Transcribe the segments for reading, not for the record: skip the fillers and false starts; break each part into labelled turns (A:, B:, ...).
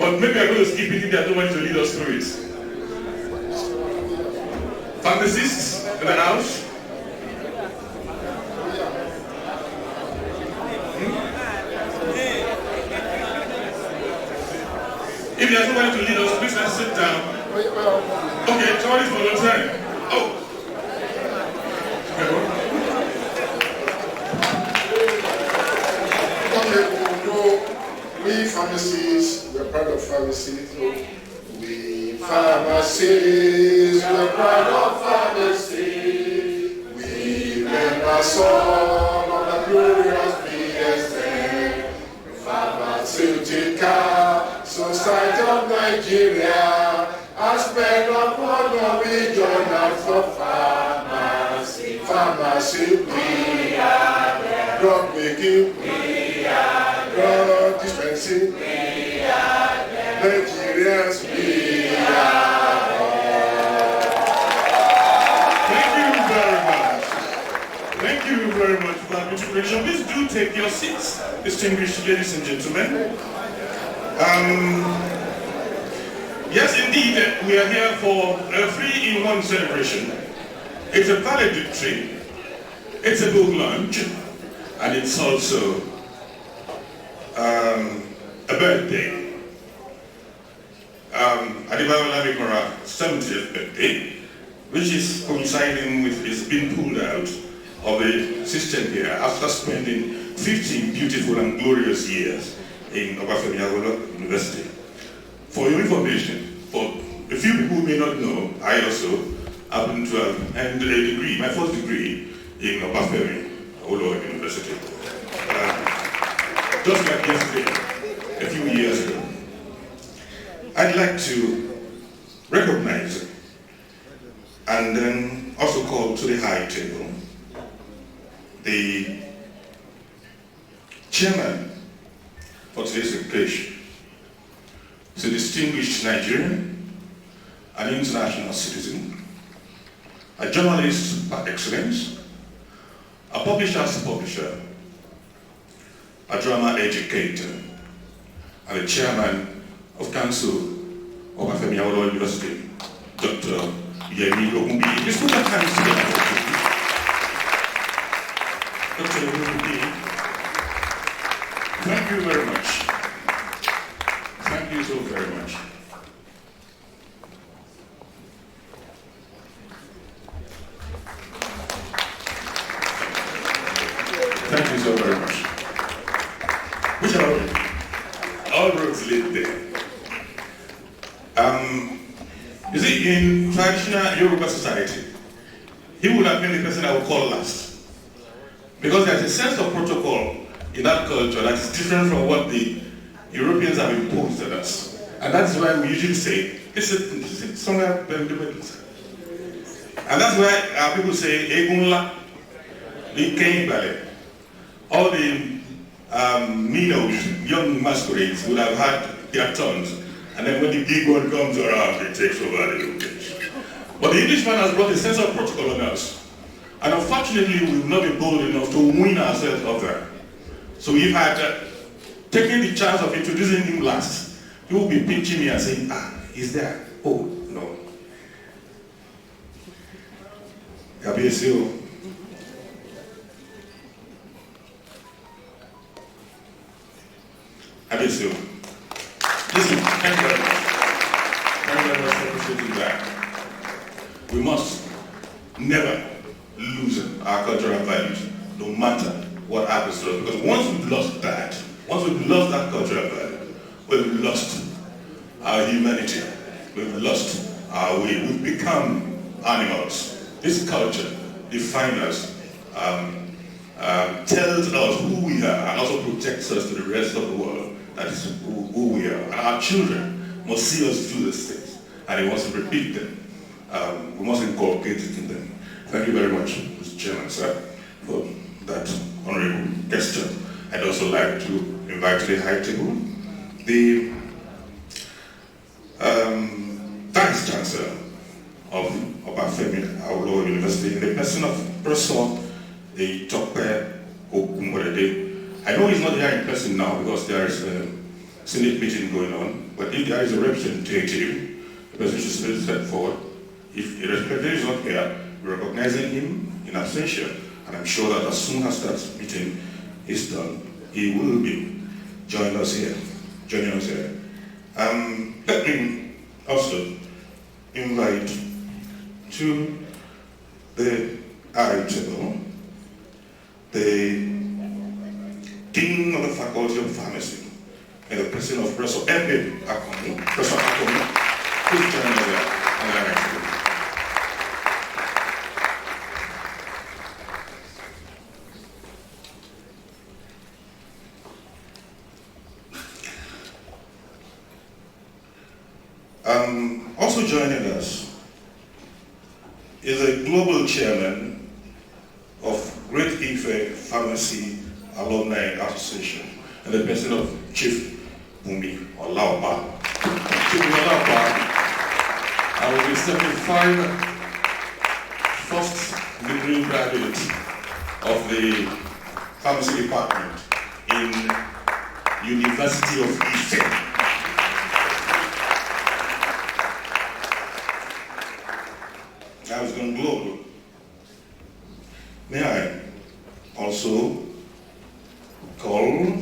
A: But maybe I'm going to skip it if they are not going to lead us through it. Pharmacists in the house? If there's nobody to lead us, please let's sit down. Okay, somebody's volunteering. Oh.
B: We pharmacists, we're proud of pharmacy. We pharmacists, we're proud of pharmacy. We members all of the glorious BSN, Pharmaceutical Society of Nigeria, aspect of honor we join us for pharmacy. Pharmacy, we are there. Drug making, we are there. Drug dispensing, we are there. Nigerians, we are there.
A: Thank you very much. Thank you very much for that introduction. Please do take your seats, distinguished ladies and gentlemen. Yes, indeed, we are here for a 3-in-1 celebration. It's a valedictory, it's a book launch, and it's also a birthday. Adebayo Lamikanra 70th birthday, which is coinciding with his being pulled out of the system here after spending 15 beautiful and glorious years in BAWI University. For your information, for a few people who may not know, I also happen to have earned a degree, my first degree in BAWI University. Just like yesterday, a few years ago. I'd like to recognize and then also call to the high table the chairman for today's occasion. He's a distinguished Nigerian, an international citizen, a journalist par excellence, a publisher's publisher, a drama educator, and the chairman of Council of BAWI University, Dr. Yemi Ogunbi. Let's put our hands together. Dr. Ogunbi, thank you very much. Thank you so very much. Thank you so very much. Which are all roads lead there. You see, in traditional Yoruba society, he would have been the person I would call last. Because there's a sense of protocol in that culture that is different from what the Europeans have imposed on us. And that's why we usually say, it's somewhere in the middle. And that's why people say, Egunla, the King Ballet. All the minnows, young masquerades, would have had their turns. And then when the big one comes around, it takes over the occasion. But the Englishman has brought a sense of protocol on us. And unfortunately, we've not been bold enough to win ourselves of that. So we've had taking the chance of introducing him last. He will be pinching me and saying, he's there. Oh, no. Gabriel. Adebayo. Listen, thank you very much. Thank you very much for appreciating that. We must never lose our cultural values, no matter what happens to us. Because once we've lost that, once we've lost that cultural value, we've lost our humanity, we've lost our way, we've become animals. This culture defines us, tells us who we are, and also protects us to the rest of the world. That is who we are. And our children must see us do these things, and they must repeat them. We must inculcate it in them. Thank you very much, Mr. Chairman, sir, for that honorable gesture. I'd also like to invite to the high table the Vice Chancellor of BAWI University, in the person of Professor Tope Okumorede. I know he's not here in person now because there is Senate meeting going on, but if there is a representative, the person should step forward. If a representative is not here, we're recognizing him in absentia, and I'm sure that as soon as that meeting is done, he will be joining us here. Let me also invite to the RA table the Dean of the Faculty of Pharmacy and the person of Professor Akomi. Professor Akomi, please join us there on the RA table. Also joining us is a global chairman of Great Ife Pharmacy Alumni Association and the person of Chief Bumi Olaoba. Chief Bumi Olaoba, I will be 75 first degree graduate of the pharmacy department in University of Ife. I was going global. May I also call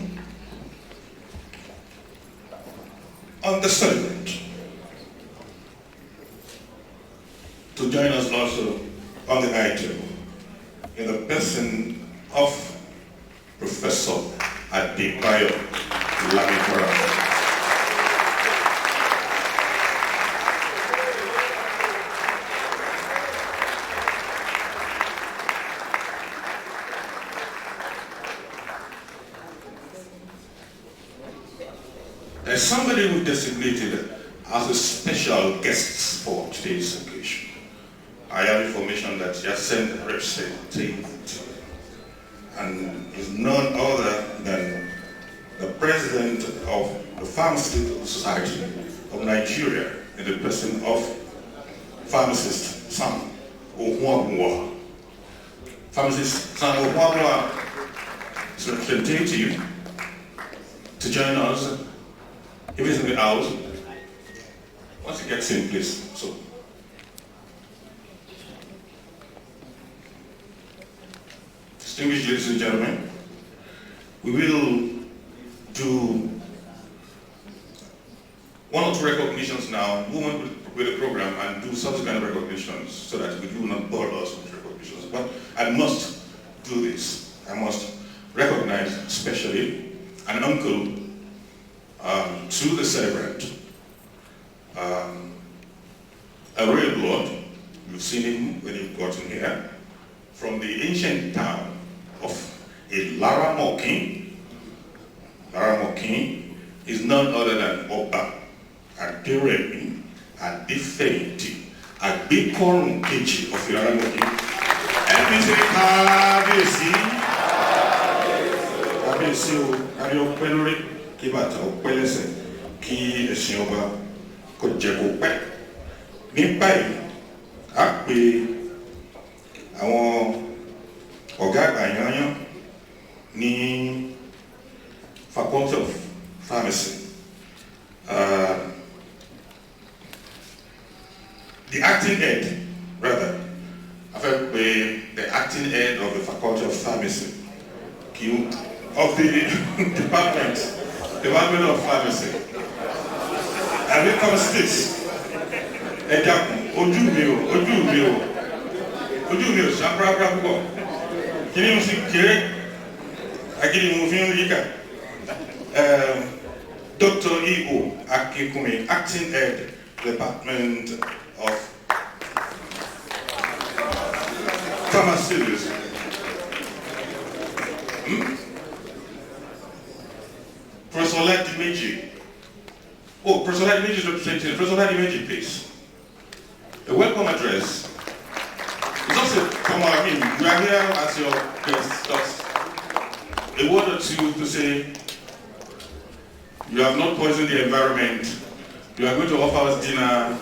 A: on the celebrant to join us also on the item in the person of Professor Adebayo Lamikanra. There's somebody who designated as a special guest for today's occasion. I have information that he has sent a representative to, and is none other than the president of the Pharmaceutical Society of Nigeria in the person of pharmacist Sam Ohuabua. Pharmacist Sam Ohuabua is representative to join us. If it's in the house, once he gets in, please. So, distinguished ladies and gentlemen, we will do one or two recognitions now, move on with the program and do subsequent recognitions so that we do not bore us with recognitions. But I must do this. I must recognize especially an uncle to the celebrant, a real lord. You've seen him when you've gotten here, from the ancient town of Ilaramokin. Ilaramokin is none other than Oba Aderemi Adefeiti Agbekorun Keji of Ilaramokin. NPC Kábíyèsí o, kárí ọpẹ́ lórí, kí bàtà ọpẹ́ lẹ́sẹ̀, kí ẹṣin ọba kó jẹ kó pẹ́. Ní báyìí, a pè àwọn ọ̀gá àgbà yányán ní Faculty of Pharmacy. The acting head, rather, I felt the acting head of the Faculty of Pharmacy, of the Department of Pharmacy. And it comes this. Ojú mi ò ṣàpráprá púpọ̀. Kí ni mo sì kéré? Agídí mo fi ń yíká. Dr. E.O. Akínkúnmi, acting head, Department of Pharmacy. Professor Ladimeji. Oh, Professor Ladimeji is representing. Professor Ladimeji, please. A welcome address. It's also, come on, I mean, you are here as your guest, just a word or two to say, you have not poisoned the environment, you are going to offer us dinner,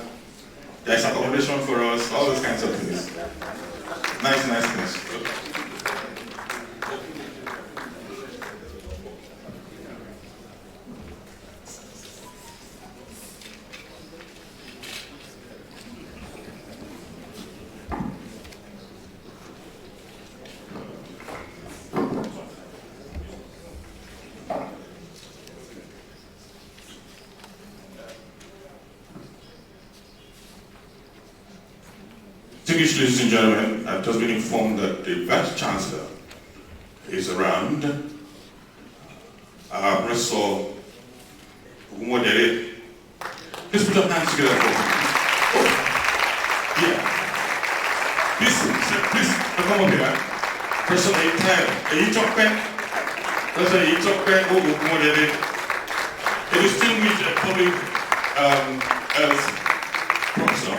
A: there is accommodation for us, all those kinds of things. Nice things. Distinguished ladies and gentlemen, I've just been informed that the Vice Chancellor is around. Professor Ogunmodere. Please put your hands together for him. Oh, yeah. Please, come up here. Professor Ogunmodere, a distinguished public health professor,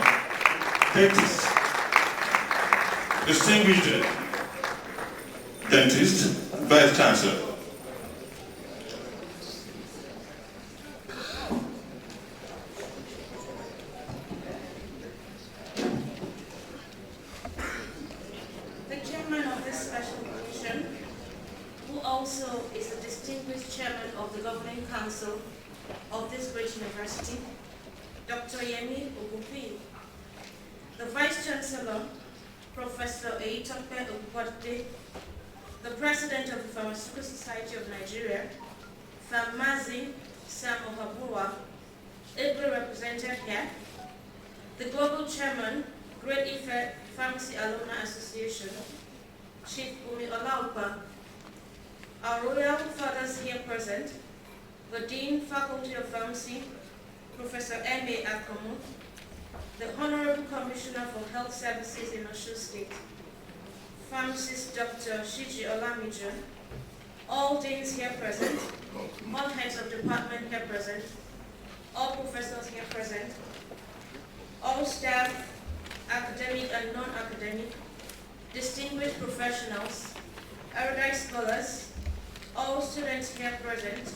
A: dentist, distinguished dentist, Vice Chancellor.
C: The chairman of this special commission, who also is the distinguished chairman of the governing council of this great university, Dr. Yemi Ogunfi, the Vice Chancellor, Professor Adebayo Lamikanra, the President of the Pharmaceutical Society of Nigeria, Famazi Sam Ohabua, ably represented here, the Global Chairman, Great Ife Pharmacy Alumni Association, Chief Umi Olaupa, our royal fathers here present, the Dean, Faculty of Pharmacy, Professor M.A. Akomu, the Honorable Commissioner for Health Services in Osun State, Pharmacist Dr. Shiji Olamijo, all deans here present, all heads of department here present, all professors here present, all staff, academic and non-academic, distinguished professionals, erudite scholars, all students here present,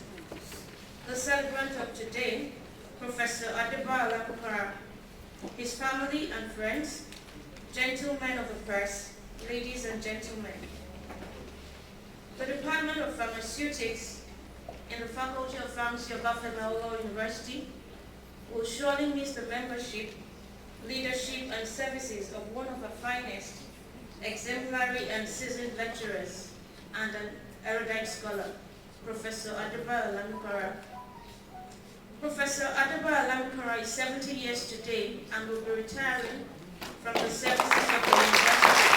C: the celebrant of today, Professor Adebayo Lamikanra, his family and friends, gentlemen of the press, ladies and gentlemen. The Department of Pharmaceutics in the Faculty of Pharmacy of Adebayo University will surely miss the membership, leadership and services of one of the finest, exemplary and seasoned lecturers and an erudite scholar, Professor Adebayo Lamikanra. Professor Adebayo Lamikanra is 70 years today and will be retiring from the services of the university.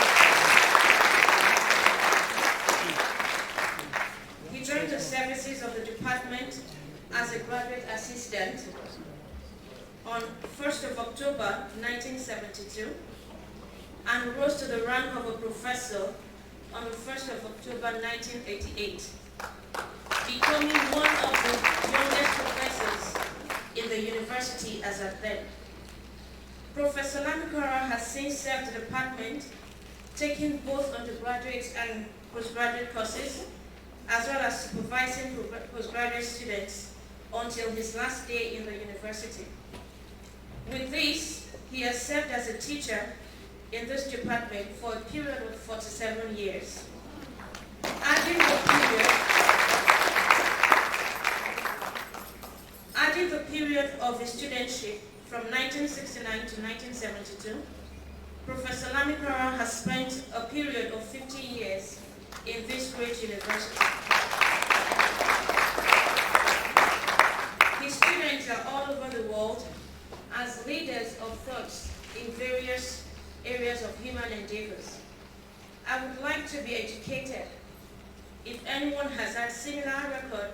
C: He joined the services of the department as a graduate assistant on 1st of October 1972 and rose to the rank of a professor on the 1st of October 1988, becoming one of the youngest professors in the university as at then. Professor Lamikanra has since served the department, taking both undergraduate and postgraduate courses, as well as supervising postgraduate students until his last day in the university. With this, he has served as a teacher in this department for a period of 47 years. Adding the period of his studentship from 1969 to 1972, Professor Lamikanra has spent a period of 50 years in this great university. His students are all over the world as leaders of thoughts in various areas of human endeavors. I would like to be educated if anyone has had similar record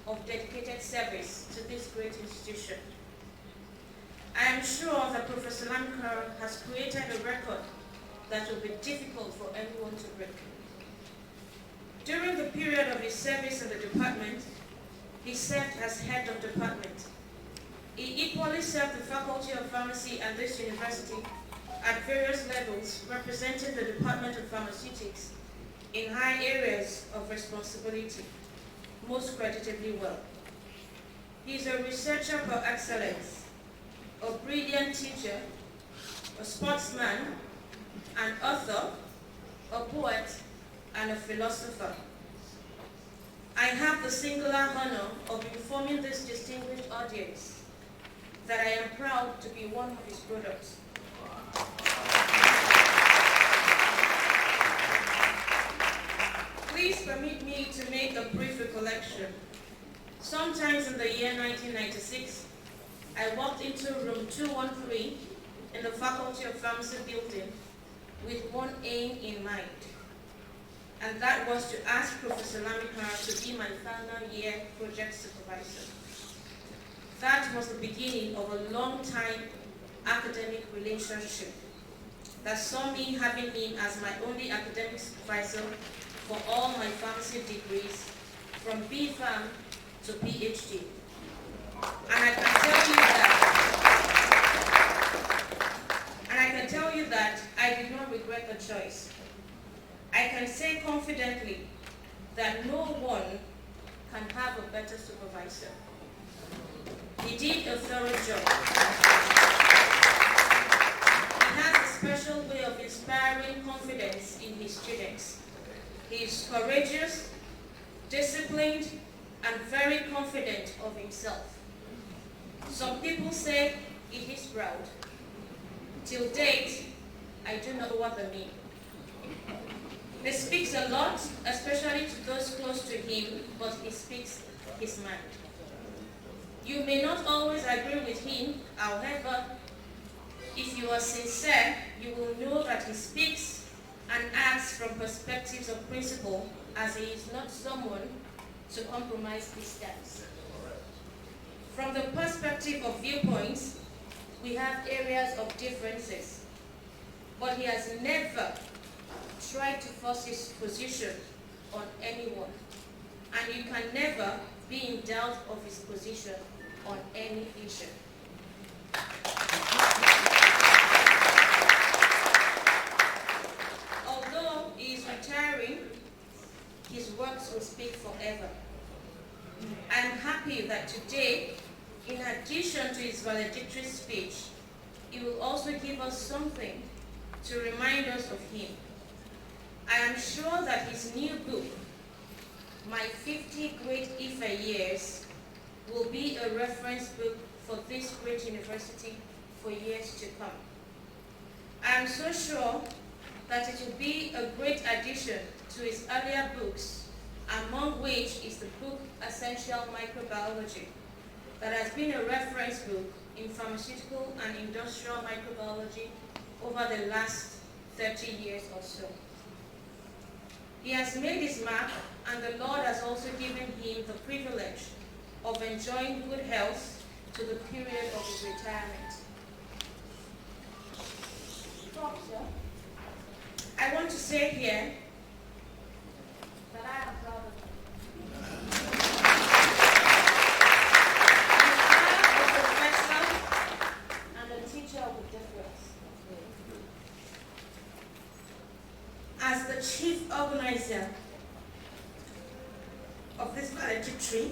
C: of dedicated service to this great institution. I am sure that Professor Lamikanra has created a record that will be difficult for anyone to break. During the period of his service in the department, he served as head of department. He equally served the Faculty of Pharmacy and this university at various levels, representing the Department of Pharmaceutics in high areas of responsibility, most creditably well. He is a researcher par excellence, a brilliant teacher, a sportsman, an author, a poet, and a philosopher. I have the singular honor of informing this distinguished audience that I am proud to be one of his products. Please permit me to make a brief recollection. Sometimes in the year 1996, I walked into room 213 in the Faculty of Pharmacy building with one aim in mind, and that was to ask Professor Lamikanra to be my final year project supervisor. That was the beginning of a long-time academic relationship that saw me having him as my only academic supervisor for all my pharmacy degrees, from B.Pharm to PhD. And I can tell you that I did not regret the choice. I can say confidently that no one can have a better supervisor. He did a thorough job. He has a special way of inspiring confidence in his students. He is courageous, disciplined, and very confident of himself. Some people say he is proud. Till date, I do not know what they mean. He speaks a lot, especially to those close to him, but he speaks his mind. You may not always agree with him, however, if you are sincere, you will know that he speaks and acts from perspectives of principle, as he is not someone to compromise his stance. From the perspective of viewpoints, we have areas of differences, but he has never tried to force his position on anyone, and you can never be in doubt of his position on any issue. Although he is retiring, his works will speak forever. I am happy that today, in addition to his valedictory speech, he will also give us something to remind us of him. I am sure that his new book, My 50 Great Ife Years, will be a reference book for this great university for years to come. I am so sure that it will be a great addition to his earlier books, among which is the book Essential Microbiology, that has been a reference book in pharmaceutical and industrial microbiology over the last 30 years or so. He has made his mark, and the Lord has also given him the privilege of enjoying good health to the period of his retirement. Doctor, I want to say here that I am proud of him. He's a professor and a teacher of the difference. As the chief organizer of this valedictory,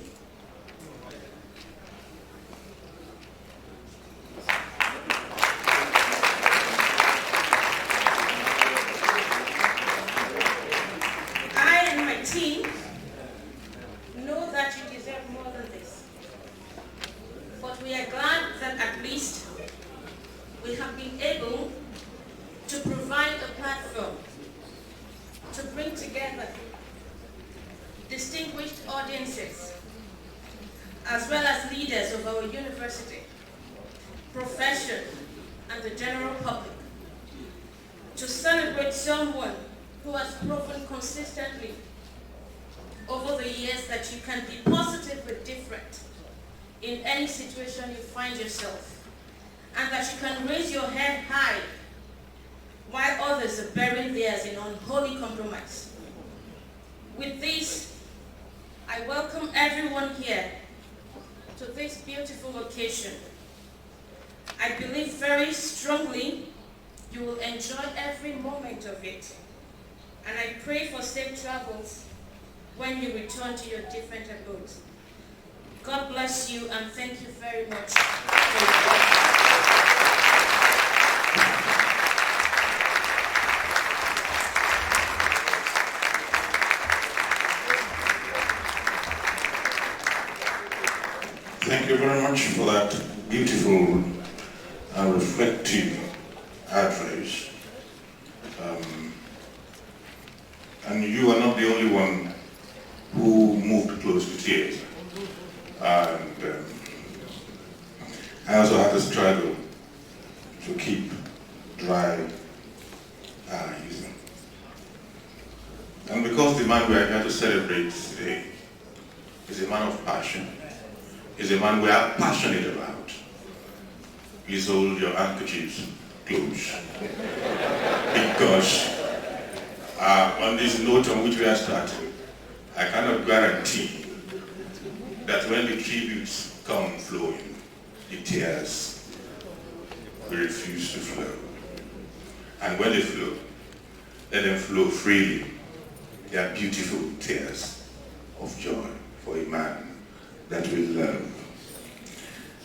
C: I and my team know that you deserve more than this. But we are glad that at least we have been able to provide a platform to bring together distinguished audiences, as well as leaders of our university, profession, and the general public, to celebrate someone who has proven consistently over the years that you can be positively different in any situation you find yourself, and that you can raise your head high while others are burying theirs in unholy compromise. With this, I welcome everyone here to this beautiful occasion. I believe very strongly you will enjoy every moment of it, and I pray for safe travels when you return to your different abodes. God bless you, and thank you very much for your time.
A: Thank you very much for that beautiful and reflective address. And you are not the only one who moved close to tears. And I also had to struggle to keep dry eyes. man we are here to celebrate today. He's a man of passion. He's a man we are passionate about. Please hold your handkerchiefs close. Because on this note on which we are starting, I cannot guarantee that when the tributes come flowing, the tears will refuse to flow. And when they flow, let them flow freely. They are beautiful tears of joy for a man that we love.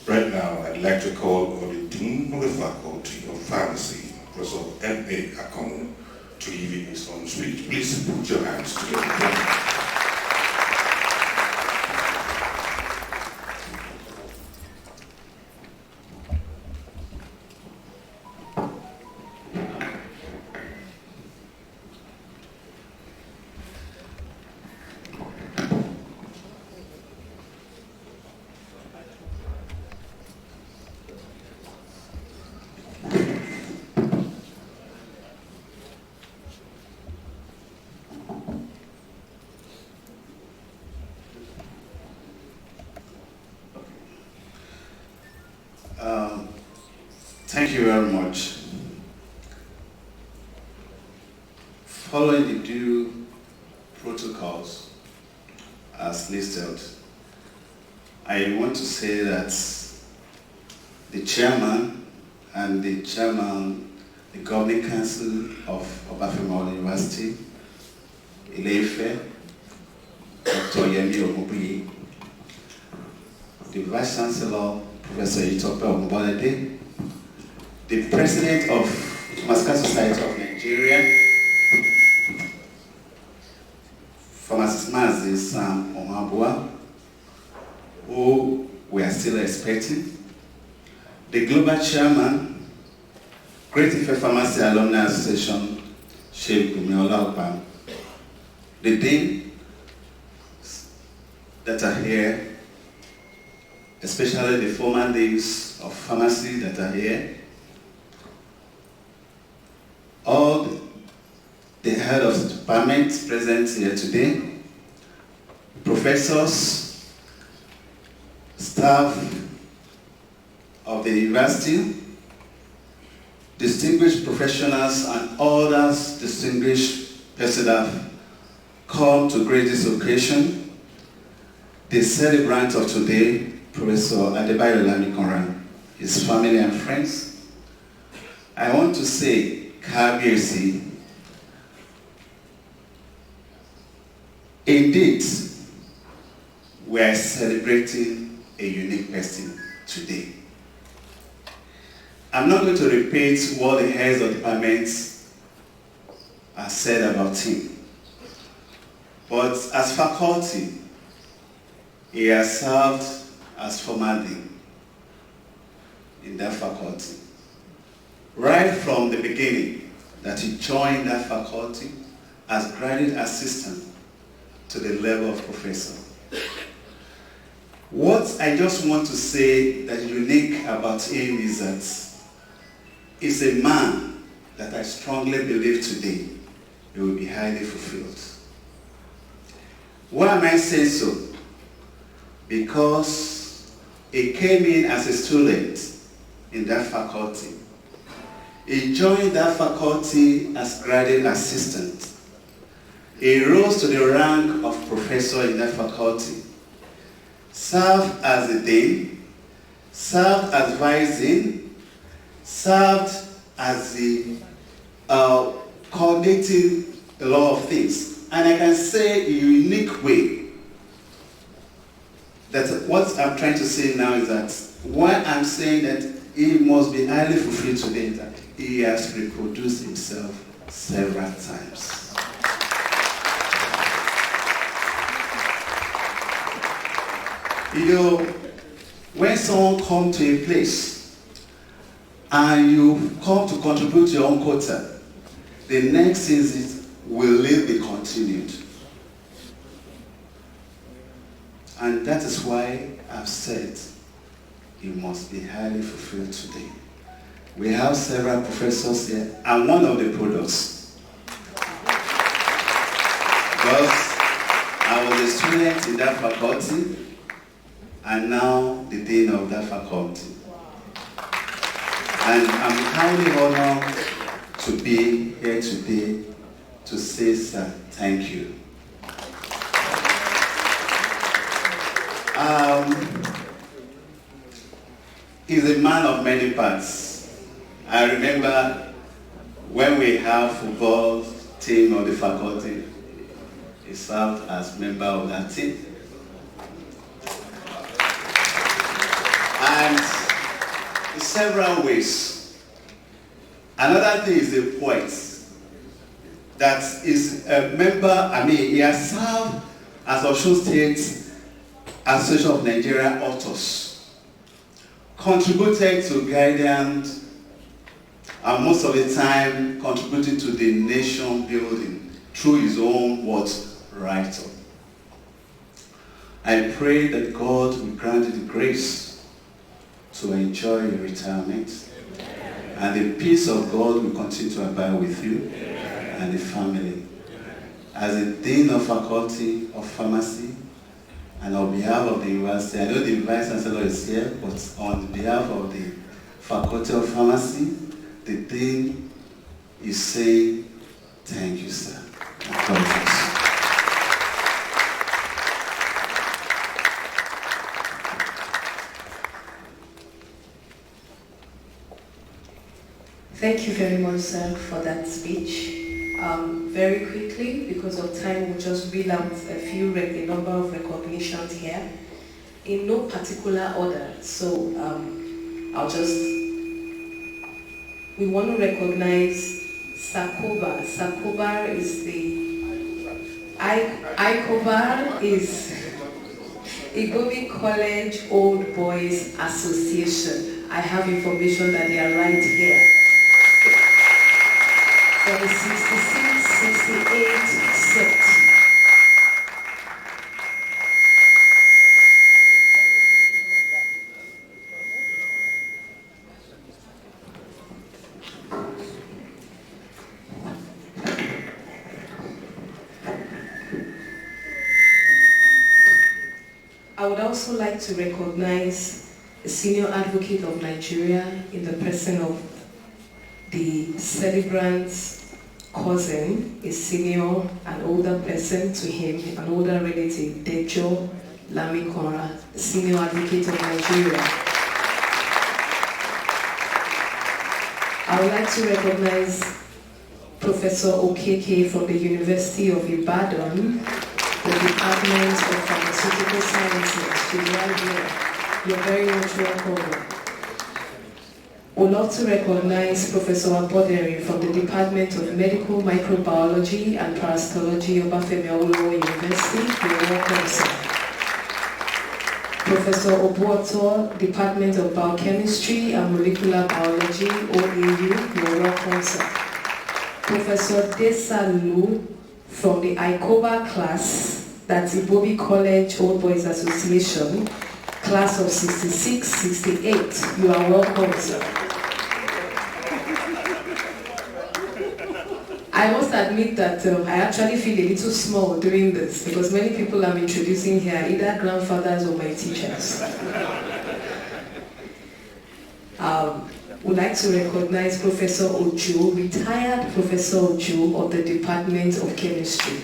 A: Right now, I'd like to call on the Dean of the Faculty of Pharmacy, Professor M.A. Akon, to give you his own speech. Please put your hands together.
D: Thank you very much. Following the due protocols as listed, I want to say that the chairman and the governing council of Obafemi University, Ile-Ife, Dr. Yemi Ogunbiyi, the vice chancellor, Professor Itope Ogunbolade, the president of Pharmaceutical Society of Nigeria, Pharmacist Mazi Sam Omabua, who we are still expecting, the global chairman, Great Ife Pharmacy Alumni Association, Sheikh Gumiola Opam, the dean that are here, especially the former deans of pharmacy that are here, all the head of the department present here today, professors, staff of the university, distinguished professionals and others distinguished personnel come to grace this occasion. The celebrant of today, Professor Adebayo Lamikanra, his family and friends. I want to say, Kabiyesi, indeed, we are celebrating a unique person today. I'm not going to repeat what the heads of departments have said about him, but as faculty, he has served as former dean in that faculty. Right from the beginning that he joined that faculty as graduate assistant to the level of professor. What I just want to say that is unique about him is that he's a man that I strongly believe today he will be highly fulfilled. Why am I saying so? Because he came in as a student in that faculty. He joined that faculty as graduate assistant. He rose to the rank of professor in that faculty, served as a dean, served as vice dean, served as the coordinating a lot of things. And I can say in a unique way that what I'm trying to say now is that why I'm saying that he must be highly fulfilled today is that he has reproduced himself several times. You know, when someone comes to a place and you come to contribute your own quota, the next thing is, will it be continued? And that is why I've said he must be highly fulfilled today. We have several professors here, and one of the products, because I was a student in that faculty and now the dean of that faculty. And I'm highly honored to be here today to say, sir, thank you. He's a man of many parts. I remember when we have football team of the faculty, he served as member of that team. And in several ways. Another thing is the poet that is a member, he has served as Osun State Association of Nigerian Authors, contributed to guidance, and most of the time contributed to the nation building through his own write-up. I pray that God will grant you the grace to enjoy your retirement, and the peace of God will continue to abide with you and the family. As a Dean of Faculty of Pharmacy, and on behalf of the university, I know the Vice Chancellor is here, but on behalf of the Faculty of Pharmacy, the Dean is saying, thank you, sir. God bless you.
E: Thank you very much, sir, for that speech. Very quickly, because of time, we'll just read out a number of recognitions here, in no particular order. So we want to recognize Sakoba. Sakoba is ICOBA is Igobi College Old Boys Association. I have information that they are right here. For the 66-68 set. I would also like to recognize the Senior Advocate of Nigeria in the person of the celebrant's cousin, a senior, an older person to him, an older relative, Adebayo Lamikanra, Senior Advocate of Nigeria. I would like to recognize Professor Okeke from the University of Ibadan, the Department of Pharmaceutical Sciences. She's right here. You're very much welcome. We'd love to recognize Professor Aboderi from the Department of Medical Microbiology and Parasitology of Obafemi Awolowo University. You're welcome, sir. Professor Obuoto, Department of Biochemistry and Molecular Biology, OAU. You're welcome, sir. Professor Desalu from the ICOBA class, that's Ibobi College Old Boys Association, class of 66-68. You are welcome, sir. I must admit that I actually feel a little small doing this because many people I'm introducing here are either grandfathers or my teachers. Would like to recognize Professor Ojo, retired Professor Ojo of the Department of Chemistry.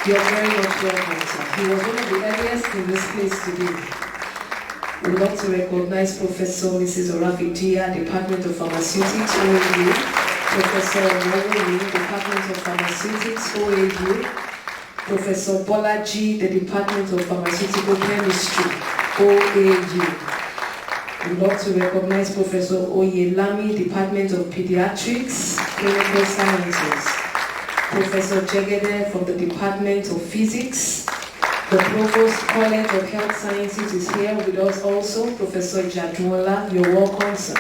E: You're very much welcome, sir. He was one of the earliest in this place today. We'd like to recognize Professor Mrs. Orafidia, Department of Pharmaceutics, OAU. Professor Wawoni, Department of Pharmaceutics, OAU. Professor Bolaji, the Department of Pharmaceutical Chemistry, OAU. We'd like to recognize Professor Oyelami, Department of Pediatrics, Clinical Sciences. Professor Jegede from the Department of Physics. The Provost College of Health Sciences is here with us also. Professor Jadwola, you're welcome, sir.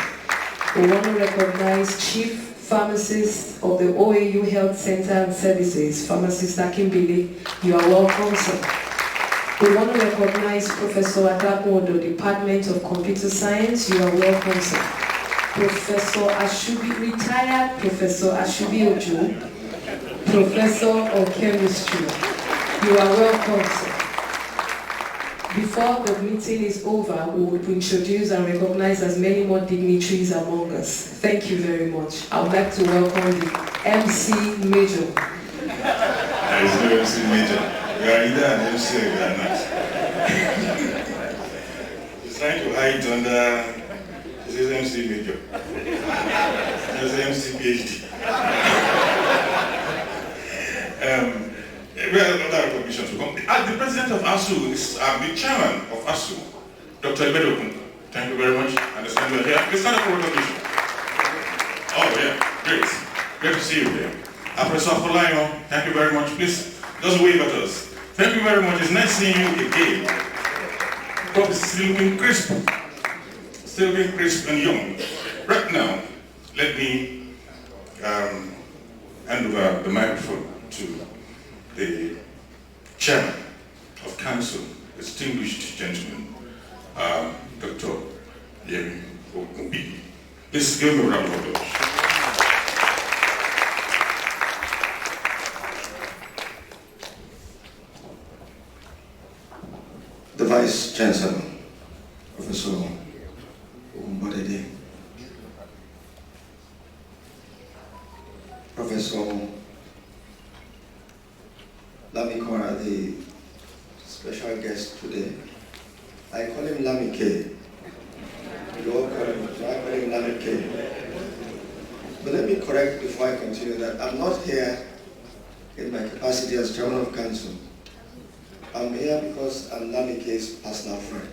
E: We want to recognize Chief Pharmacist of the OAU Health Center and Services, Pharmacist Akimbili. You are welcome, sir. We want to recognize Professor Adamodo, Department of Computer Science. You are welcome, sir. Professor Ashubi, retired Professor Ashubi Ojo, Professor of Chemistry. You are welcome, sir. Before the meeting is over, we will introduce and recognize as many more dignitaries among us. Thank you very much. I would like to welcome the MC Major.
A: There is no MC Major. You are either an MC or you are not. He's trying to hide under his MC Major. He's MC PhD. We have other recognitions to come. The president of ASU is the chairman of ASU, Dr. Adebayo Lamikanra. Thank you very much. I understand you are here. Let's stand up for recognition. Oh, yeah, great. Great to see you here. Professor Afolayan, thank you very much. Please, just wave at us. Thank you very much. It's nice seeing you again. Prof is still looking crisp. Still looking crisp and young. Right now, let me hand over the microphone to the chairman of council, distinguished gentleman, Dr. Yemi Ogunbi. Please give him a round of applause.
F: The Vice Chancellor, Professor Ogunbodede, Professor Lamikanra, the special guest today. I call him Lamike. You all call him, so I call him Lamike. But let me correct before I continue that I'm not here in my capacity as Chairman of Council. I'm here because I'm Lamike's personal friend.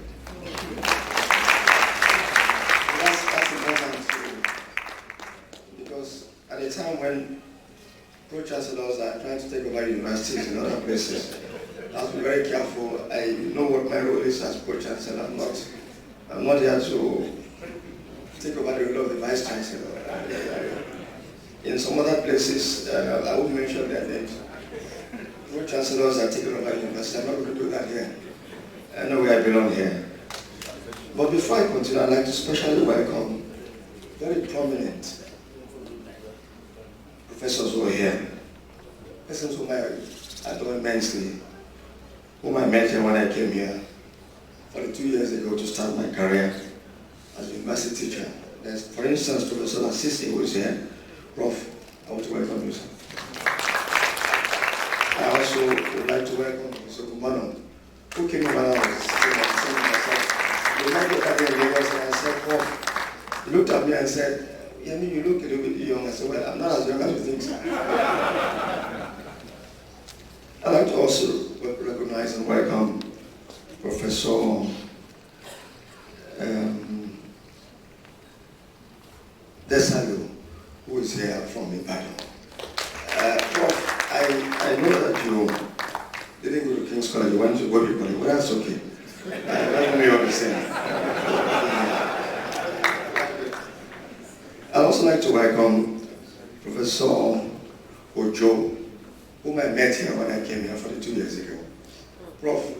F: That's important too, because at a time when pro-chancellors are trying to take over universities and other places, I have to be very careful. I know what my role is as pro-chancellor. I'm not here to take over the role of the vice-chancellor. In some other places, I won't mention their names, pro-chancellors are taking over university. I'm not going to do that here. I know where I belong here. But before I continue, I'd like to specially welcome very prominent professors who are here, persons whom I adore immensely, whom I met here when I came here 42 years ago to start my career as a university teacher. There's, for instance, Professor Assisi, who is here. Prof, I want to welcome you, sir. I also would like to welcome Professor Kumano, who came in when I was saying myself. He met me at in Lagos and I said, Prof, he looked at me and said, Yemi, you look a little bit young. I said, well, I'm not as young as you think, sir. I'd like to also recognize and welcome Professor Desalu, who is here from Ibadan. Prof, I know that you didn't go to King's College, you went to Godby College, but that's okay. Let me understand. I'd also like to welcome Professor Ojo, whom I met here when I came here 42 years ago. Prof,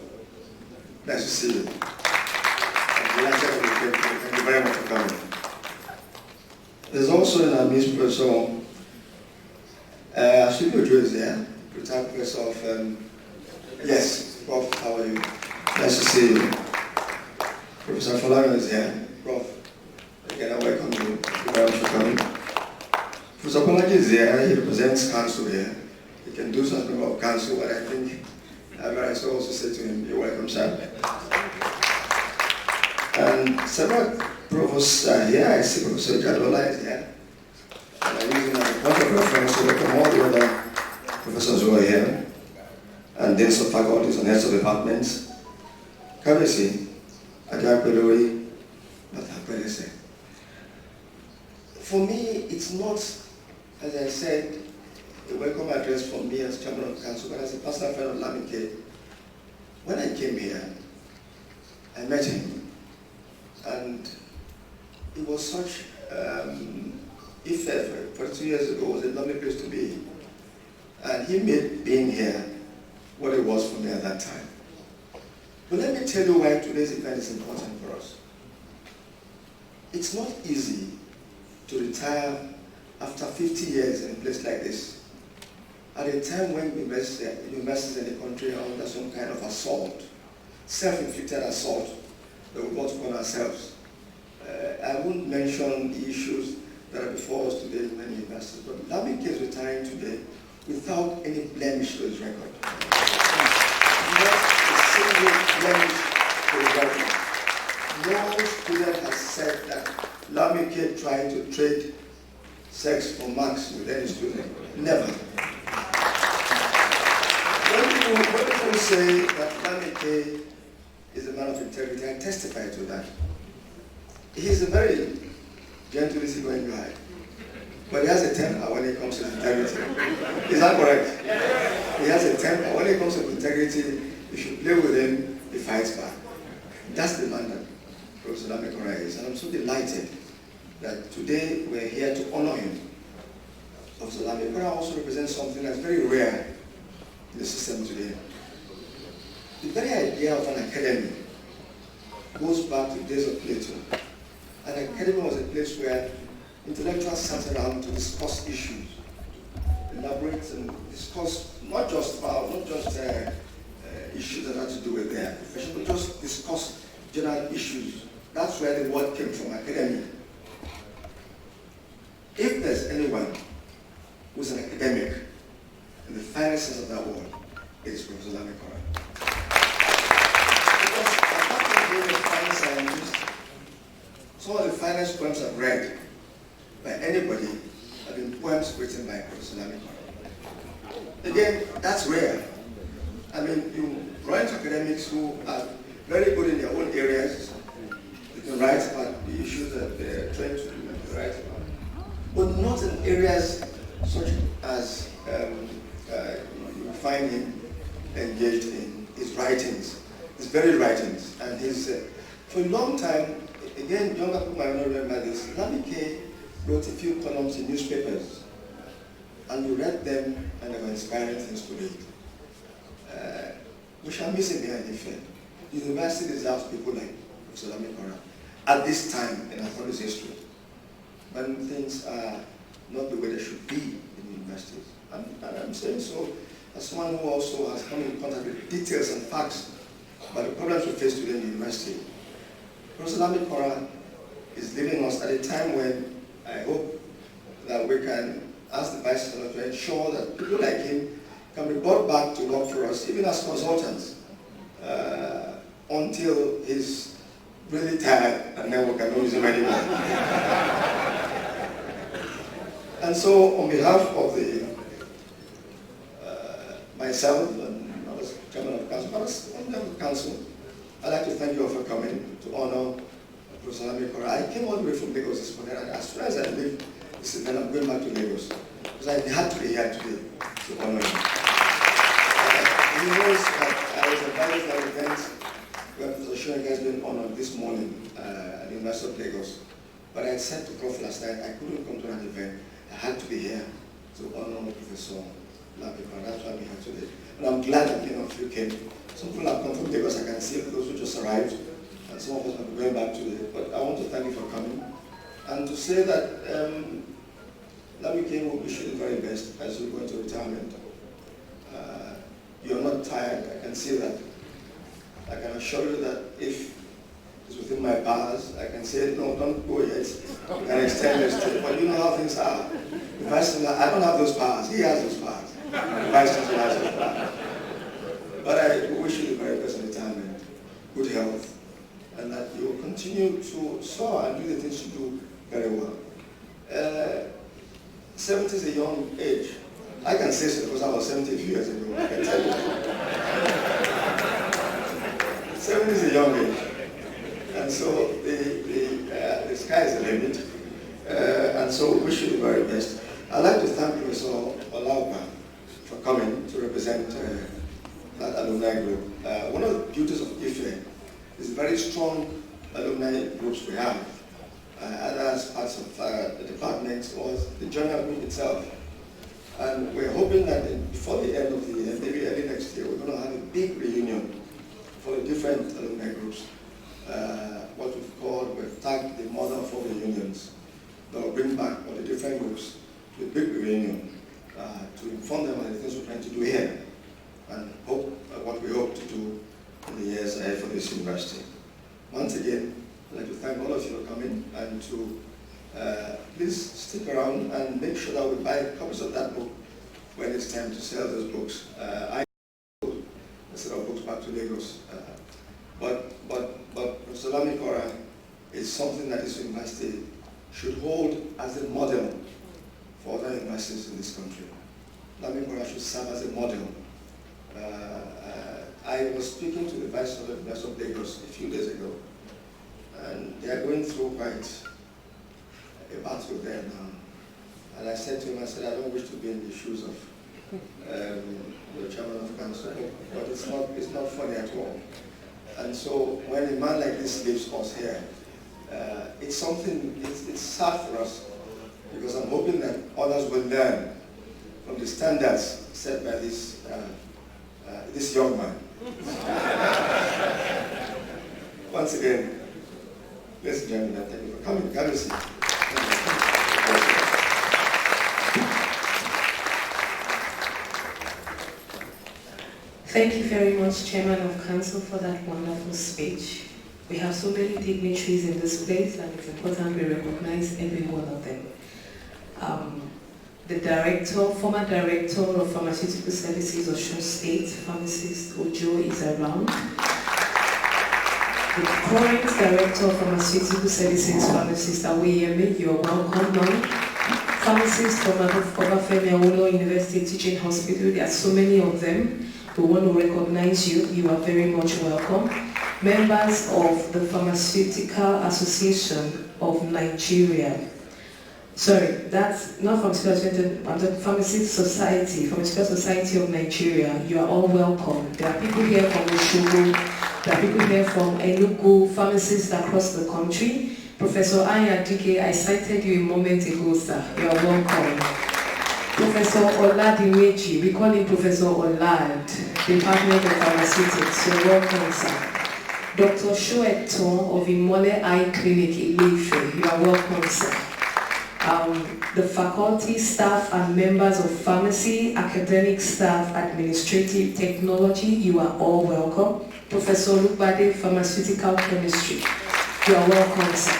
F: nice to see you. Thank you very much for coming. There's also in our midst Professor Ashimi Ojo is here, retired professor of, yes, Prof, how are you? Nice to see you. Professor Afolayan is here. Prof, again, I welcome you. Thank you very much for coming. Professor Bolaji is here. He represents council here. He can do something of council, but I think I should also say to him, you're welcome, sir. And several provosts are here. I see Professor Jadola is here. And I'm using as a point of reference to welcome all the other professors who are here, and deans of faculties and heads of departments. Kabesi, Adebayo Lamikanra. For me, it's not, as I said, a welcome address from me as Chairman of Council, but as a personal friend of Lamike. When I came here, I met him, and it was such, if ever, 42 years ago, was a lovely place to be. And he made being here what it was for me at that time. But let me tell you why today's event is important for us. It's not easy to retire after 50 years in a place like this. at a time when universities in the country are under some kind of assault, self-inflicted assault that we brought upon ourselves. I won't mention the issues that are before us today in many universities, but Lamike is retiring today without any blemish to his record. Not a single blemish to his record. No student has said that Lamike tried to trade sex for marks with any student. Never. When people say that Lamike is a man of integrity, I testify to that. He's a very gentle, easygoing guy, but he has a temper when it comes to integrity. Is that correct? He has a temper. When it comes to integrity, you should play with him, he fights back. That's the man that Professor Lamikanra is, and I'm so delighted that today we're here to honor him. Professor Lamikanra also represents something that's very rare in the system today. The very idea of an academy goes back to the days of Plato. An academy was a place where intellectuals sat around to discuss issues, elaborate and discuss not just issues that had to do with their profession, but just discuss general issues. That's where the word came from, academy. If there's anyone who's an academic in the finest sense of that word, it is Professor Lamikanra. Because apart from being a fine scientist, some of the finest poems I've read by anybody have been poems written by Professor Lamikanra. Again, that's rare. I mean, you run into academics who are very good in their own areas. They can write about the issues that they're trained to write about, but not in areas such as you find him engaged in his writings, his very writings. And his, for a long time, again, younger people might not remember this, Lamike wrote a few columns in newspapers, and you read them and they were inspiring things to read. We shall miss him here in Ife. The university deserves people like Professor Lamikanra at this time in our country's history, when things are not the way they should be in universities. And I'm saying so as someone who also has come in contact with details and facts about the problems we face today in the university. Professor Lamikanra is leaving us at a time when I hope that we can ask the Vice Chancellor to ensure that people like him can be brought back to work for us, even as consultants, until he's really tired and then we can use him anymore. And so, on behalf of the myself and I was chairman of council, but as on behalf of the council, I'd like to thank you all for coming to honor Professor Lamikanra. I came all the way from Lagos this morning, and as soon as I leave this event, I'm going back to Lagos because I had to be here today to honor him. He knows that I was invited to an event where Professor Shoyinka has been honored this morning at the University of Lagos. But I said to Prof last night, I couldn't come to that event. I had to be here to honor Professor Lamikanra. That's why I'm here today. And I'm glad that many of you came. Some people have come from Lagos. I can see those who just arrived. And some of us are going back today. But I want to thank you for coming. And to say that Lamike will wish you the very best as you go into retirement. You're not tired. I can see that. I can assure you that if it's within my powers, I can say, no, don't go yet. You can extend this trip. But you know how things are. The Vice Chancellor, I don't have those powers. He has those powers. The Vice Chancellor has those powers. But I wish you the very best in retirement, good health, and that you will continue to soar and do the things you do very well. 70 is a young age. I can say so because I was 70 years ago. I can tell you. 70 is a young age. And so the sky is the limit. And so we wish you the very best. I'd like to thank Professor Olauba for coming to represent that alumni group. One of the beauties of IFE is the very strong alumni groups we have. Other parts of the department or the general group itself. And we're hoping that before the end of the year, maybe early next year, we're going to have a big reunion for the different alumni groups. What we've tagged the mother of all reunions. That will bring back all the different groups to a big reunion to inform them on the things we're trying to do here and what we hope to do in the years ahead for this university. Once again, I'd like to thank all of you for coming and to please stick around and make sure that we buy copies of that book when it's time to sell those books. I instead of books back to Lagos. But Professor Lamikanra is something that this university should hold as a model for other universities in this country. Lamikanra should serve as a model. I was speaking to the Vice Chancellor of the University of Lagos a few days ago, and they are going through quite a battle there now. And I said to him, I said, I don't wish to be in the shoes of the chairman of the council, but it's not funny at all. And so when a man like this leaves us here, it's something, it's sad for us, because I'm hoping that others will learn from the standards set by this young man. Once again, ladies and gentlemen, thank you for coming. Have a seat.
E: Thank you very much, Chairman of Council, for that wonderful speech. We have so many dignitaries in this place, and it's important we recognize every one of them. The former director of Pharmaceutical Services of Osun State, pharmacist Ojo, is around. The current director of Pharmaceutical Services, pharmacist Aweyemi, you are welcome now. Pharmacists from Obafemi Awolowo University Teaching Hospital, there are so many of them. We want to recognize you. You are very much welcome. Members of the Pharmaceutical Association of Nigeria. Sorry, that's not Pharmaceutical Society of Nigeria. You are all welcome. There are people here from Oshogo, there are people here from Enugu, pharmacists across the country. Professor Ayadike, I cited you a moment ago, sir. You are welcome. Professor Oladimeji, we call him Professor Olad, Department of Pharmaceutics. You're welcome, sir. Dr. Shoeton of Imole Eye Clinic in Ife. You are welcome, sir. The faculty, staff, and members of pharmacy, academic staff, administrative, technology, you are all welcome. Professor Lubade, pharmaceutical chemistry. You are welcome, sir.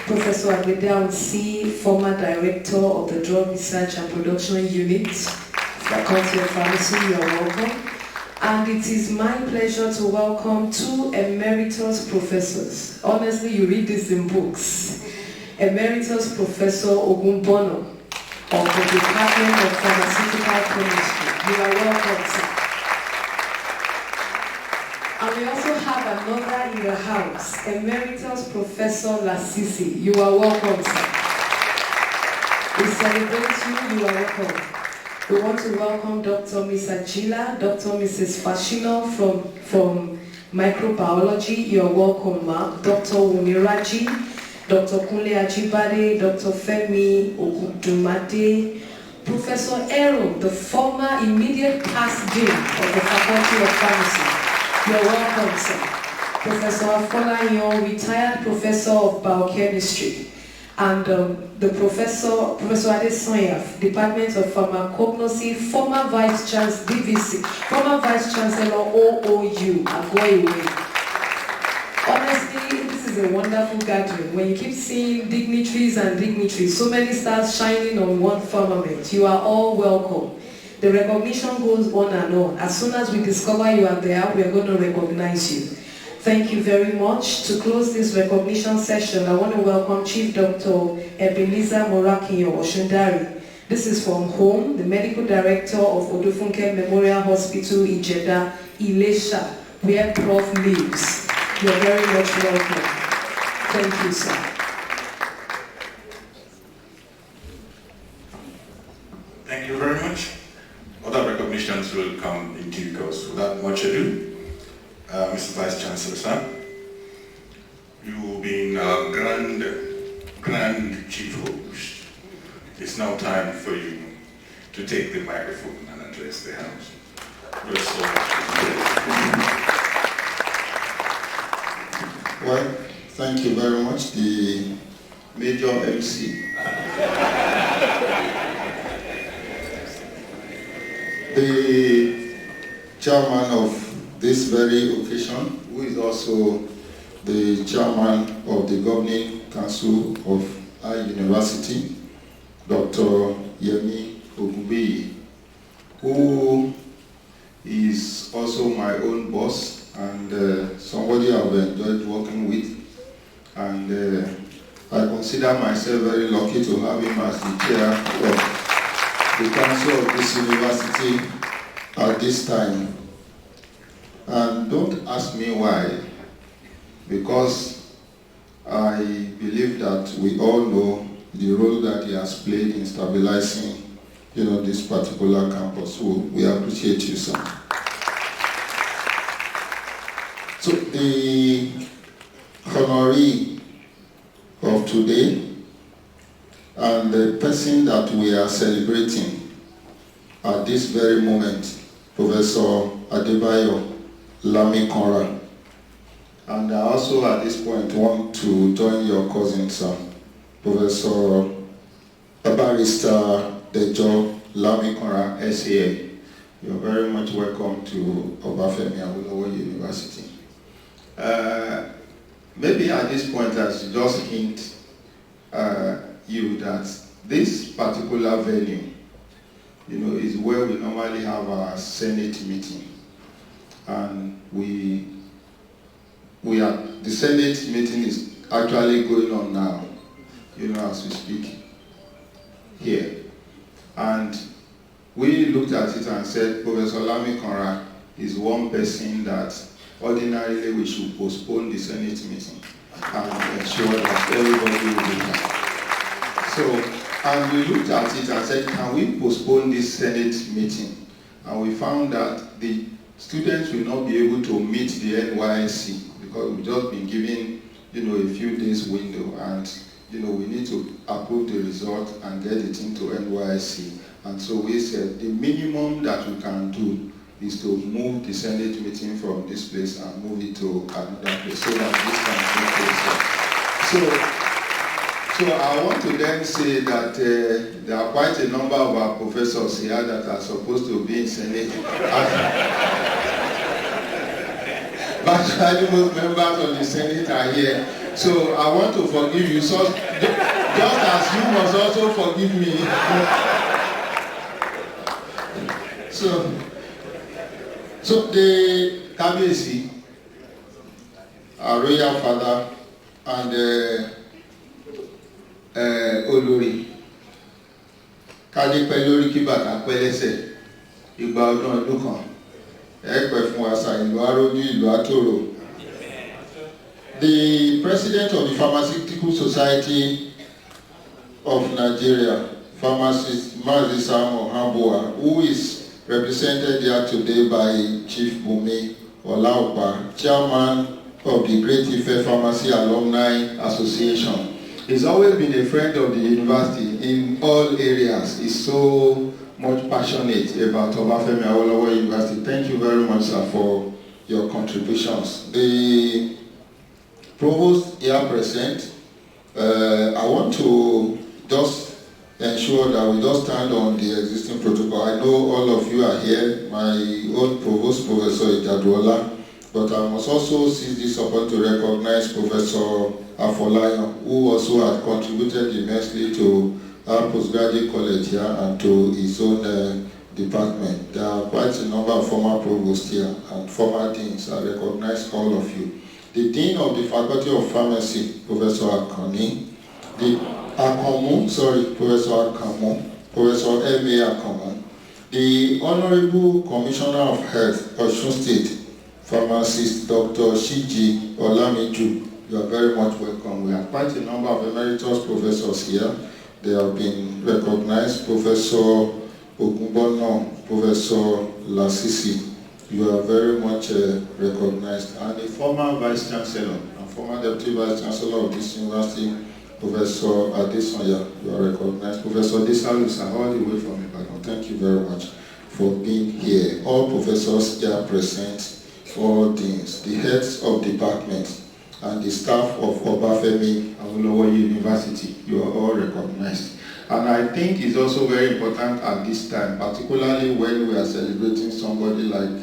E: Professor Adebayo C, former director of the Drug Research and Production Unit, Faculty of Pharmacy, you are welcome. And it is my pleasure to welcome two emeritus professors. Honestly, you read this in books. Emeritus Professor Ogunbono of the Department of Pharmaceutical Chemistry. You are welcome, sir. And we also have another in the house, Emeritus Professor Lasisi. You are welcome, sir. We celebrate you. You are welcome. We want to welcome Dr. Ms. Ajila, Dr. Mrs. Fashino from microbiology. You are welcome, ma'am. Dr. Umiraji, Dr. Kunle Ajibade, Dr. Femi Ogudumade, Professor Aaron, the former immediate past dean of the Faculty of Pharmacy. You're welcome, sir. Professor Afolayan, retired professor of biochemistry, and the Professor Adesonya, Department of Pharmacognosy, former Vice Chancellor DVC, former Vice Chancellor OOU, Agoiwe. Honestly, this is a wonderful gathering. When you keep seeing dignitaries, so many stars shining on one firmament, you are all welcome. The recognition goes on and on. As soon as we discover you are there, we are going to recognize you. Thank you very much. To close this recognition session, I want to welcome Chief Dr. Ebenezer Morakinyo Oshundari. This is from home, the Medical Director of Odufunke Memorial Hospital, Ijeda, Ilesha, where Prof lives. You are very much welcome. Thank you, sir.
A: Thank you very much. Other recognitions will come in due course. Without much ado, Mr. Vice Chancellor, sir, you being our grand chief host, it's now time for you to take the microphone and address the House.
G: Well, thank you very much, the Major MC. the chairman of this very occasion, who is also the chairman of the Governing Council of our university, Dr. Yemi Ogunbiyi, who is also my own boss and somebody I've enjoyed working with. And I consider myself very lucky to have him as the chair of the council of this university at this time. And don't ask me why, because I believe that we all know the role that he has played in stabilizing, this particular campus. So we appreciate you, sir. So the honoree of today and the person that we are celebrating at this very moment, Professor Adebayo Lamikanra. And I also at this point want to join your cousin, sir, Professor Barrister Dejo Lamikanra, SAA. You're very much welcome to Obafemi Awolowo University. Maybe at this point I should just hint you that this particular venue, is where we normally have our Senate meeting. And the Senate meeting is actually going on now, as we speak here. And we looked at it and said, Professor Lamikanra is one person that ordinarily we should postpone the Senate meeting and ensure that everybody will be here. So, and we looked at it and said, can we postpone this Senate meeting? And we found that the students will not be able to meet the NYSC because we've just been given, a few days window, and we need to approve the result and get it into NYSC. And so we said the minimum that we can do is to move the Senate meeting from this place and move it to another place so that this can take place. So I want to then say that there are quite a number of our professors here that are supposed to be in Senate. But most members of the Senate are here. So I want to forgive you, so just as you must also forgive me. So the Kabiyesi, our royal father, and Olórí, Kádépẹ́ lórí kí bàtà pẹ́ lẹ́sẹ̀, ìgbà ọdún ọdún kan, ẹ̀pẹ̀ fún àṣà ìlú arójú ìlú àtòrò. The president of the Pharmaceutical Society of Nigeria, pharmacist Mazi Samuel Hamboa, who is represented here today by Chief Bumi Olaopa, chairman of the Great Ife Pharmacy Alumni Association. He's always been a friend of the university in all areas. He's so much passionate about Obafemi Awolowo University. Thank you very much, sir, for your contributions. The provost here present, I want to just ensure that we just stand on the existing protocol. I know all of you are here, my own provost, Professor Ijadwola, but I must also seize this opportunity to recognize Professor Afolayan, who also had contributed immensely to our postgraduate college here and to his own department. There are quite a number of former provosts here and former deans. I recognize all of you. The Dean of the Faculty of Pharmacy, Professor Akani, Professor Akamu, Professor M.A. Akamu, the Honorable Commissioner of Health, Osun State, Pharmacist Dr. Shiji Olamiju. You are very much welcome. We have quite a number of emeritus professors here. They have been recognized. Professor Ogunbono, Professor Lasisi, you are very much recognized. And the former Vice Chancellor and former Deputy Vice Chancellor of this university, Professor Adesanya, you are recognized. Professor Desalusa, all the way from Ibadan, thank you very much for being here. All professors here present, all deans, the heads of departments, and the staff of Obafemi Awolowo University. You are all recognized. And I think it's also very important at this time, particularly when we are celebrating somebody like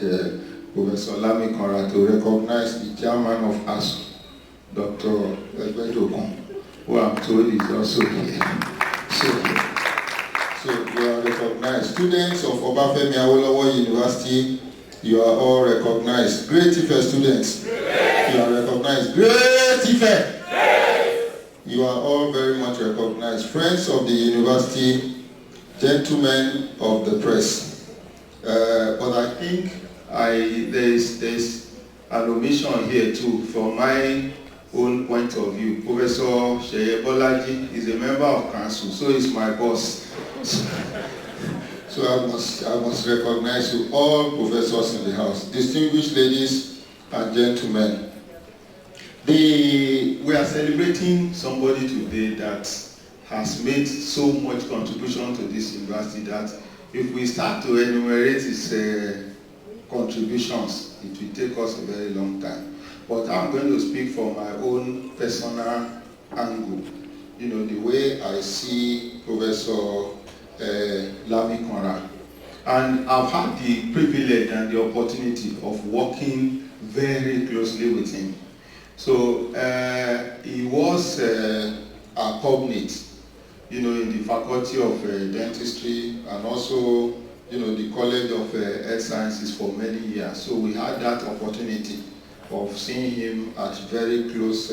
G: Professor Lamikanra, to recognize the chairman of ASU, Dr. Adebayo, who I'm told is also here. So you are recognized. Students of Obafemi Awolowo University, you are all recognized. Great Ife students, you are recognized. Great Ife! You are all very much recognized. Friends of the university, gentlemen of the press. But I think there's an omission here too, from my own point of view. Professor Sheye Bolaji is a member of council, so he's my boss. So I must recognize you, all professors in the house, distinguished ladies and gentlemen. We are celebrating somebody today that has made so much contribution to this university that if we start to enumerate his contributions, it will take us a very long time. But I'm going to speak from my own personal angle. You know, the way I see Professor Lamikanra. And I've had the privilege and the opportunity of working very closely with him. So he was a cognate, you know, in the Faculty of Dentistry and also, you know, the College of Health Sciences for many years. So we had that opportunity of seeing him at very close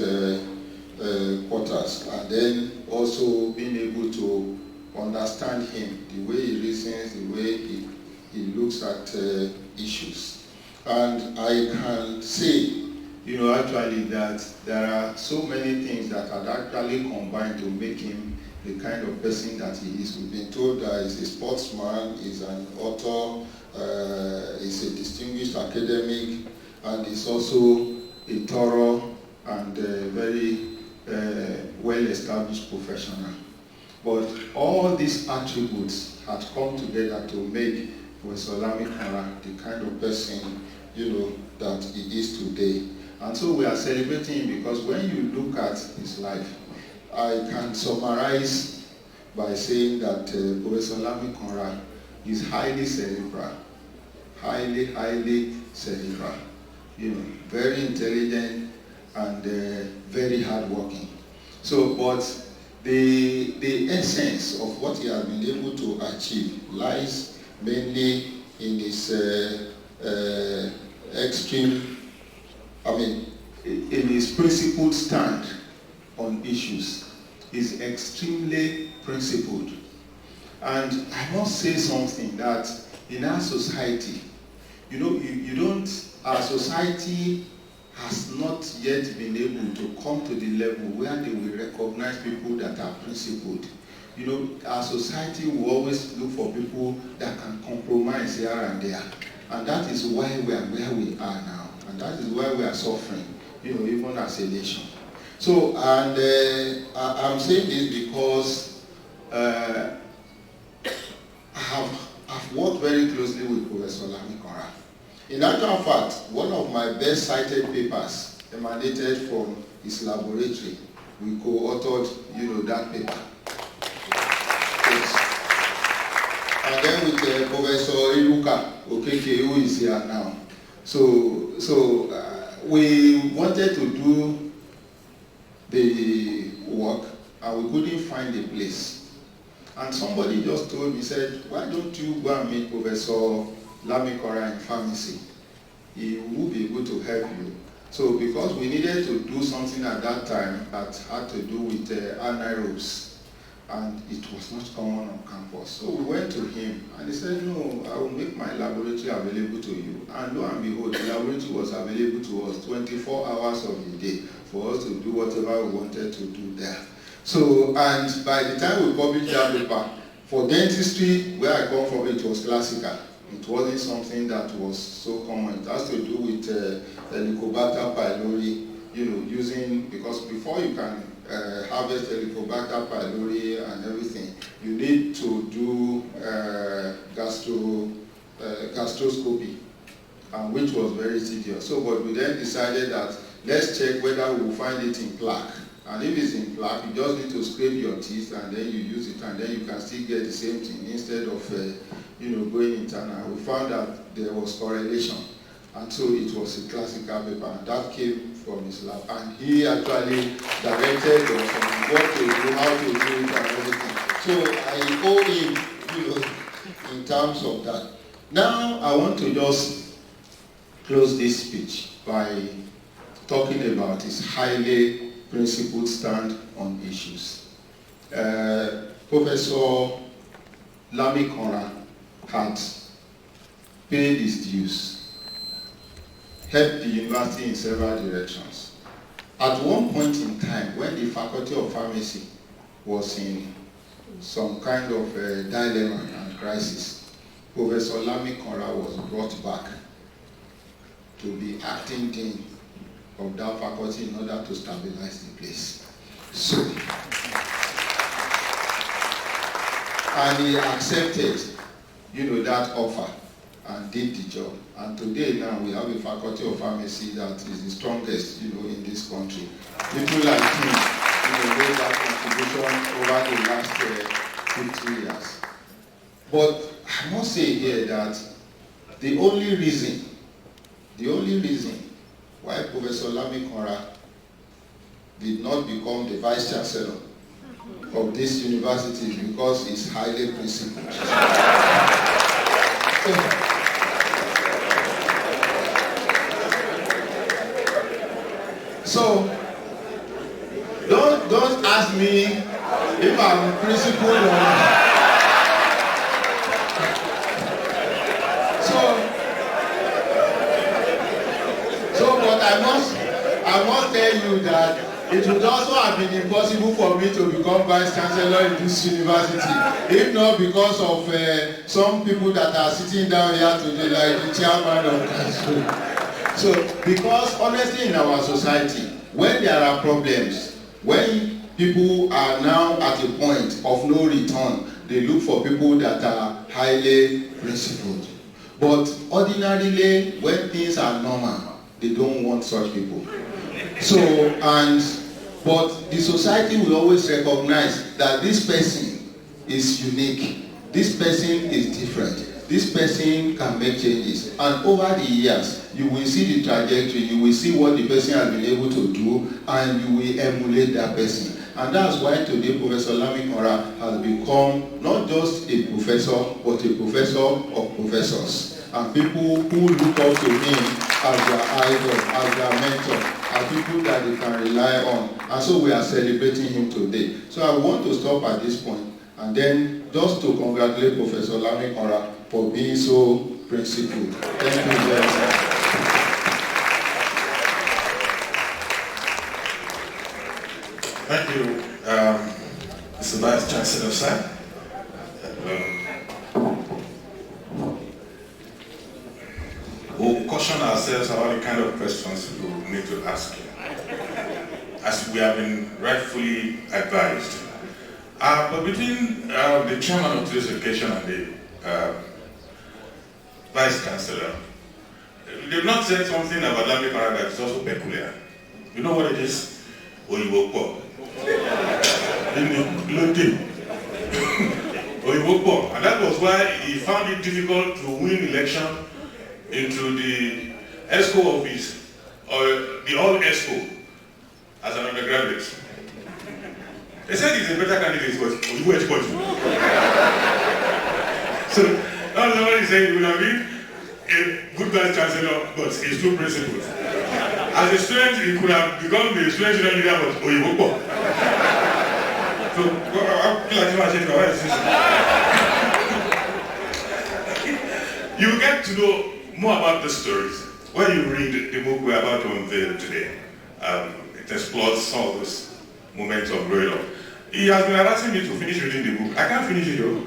G: quarters, and then also being able to understand him, the way he reasons, the way he looks at issues. And I can say, you know, actually that there are so many things that are actually combined to make him the kind of person that he is. We've been told that he's a sportsman, he's an author, he's a distinguished academic, and he's also a thorough and very well-established professional. But all these attributes had come together to make Professor Lamikanra the kind of person, you know, that he is today. And so we are celebrating him because when you look at his life, I can summarize by saying that Professor Lamikanra is highly cerebral, highly cerebral, you know, very intelligent and very hardworking. So, but the essence of what he has been able to achieve lies mainly in his in his principled stand on issues. Is extremely principled. And I must say something that in our society, you know, our society has not yet been able to come to the level where they will recognize people that are principled. You know, our society will always look for people that can compromise here and there. And that is why we are where we are now. And that is why we are suffering, you know, even as a nation. So, and I'm saying this because I've worked very closely with Professor Lamikanra. In actual fact, one of my best cited papers emanated from his laboratory. We co-authored, you know, that paper. Yes. And then with Professor Iruka Okeke, who is here now. So we wanted to do the work and we couldn't find a place. And somebody just told me, said, why don't you go and meet Professor Lamikanra in pharmacy? He will be able to help you. So because we needed to do something at that time that had to do with anaerobes, and it was not common on campus. So we went to him and he said, no, I will make my laboratory available to you. And lo and behold, the laboratory was available to us 24 hours of the day for us to do whatever we wanted to do there. So, and by the time we published that paper, for dentistry, where I come from, it was classical. It wasn't something that was so common. It has to do with Helicobacter pylori, you know, using, because before you can harvest Helicobacter pylori and everything, you need to do gastroscopy, which was very tedious. So, but we then decided that let's check whether we will find it in plaque. And if it's in plaque, you just need to scrape your teeth and then you use it, and then you can still get the same thing instead of going internal. We found that there was correlation, and so it was a classical paper, and that came from his lab. And he actually directed us on what to do, how to do it, and everything. So I owe him, in terms of that. Now I want to just close this speech by talking about his highly principled stand on issues. Professor Lamikanra had paid his dues, helped the university in several directions. At one point in time, when the Faculty of Pharmacy was in some kind of dilemma and crisis, Professor Lamikanra was brought back to be acting dean of that faculty in order to stabilize the place. So, and he accepted, that offer and did the job. And today now we have a Faculty of Pharmacy that is the strongest, in this country. People like him, made that contribution over the last 50 years. But I must say here that the only reason why Professor Lamikanra did not become the Vice Chancellor of this university is because he's highly principled. So, don't ask me if I'm principled or not. But I must tell you that it would also have been impossible for me to become Vice Chancellor in this university, if not because of some people that are sitting down here today, like the chairman of council. So, because honestly in our society, when there are problems, when people are now at a point of no return, they look for people that are highly principled. But ordinarily, when things are normal, they don't want such people. So, but the society will always recognize that this person is unique, this person is different, this person can make changes. And over the years, you will see the trajectory, you will see what the person has been able to do, and you will emulate that person. And that's why today Professor Lamikanra has become not just a professor, but a professor of professors. And people who look up to him as their idol, as their mentor, are people that they can rely on. And so we are celebrating him today. So I want to stop at this point and then just to congratulate Professor Lamikanra for being so principled. Thank you very much.
A: Thank you, Mr. Vice Chancellor, sir. We'll caution ourselves about the kind of questions we will need to ask you, as we have been rightfully advised. But between the chairman of today's occasion and the Vice Chancellor, they've not said something about Lamikanra that is also peculiar. You know what it is? Oyiwopo. Oyiwopo. And that was why he found it difficult to win election into the ESCO office, or the old ESCO, as an undergraduate. They said he's a better candidate, but Oyiwopo. So, that's what he's saying. He would have been a good Vice Chancellor, but he's too principled. As a student, he could have become the student leader, but Oyiwopo. So, I feel like you get to know more about the stories when you read the book we're about to unveil today. It explores some of those moments of growing up. He has been asking me to finish reading the book. I can't finish it though.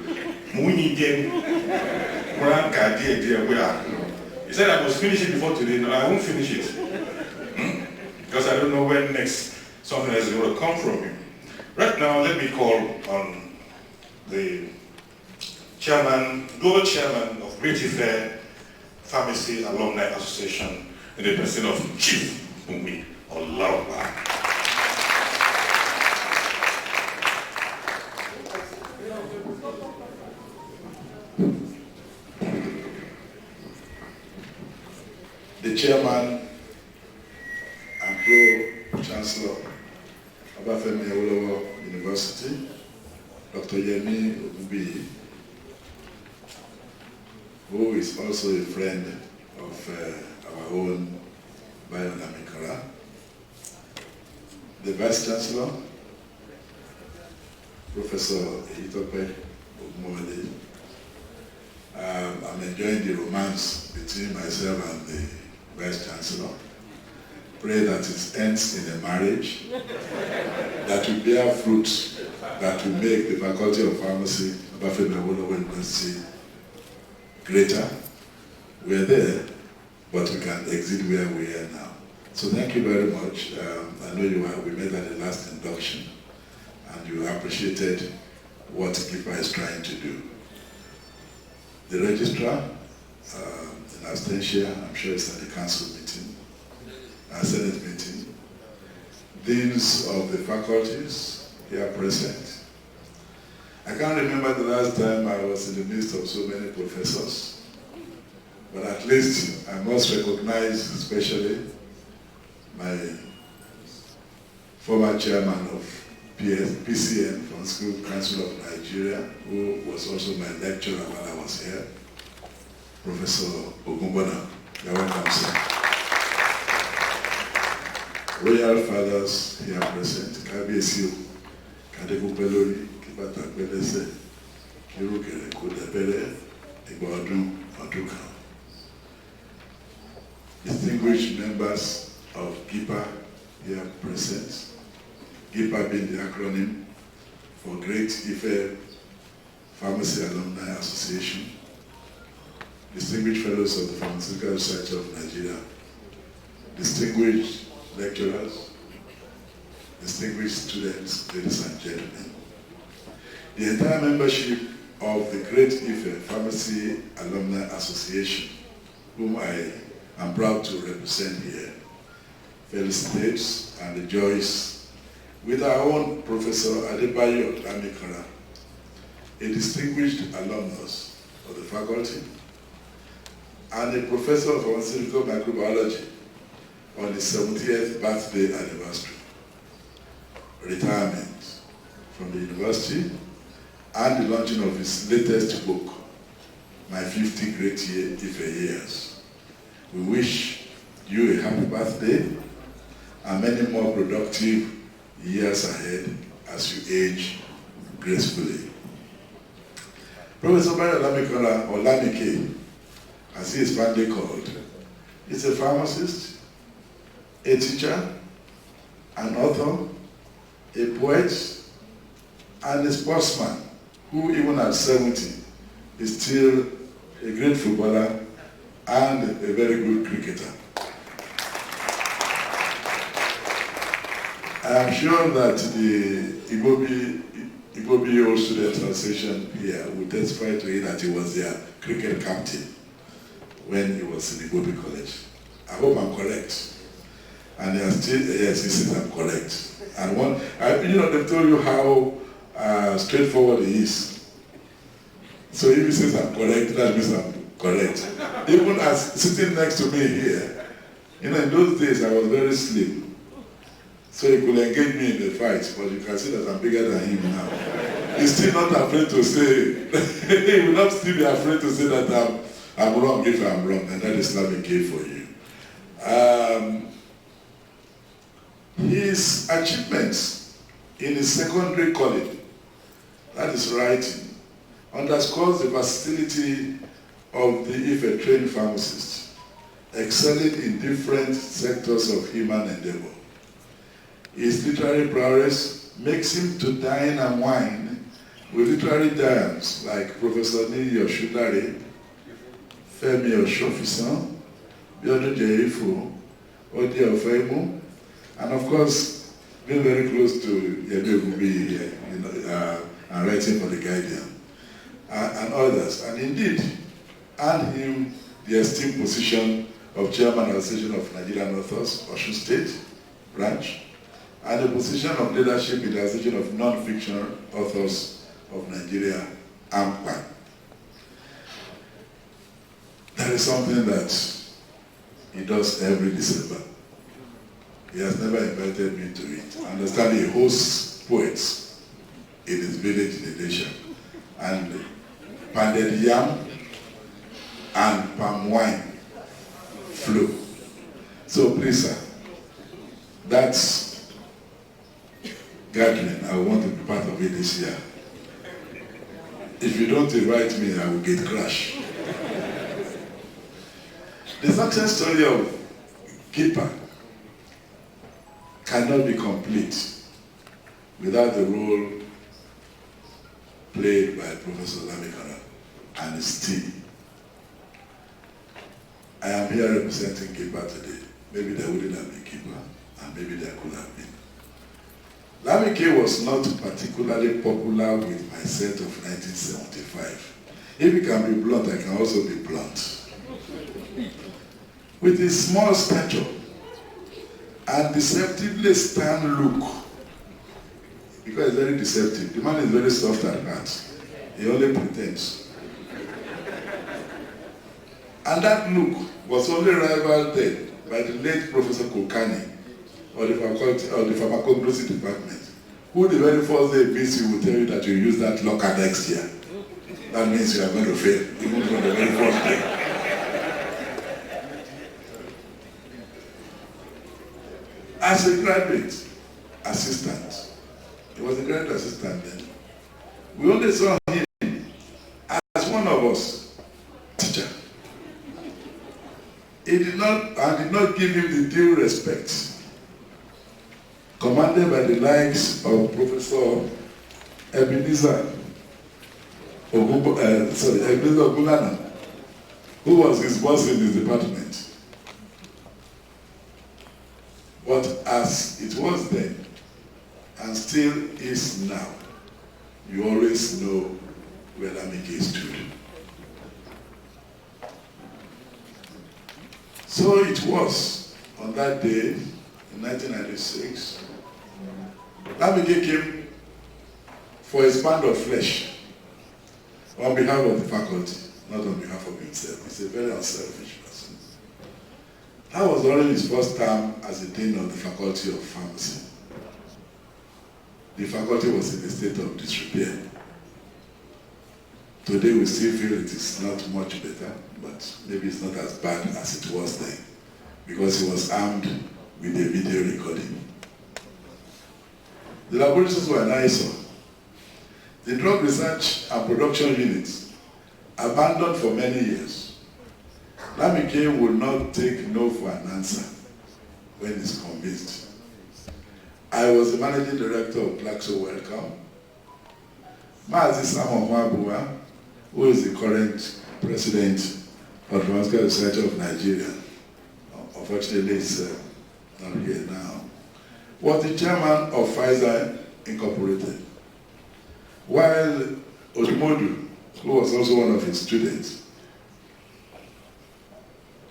A: He said I must finish it before today. No, I won't finish it. Because I don't know when next something else is going to come from him. Right now, let me call on the chairman, global chairman of Great Ife Pharmacy Alumni Association, in the person of Chief Bumi. Allah Akbar. The chairman and pro-chancellor of Obafemi Awolowo University, Dr. Yemi Ogunbiyi, who is also a friend of our own Adebayo Lamikanra, the Vice Chancellor, Professor Itope Ogumole. I'm enjoying the romance between myself and the Vice Chancellor. Pray that it ends in a marriage that will bear fruit, that will make the Faculty of Pharmacy of Obafemi Awolowo University greater. We are there, but we can exit where we are now. So thank you very much. I know we met at the last induction, and you appreciated what GIPA is trying to do. The registrar, in absentia, I'm sure it's at the council meeting, Senate meeting, deans of the faculties here present. I can't remember the last time I was in the midst of so many professors, but at least I must recognize especially my former chairman of PCN, from School Council of Nigeria, who was also my lecturer while I was here, Professor Ogunbona. You're welcome, sir. Royal fathers here present, Kabiyesi Kadekupelori, Kibata Pelese, Kirukere Kodebere, Igbodun Oduka. Distinguished members of GIPA here present, GIPA being the acronym for Great Ife Pharmacy Alumni Association, distinguished fellows of the Pharmaceutical Research of Nigeria, distinguished lecturers, distinguished students, ladies and gentlemen. The entire membership of the Great Ife Pharmacy Alumni Association, whom I am proud to represent here, felicitates and rejoices with our own Professor Adebayo Lamikanra, a distinguished alumnus of the faculty, and a professor of pharmaceutical microbiology on his 70th birthday anniversary, retirement from the university, and the launching of his latest book, My 50 Great Ife Years. We wish you a happy birthday and many more productive years ahead as you age gracefully. Professor Adebayo Lamikanra, or Lamike, as he is fondly called, is a pharmacist, a teacher, an author, a poet, and a sportsman who, even at 70, is still a great footballer and a very good cricketer. I am sure that the Igbobi Old Student Association here will testify to it that he was their cricket captain when he was in Igbobi College. I hope I'm correct. And they are still, yes, he says I'm correct. And they've told you how straightforward he is. So if he says I'm correct, that means I'm correct. Even as sitting next to me here, in those days I was very slim. So he could engage me in the fight, but you can see that I'm bigger than him now. He's still not afraid to say, he will not still be afraid to say that I'm wrong if I'm wrong, and that is Lamike for you. His achievements in his secondary college, that is writing, underscores the versatility of the Ife trained pharmacist, excelling in different sectors of human endeavor. His literary prowess makes him to dine and wine with literary giants like Professor Niyi Oshudare, Femi Oshofisan, Biodun Jeyifo, Odi Ofeimu, and of course, being very close to Yemi Ogunbiyi and writing for The Guardian, and others. And indeed, earned him the esteemed position of Chairman of the Association of Nigerian Authors, Osun State,
H: branch, and the position of leadership in the Association of Non-Fiction Authors of Nigeria, AMPA. That is something that he does every December. He has never invited me to it. I understand he hosts poets in his village in Elisha, and pounded yam and palm wine flow. So please, sir, that's gathering. I want to be part of it this year. If you don't invite me, I will get crushed. The success story of Keeper cannot be complete without the role played by Professor Lamikanra and his team. I am here representing Keeper today. Maybe there wouldn't have been Keeper, and maybe there could have been. Lamike was not particularly popular with my set of 1975. If he can be blunt, I can also be blunt. With his small stature and deceptively stern look, because it's very deceptive. The man is very soft at heart. He only pretends. And that look was only rivaled then by the late Professor Kulkani of the faculty of the pharmacognosy department, who the very first day meets you will tell you that you use that locker next year. That means you are going to fail, even from the very first day. As a graduate assistant, he was a graduate assistant then, we only saw him as one of us, teacher. He did not give him the due respect commanded by the likes of Professor Ebenezer Ogulana, who was his boss in his department. But as it was then, and still is now, you always know where Lamike stood. So it was on that day, in 1996, Lamike came for his pound of flesh on behalf of the faculty, not on behalf of himself. He's a very unselfish person. That was during his first term as the dean of the Faculty of Pharmacy. The faculty was in a state of disrepair. Today we still feel it is not much better, but maybe it's not as bad as it was then, because he was armed with a video recording. The laboratories were nicer. The drug research and production units, abandoned for many years. Lamike will not take no for an answer when he's convinced. I was the managing director of Glaxo Wellcome. Maazi Samuel Mwabuwa, who is the current president of the Pharmaceutical Society of Nigeria, unfortunately is not here now, was the chairman of Pfizer Incorporated. While Odumodu, who was also one of his students,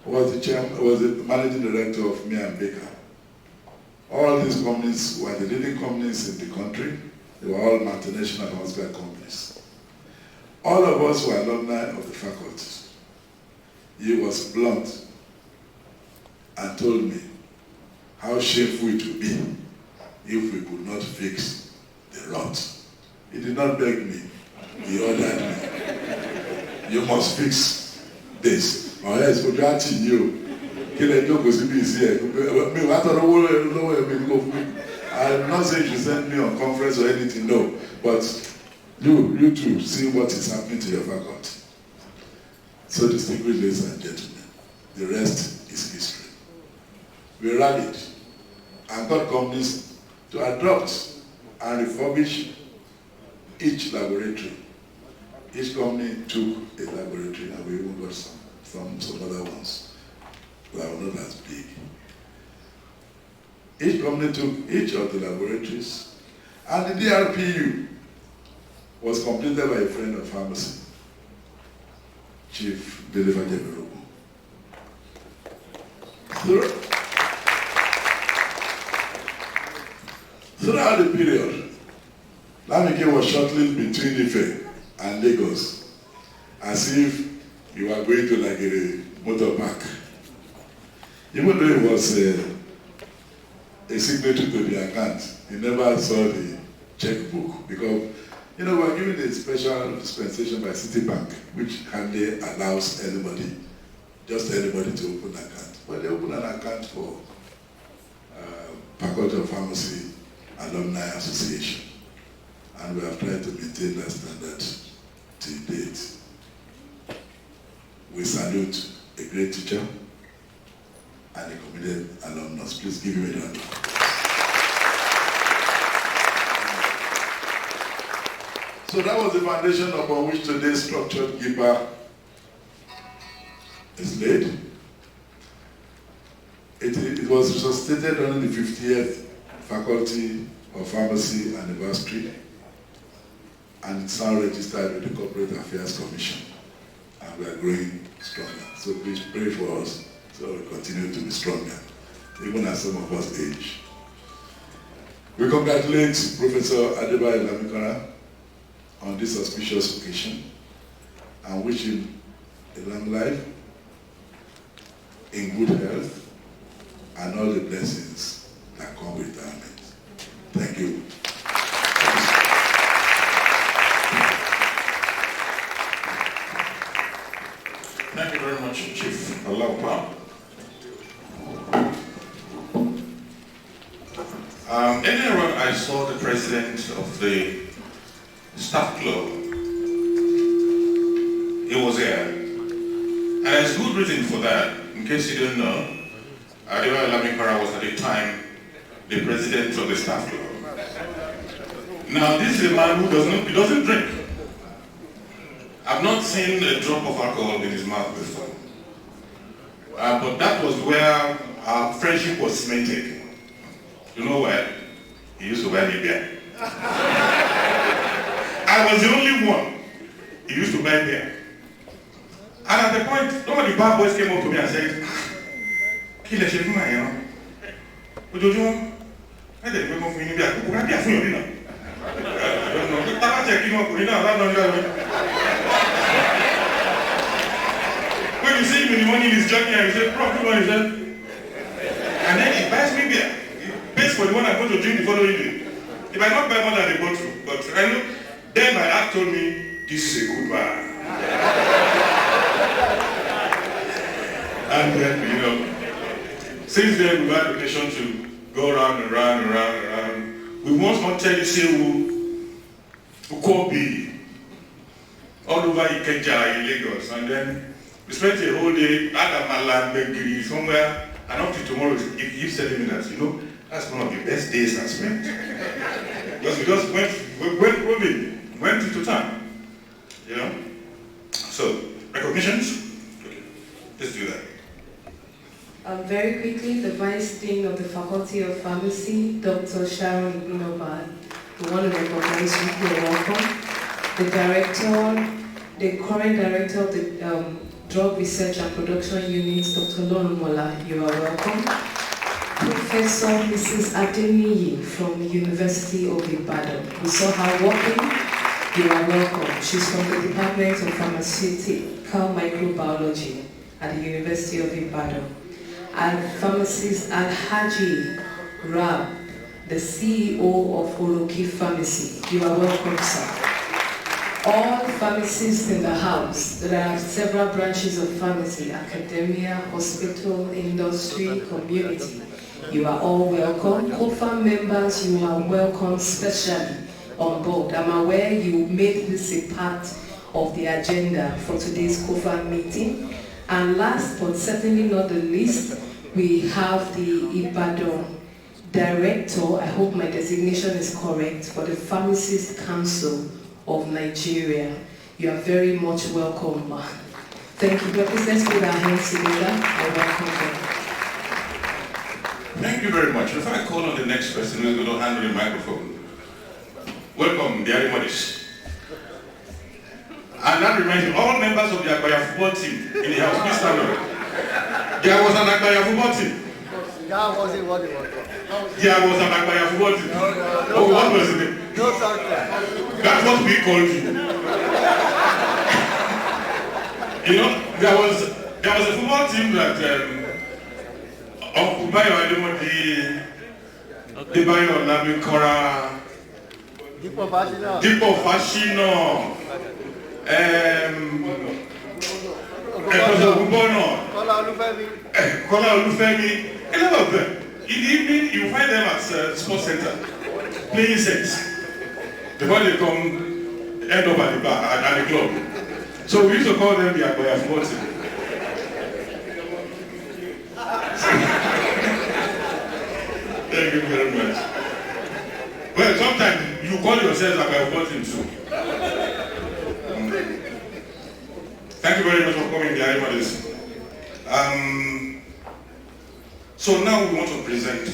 H: was the managing director of Mir and Baker. All these companies were the leading companies in the country. They were all multinational pharmaceutical companies. All of us were alumni of the faculty. He was blunt and told me how shameful it would be if we could not fix the rot. He did not beg me, he ordered me. You must fix this. Or else, we'll get you. I'm not saying you send me on conference or anything, no. But you too, see what is happening to your faculty. So distinguished ladies and gentlemen, the rest is history. We rallied and got companies to adopt and refurbish each laboratory. Each company took a laboratory, and we even got some other ones that were not as big. Each company took each of the laboratories, and the DRPU was completed by a friend of pharmacy, Chief Adebayo Lamikanra. Throughout the period, Lamike was shuttling between Ife and Lagos as if you were going to like a motor park. Even though he was a signatory to the account, he never saw the checkbook because, you know, we are given a special dispensation by Citibank, which hardly allows anybody, just anybody to open an account. But they open an account for Faculty of Pharmacy Alumni Association. And we have tried to maintain that standard till date. We salute a great teacher and a committed alumnus. Please give him a round. So that was the foundation upon which today's structured GIPA is laid. It was resuscitated on the 50th Faculty of Pharmacy anniversary, and it's now registered with the Corporate Affairs Commission, and we are growing stronger. So please pray for us so we continue to be stronger, even as some of us age. We congratulate Professor Adebayo Lamikanra on this auspicious occasion and wish him a long life, in good health, and all the blessings that come with retirement. Thank you.
A: Thank you very much, Chief Alapa. Earlier on, I saw the president of the staff club. He was here. And there's good reason for that. In case you don't know, Adebayo Lamikanra was at the time the president of the staff club. Now, this is a man who doesn't drink. I've not seen a drop of alcohol in his mouth before. But that was where our friendship was cemented. You know why? He used to buy me beer. I was the only one he used to buy beer. And at the point, some of the bad boys came up to me and said, "Kill the chef, man, you know. I didn't go for any beer. I don't know. When you see him in the morning, he's jogging and you say, "Prof, good morning, sir." And then he buys me beer. He pays for the one I'm going to drink the following day. He might not buy more than a bottle, but I know. Then my heart told me, this is a good man. And then, you know, since then we've had occasion to go around and around and around and around. We once more tell you, say, who could be all over Ikeja in Lagos, and then we spent a whole day at Amalan, Begiri, somewhere, and up to tomorrow, if you keep telling me that, you know, that's one of the best days I spent. Because we just went roaming, went into town, you know. So, recognitions? Okay, let's do that.
E: Very quickly, the Vice Dean of the Faculty of Pharmacy, Dr. Sharon Ibinoba, we want to recognize you. You're welcome. The current director of the Drug Research and Production Units, Dr. Lon Mola, you are welcome. Professor Mrs. Adeniyi from the University of Ibadan. We saw her walking. You are welcome. She's from the Department of Pharmaceutical Microbiology at the University of Ibadan. And pharmacist Alhaji Rab, the CEO of Oroki Pharmacy. You are welcome, sir. All pharmacists in the house, there are several branches of pharmacy, academia, hospital, industry, community. You are all welcome. COFA members, you are welcome specially on board. I'm aware you made this a part of the agenda for today's COFA meeting. And last but certainly not the least, we have the Ibadan Director, I hope my designation is correct, for the Pharmacist Council of Nigeria. You are very much welcome. Thank you. Please let's put our hands together. I welcome them.
A: Thank you very much. If I call on the next person who's going to handle the microphone. Welcome, the Arimodis. And that reminds me, all members of the Agbaya football team in the house, please stand up. There was an Agbaya football team.
I: That wasn't what it was.
A: Yeah, I was an Agbaya football team. Oh, what was it?
I: No, sorry.
A: That's what we called you. You know, there was a football team that Adebayo Lamikanra Kola Olufemi, a lot of them. In the evening, you find them at sports center playing sex before they come end up at the bar at the club. So we used to call them the Agbaya football team. Thank you very much. Well, sometimes you call yourself Agbaya football team too. Thank you very much for coming, dear everybody. So now we want to present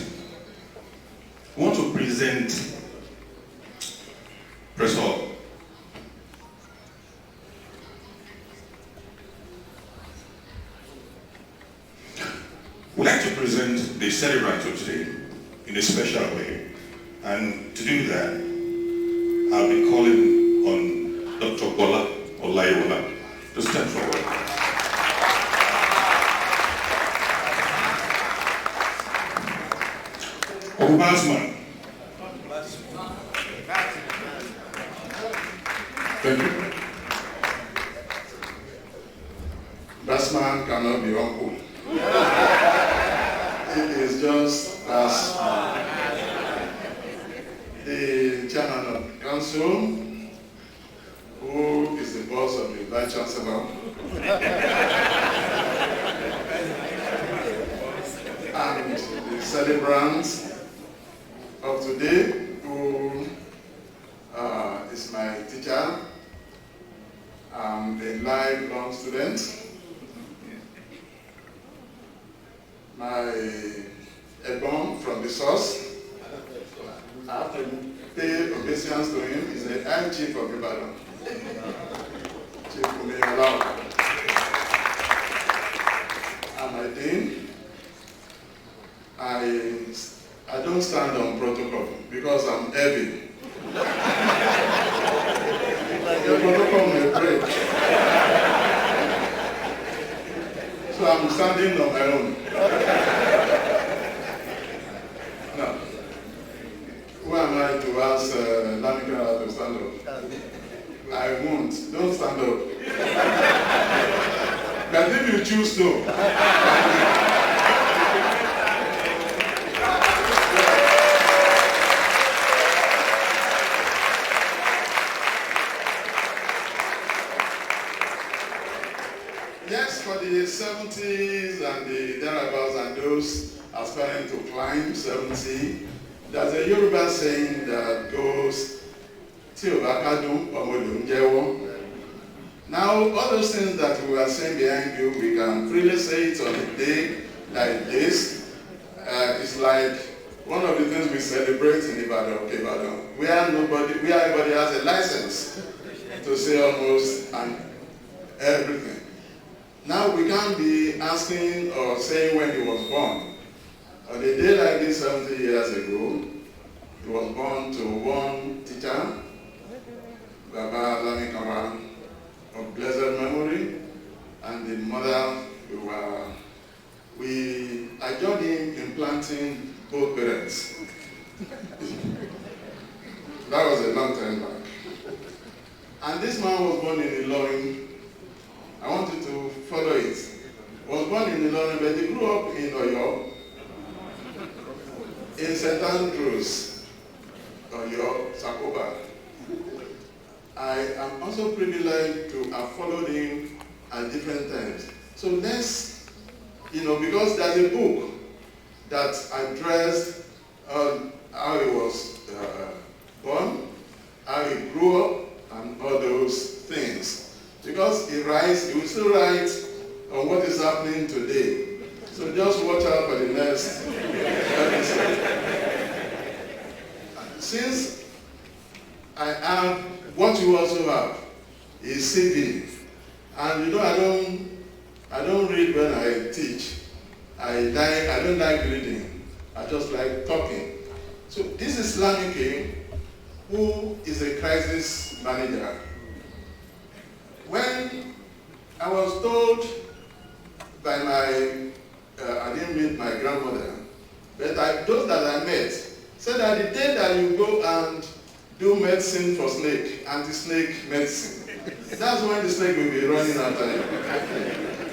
A: Professor. We'd like to present the celebrant of today in a special way. And to do that, I'll be calling on Dr. Bola Olayiwola to step forward. Basman.
H: Thank you. Basman cannot be uncle. It is just Basman. The chairman of the council, who is the boss of the vice chancellor, and the celebrants of today, who is my teacher. I'm a lifelong student. My Ebon from the source, I have to pay obeisance to him. He's the High Chief of Ibadan. Chief Kumeyalau. And my dean, I don't stand on protocol because I'm heavy. The protocol may break. So I'm standing on my own. Now, who am I to ask Lamikanra to stand up? I won't. Don't stand up. But if you choose to. Yes, for the 70s and the thereabouts and those aspiring to climb 70, there's a Yoruba saying that goes, now, all those things that we are saying behind you, we can freely say it on a day like this. It's like one of the things we celebrate in Ibadan, where everybody has a license to say almost everything. Now we can't be asking or saying when he was born. On a day like this 70 years ago, he was born to one teacher, Baba Lamikanra, of blessed memory, and the mother I joined him in planting both parents. That was a long time back. And this man was born in Ilorin. I wanted to follow it. Was born in Ilorin, but he grew up in Oyo, in St. Andrews, Oyo, Sakoba. I am also privileged to have followed him at different times. So let's, because there's a book that addressed how he was born, how he grew up, and all those things. Because he will still write on what is happening today. So just watch out for the next episode. Since I have what you also have is CV. And I don't read when I teach. I don't like reading. I just like talking. So this is Lamike, who is a crisis manager. When I was told by I didn't meet my grandmother, but those that I met said that the day that you go and do medicine for snake, anti-snake medicine, that's when the snake will be running after you.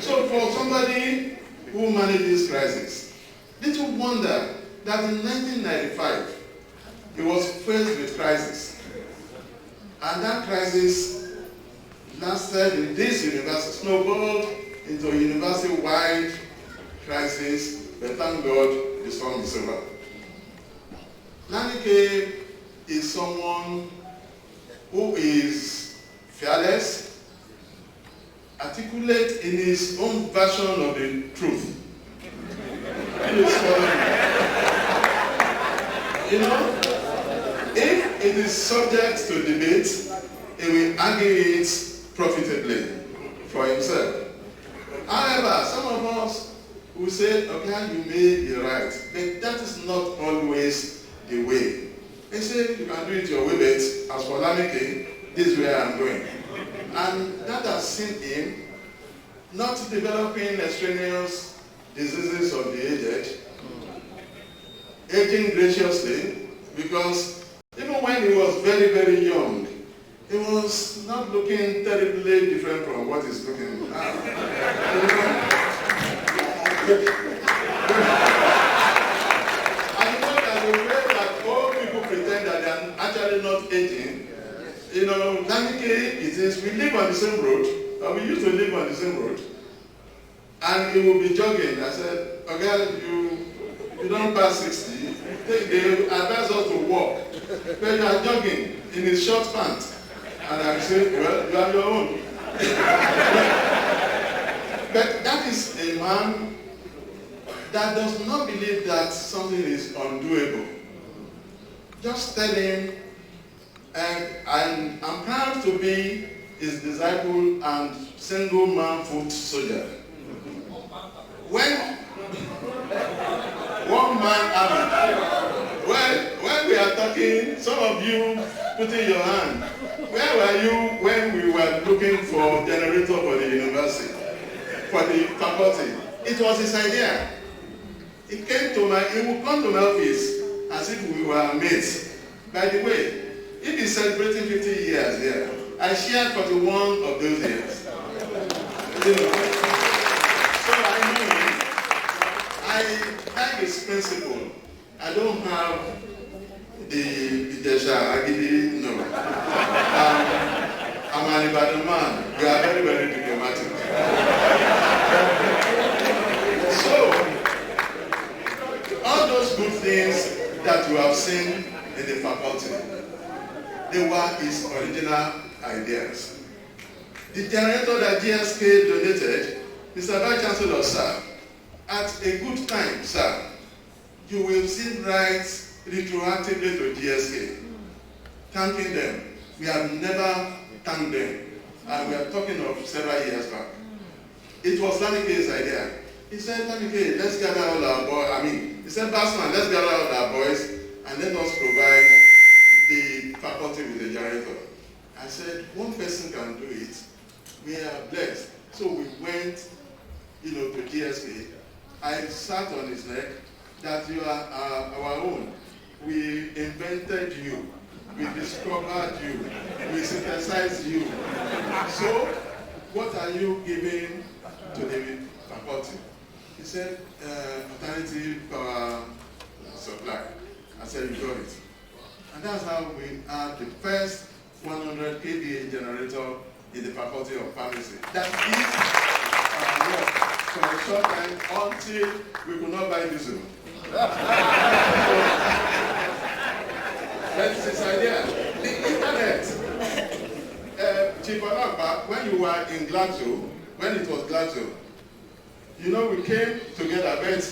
H: So for somebody who manages crisis, little wonder that in 1995, he was faced with crisis. And that crisis lasted in this university, snowballed into a university-wide crisis, but thank God the storm is over. Lamike is someone who is fearless, articulate in his own version of the truth. Please follow me. You know, if it is subject to debate, he will argue it profitably for himself. However, some of us will say, okay, you may be right, but that is not always the way. They say you can do it your way, but as for Lamike, this is where I'm going. And that has seen him not developing extraneous diseases of the aged, aging graciously, because even when he was very, very young, he was not looking terribly different from what he's looking now. And you know that the way that all people pretend that they are actually not aging, you know, Lamike, it is, we live on the same road, or we used to live on the same road, and he will be jogging. I said, okay, you don't pass 60, they advise us to walk, but you are jogging in his short pants. And I say, well, you have your own. But that is a man that does not believe that something is undoable. Just tell him, and I'm proud to be his disciple and single man foot soldier. When one man army, when we are talking, some of you putting your hand, where were you when we were looking for generator for the university, for the faculty? It was his idea. He would come to my office as if we were mates. By the way, if he's celebrating 50 years here, I shared 41 of those years. You know? So I know him. I like his principle. I don't have the Desha Agidi, no. I'm an Ibadan man. We are very, very diplomatic. So, all those good things that you have seen in the faculty, they were his original ideas. The generator that GSK donated, Mr. Vice Chancellor, sir, at a good time, sir, you will see rights retroactively to GSK, thanking them. We have never thanked them, and we are talking of several years back. It was Lamike's idea. He said, Lamike, let's gather all our boys, he said, Bassman, let's gather all our boys, and let us provide the faculty with a generator. I said, one person can do it. We are blessed. So we went, to GSK. I sat on his neck that you are our own. We invented you. We discovered you. We synthesized you. So, what are you giving to the faculty? He said, alternative power supply. I said, you got it. And that's how we had the first 100 kVA generator in the Faculty of Pharmacy. That is our work for a short time until we could not buy diesel. That's his idea. The internet. Chief Alagba, when you were in Glasgow, when it was Glasgow, we came together, but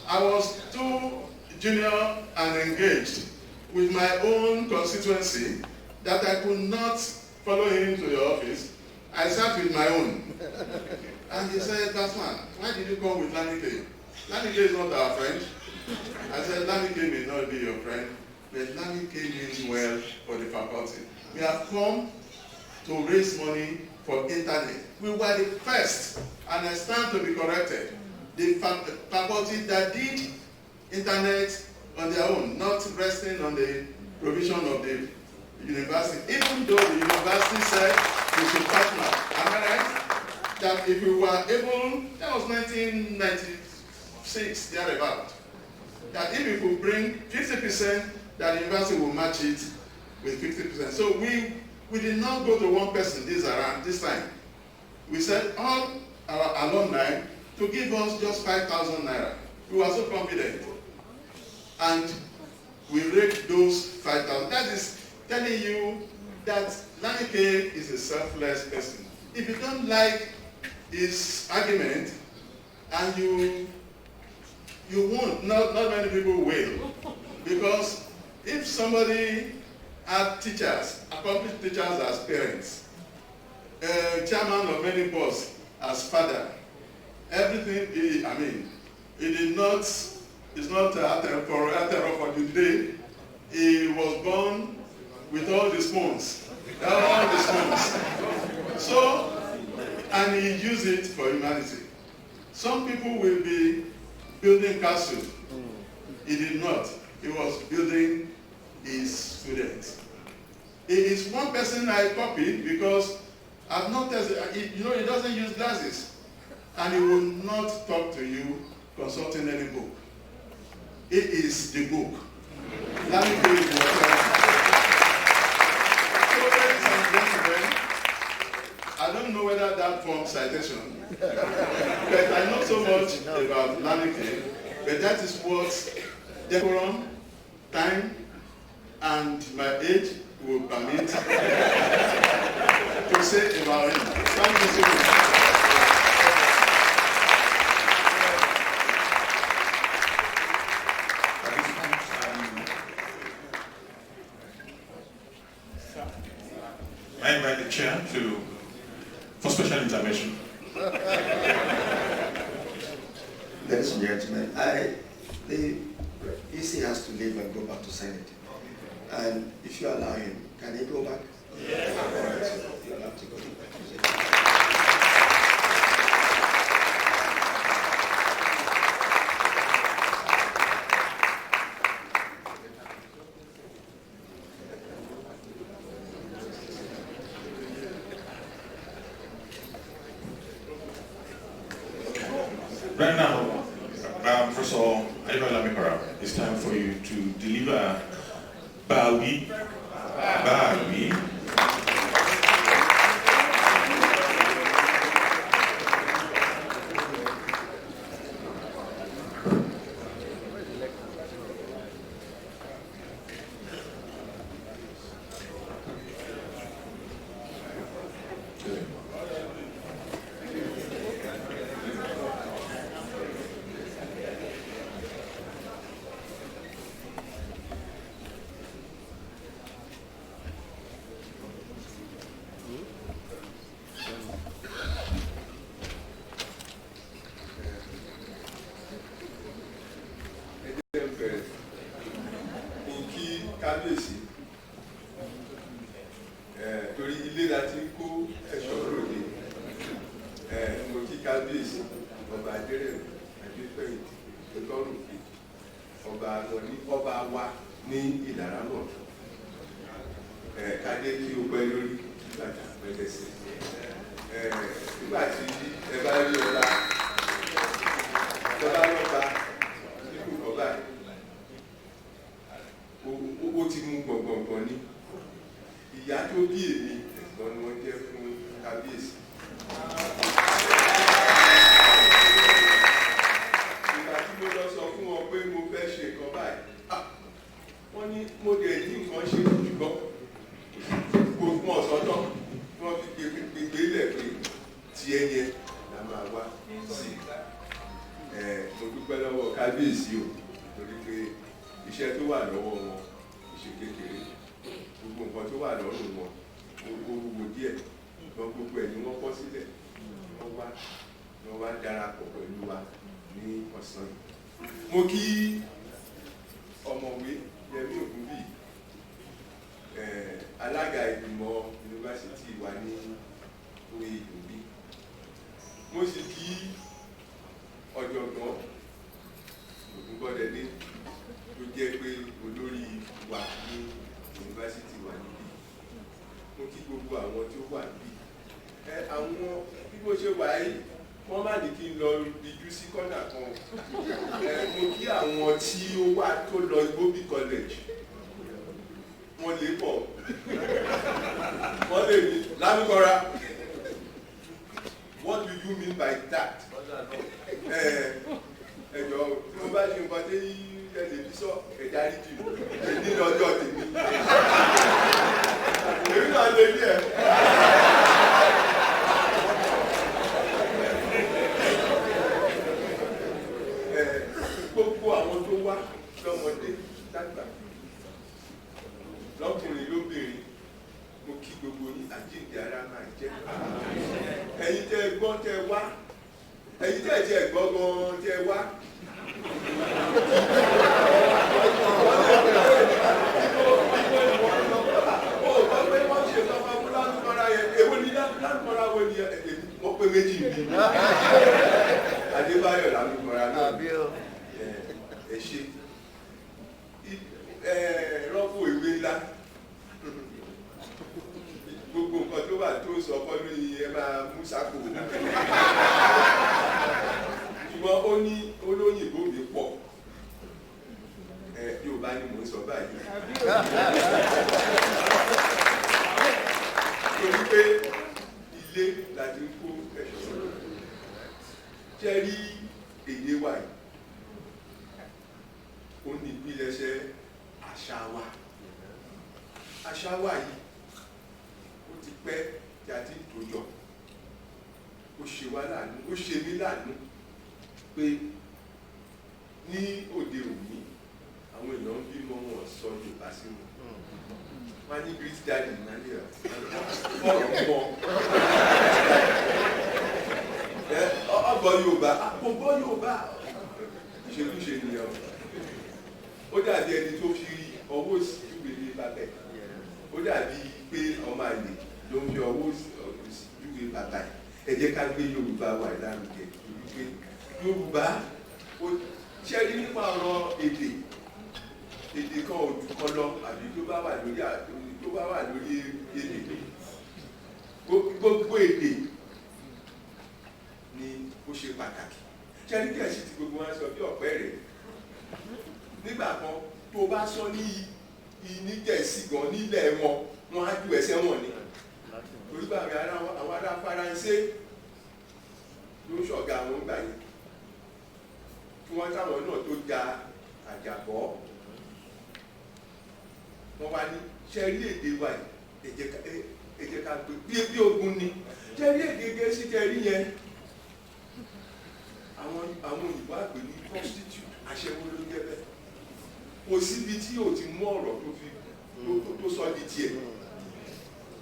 H: I was too junior and engaged with my own constituency that I could not follow him to your office. I sat with my own. And he said, Bassman, why did you come with Lamike? Lamike is not our friend. I said, Lamike may not be your friend, but Lamike means well for the faculty. We have come to raise money for internet. We were the first, and I stand to be corrected, the faculty that did internet on their own, not resting on the provision of the university, even though the university said we should partner. Am I right? That if we were able, that was 1996, thereabout, that if we could bring 50%, that the university will match it with 50%. So we did not go to one person this time. We said all our alumni to give us just 5,000 naira. We were so confident. And we raked those 5,000. That is telling you that Lamike is a selfless person. If you don't like his argument, and you won't, not many people will. Because if somebody had teachers, accomplished teachers as parents, chairman of many boards as father, everything, it's not a terror for the day. He was born with all the spoons. So, and he used it for humanity. Some people will be building castles. He did not. He was building his students. He is one person I copied because I've noticed, he doesn't use glasses. And he will not talk to you consulting any book. It is the book. Let me tell you what. So, ladies and gentlemen, I don't know whether that forms citation, but I know so much about Lamike, but that is what decorum, time, and my age will permit to say about him. Thank you so much.
A: I invite the chair for special intervention.
F: Ladies and gentlemen, the EC has to leave and go back to Senate. And if you allow him, can he go back? Yes. You'll have to go back to Senate.
A: Right now, first of all, Adebayo Lamikanra, it's time for you to deliver BAWI. BAWI.
I: kábíyèsí torí ilé láti kó ẹ̀ṣọ́ lóde mo kí kábíyèsí ọba adérẹ̀mí adépẹ̀yìntì ìtọ́rùfẹ́ ọba àgọ́ní ọba wa ní ìdáramọ̀ kádé kí o pẹ́ lórí bàtà pẹ́lẹ́sẹ̀ nígbà tí ẹ bá rí ọba lọ́ba nínú ọba ó ti mú gbọ̀ngbọ̀ngbọ̀n ní ìyá tó bí èmi ẹ̀gbọ́n ni wọ́n jẹ́ fún kábíyèsí. ìgbà tí mo lọ sọ fún wọn pé mo fẹ́ ṣe nǹkan báyìí wọ́n ní mo dẹ̀ ní nǹkan ṣe ṣùgbọ́n kò fún ọ̀sọ́tọ̀ wọ́n fi gbégbé lẹ̀ pé tí ẹyẹ la máa wá sí mo dúpẹ́ lọ́wọ́ kábíyèsí o torí pé iṣẹ́ tó wà lọ́wọ́ wọn ìṣe kékeré gbogbo nǹkan tó wà lọ́rùn wọn ó wúwo díẹ̀ lọ gbogbo ẹ̀ ni wọ́n kọ́ sílẹ̀ wọ́n wá darapọ̀ pẹ̀lú wa ní ọ̀sán mo kí ọ̀mọ̀wé Yẹmí Ògúnbí alága ìgbìmọ̀ yunifásitì wa ní orí ìlúbí. Mo sì kí ọ̀jọ̀gbọ́n Ògúnbọ̀dẹ̀dé tó jẹ́ pé olórí wa ní yunifásitì wa níbí. Mo kí gbogbo àwọn tí ó wà níbí. Àwọn bí mo ṣe wà yìí wọ́n má ní kí n lọ dijú sí kọ́nà kan. Mo kí àwọn tí ó wà tó lọ Igbóbi college. Wọ́n lè pọ̀. Wọ́n lè ní Lamikanra. What do you mean by that? Ẹ̀jọ̀ tí mo bá ṣe nǹkan tí tẹlifíṣọ̀ ẹ̀dá rí jù ní lọ́jọ́ tèmi. Èmi náà lè rí ẹ̀. Gbogbo àwọn tó wá lọ́mọdé lágbà lọ́kùnrin lóbìnrin mo kí gbogbo yín àjíǹde ara máa jẹ́. Ẹ̀yin tẹ́ gbọ́ tẹ́ wá ẹ̀yin tẹ́ jẹ́ gbọ́ gan tẹ́ wá. Wọ́n pé méjì mi. Adebayo Lamikanra náà. Ẹ ṣe rọ́pò ìwé ńlá. Gbogbo nǹkan tó wà tó sọ kọ́ lóyìn ẹ máa mú sáko. Ṣùgbọ́n ó ní olóyìnbó mi pọ̀. Yorùbá ni mò ń sọ báyìí. Torí pé ilé láti ń kó ẹ̀ṣọ́ sọ̀rọ̀. Jẹ́ rí èdè wa yìí. Ó ní ìpilẹ̀ṣẹ̀ àṣà wa. Àṣà wa yìí ó ti pẹ́ tí a ti tò jọ. Ó ṣe wá láàánú, ó ṣe mí láàánú pé ní òde òní àwọn èèyàn ń bímọ wọn sọ Yorùbá sí wọn. Wọ́n á ní great daddy nàìjíríà. Ọ̀rọ̀ pọ̀. Ọgbọ́n Yorùbá, àpògbọ́ Yorùbá. Ìṣekúṣe nìyẹn. Ó dàbí ẹni tó fi ọwọ́ òsì júwe bàbá ẹ̀. Ó dàbí pé ọmọ àlè ló ń fi ọwọ́ òsì júwe bàbá ẹ̀. Ẹ jẹ́ ká gbé Yorùbá wà lárugẹ. Yorùbá ṣe rí nípa ọ̀rọ̀ èdè kan ò jù kan lọ àbí tó bá wà lórí èdè. Gbogbo èdè ni ó ṣe pàtàkì. Ṣe rí díẹ̀ sí ti gbogbo wọn sọ bí ọ̀pẹ rẹ̀. Nígbà kan tó bá sọ ní Gẹ̀ẹ́sì gan nílẹ̀ wọn á ju ẹsẹ̀ wọn ni. Torí bá àwọn ará Faransé ló ṣọ̀gá àwọn gbà yẹn. Kí wọ́n táwọn náà tó ja àjàbọ́. Wọ́n wá ní ṣe rí èdè wa yìí ẹ jẹ́ ká gbé bí ogun ni. Ṣe rí èdè Gẹ̀ẹ́sì tẹ rí yẹn. Àwọn òyìnbó àgbè ní prostitute aṣẹ́wó ló ń jẹ́ bẹ́ẹ̀. Kò síbi tí o ti mú ọ̀rọ̀ tó sọ di tiẹ̀.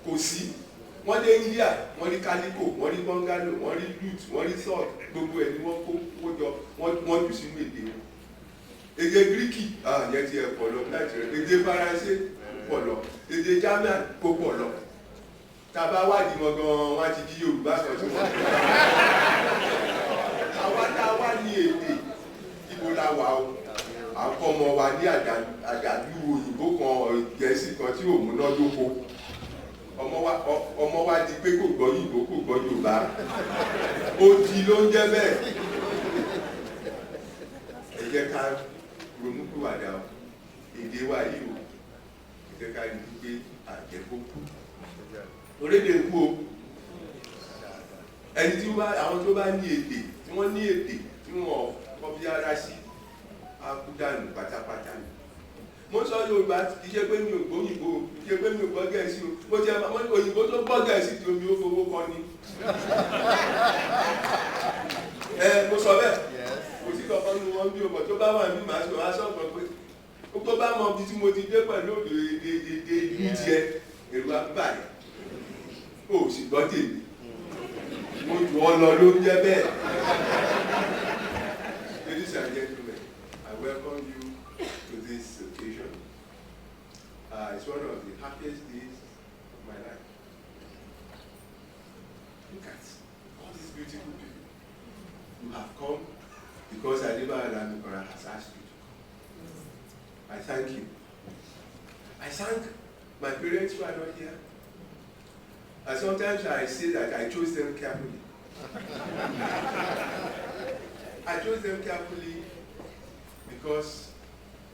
I: Kò sí. Wọ́n dé India, wọ́n rí Calico, wọ́n rí Bungalow, wọ́n rí Lute, wọ́n rí Third, gbogbo ẹ̀ ni wọ́n kó jọ, wọ́n jù sínú èdè wọn. Èdè Gíríkì, yẹn ti ẹ̀ pọ̀ lọ láti rẹ̀. Èdè Faransé pọ̀ lọ. Èdè German kó pọ̀ lọ. Tàbá wádìí wọn gan-an, wọ́n ti di Yorùbá kan tí wọ́n. Àwa tá a wá ní èdè ibo la wà o. Àkọ́mọ wa ní àdàlú òyìnbó kan Gẹ̀ẹ́sì kan tí ò múná dóko. Ọmọ wa di pé kò gbọ́ Yìnbó kò gbọ́ Yorùbá. Odi ló ń jẹ́ bẹ́ẹ̀. Ẹ jẹ́ ká ronúpìwàdà èdè wa yìí o. Ẹ jẹ́ ká rí i pé àjẹkó kú. Orédè kú o. Ẹni tí àwọn tó bá ní èdè tí wọ́n ní èdè tí wọ́n kọ́ bí ara sí akúdànù pátápátá ni. Mo sọ Yorùbá kì í ṣe pé mi ò gbọ́ Òyìnbó, kì í ṣe pé mi ò gbọ́ Gẹ̀ẹ́sì o. Mo jẹ́ òyìnbó tó gbọ́ Gẹ̀ẹ́sì tí omi ó fowó kọ́ ni. Mo sọ bẹ́ẹ̀. Kò sí kankan ní wọn bí o bọ̀ tó bá wà ní màá sọ aṣọ́gbọ̀n pé tó bá mọ ibi tí mo ti dé pẹ̀lú èdè ìlú tiẹ̀ èrò àbúbà yẹn. O sì gbọ́ tèmi. Mo jù ọ lọ ló ń jẹ́ bẹ́ẹ̀. Ladies and gentlemen. welcome you to this occasion. It's one of the happiest days of my life. Look at all these beautiful people who have come because Adebayo Lamikanra has asked you to come. I thank you. I thank my parents who are not here. And sometimes I say that I chose them carefully. I chose them carefully because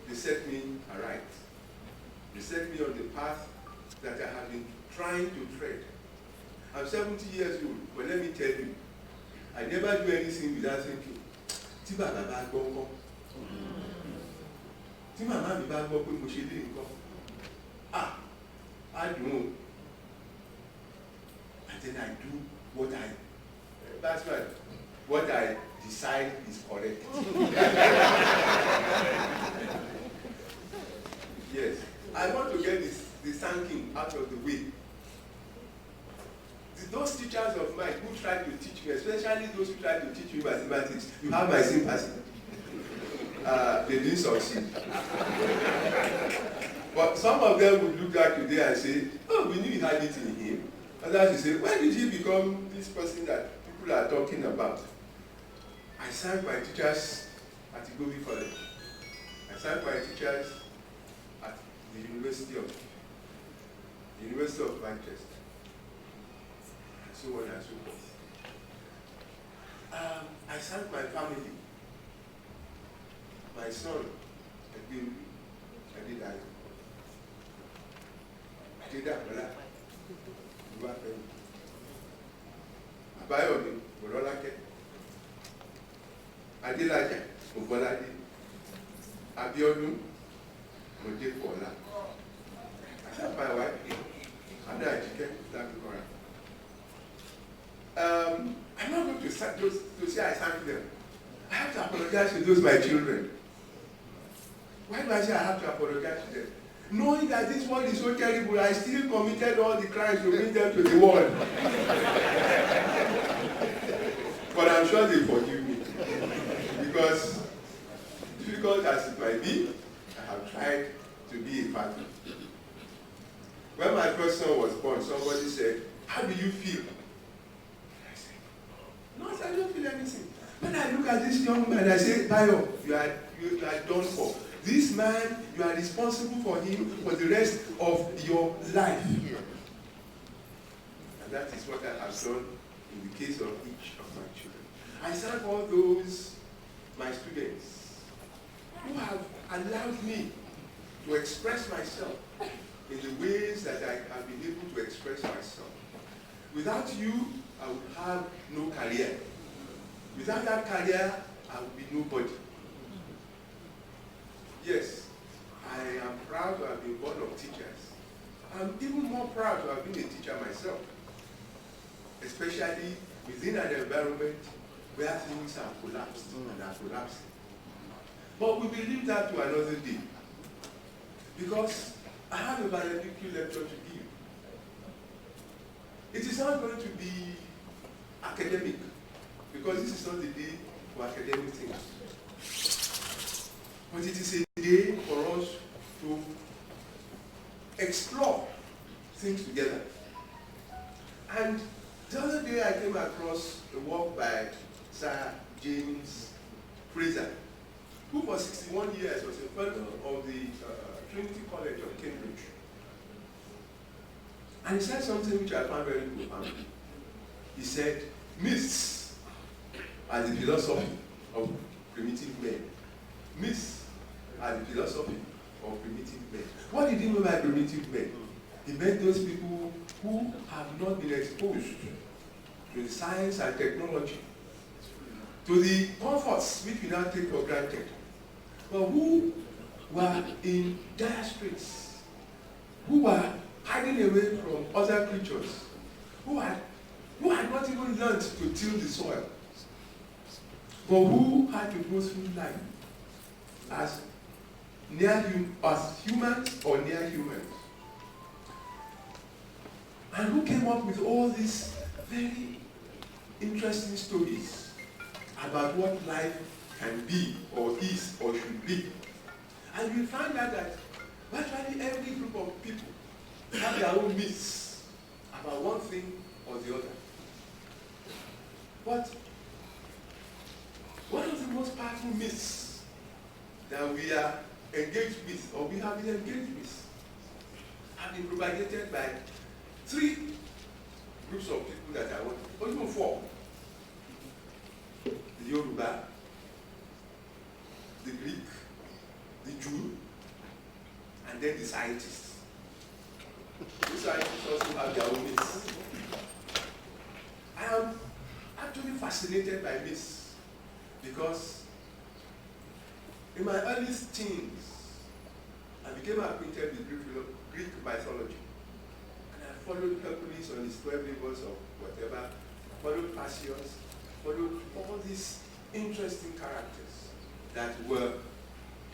I: they set me aright. They set me on the path that I have been trying to tread. I'm 70 years old, but let me tell you, I never do anything without thinking, tí bàbá bá gbọ́ ńkọ́? Tí màmá mi bá gbọ́ pé mo ṣe lé ńkọ́? I don't. And then I do what that's right, what I decide is correct. Yes, I want to get the thanking out of the way. Those teachers of mine who try to teach me, especially those who try to teach me mathematics, you have my sympathy. They didn't succeed. But some of them would look back today and say, oh, we knew he had it in him. Others will say, when did he become this person that people are talking about? I thank my teachers at BAWI College. I thank my teachers at the University of Manchester. And so on and so forth. I thank my family. My son, Adebayo. Abayomi, Morolake, Adelaja, Obolade, Abiodun, Mojekola. I have my wife, Adajike, Lamikanra. I'm not going to say I thank them. I have to apologize to those my children. Why do I say I have to apologize to them? Knowing that this world is so terrible, I still committed all the crimes to bring them to the world. But I'm sure they forgive me. Because, difficult as it might be, I have tried to be a father. When my first son was born, somebody said, how do you feel? I said, no, I don't feel anything. When I look at this young man, I say, Bayo, you are done for. This man, you are responsible for him for the rest of your life. And that is what I have done in the case of each of my children. I thank all those, my students, who have allowed me to express myself in the ways that I have been able to express myself. Without you, I would have no career. Without that career, I would be nobody. Yes, I am proud to have been born of teachers. I'm even more proud to have been a teacher myself, especially within an environment where things have collapsed and are collapsing. But we will leave that to another day, because I have a valedictory lecture to give. It is not going to be academic, because this is not the day for academic things. But it is a day for us to explore things together. And the other day I came across a work by Sir James Fraser, who for 61 years was a fellow of the Trinity College of Cambridge. And he said something which I found very profound. He said, myths are the philosophy of primitive men. Myths are the philosophy of primitive men. What did he mean by primitive men? He meant those people who have not been exposed to the science and technology, to the comforts which we now take for granted, but who were in dire straits, who were hiding away from other creatures, who had not even learned to till the soil, but who had to go through life as humans or near humans. And who came up with all these very interesting stories about what life can be or is or should be. And we find out that virtually every group of people have their own myths about one thing or the other. But one of the most powerful myths that we are engaged with, or we have been engaged with, have been propagated by 3 groups of people that I want, or even 4. The Yoruba, the Greek, the Jew, and then the scientists. The scientists also have their own myths. I am actually fascinated by myths because in my early teens, I became acquainted with Greek mythology. And I followed Hercules on his 12 labors or whatever, followed Perseus, followed all these interesting characters that were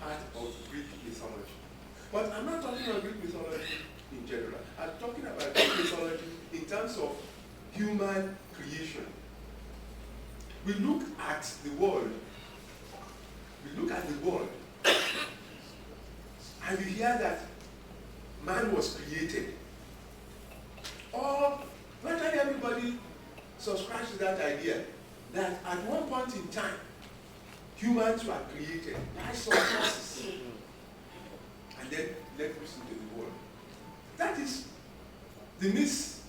I: part of Greek mythology. But I'm not talking about Greek mythology in general. I'm talking about Greek mythology in terms of human creation. We look at the world, and we hear that man was created. Or virtually everybody subscribes to that idea that at one point in time, humans were created by some forces and then let loose into the world. That is the myth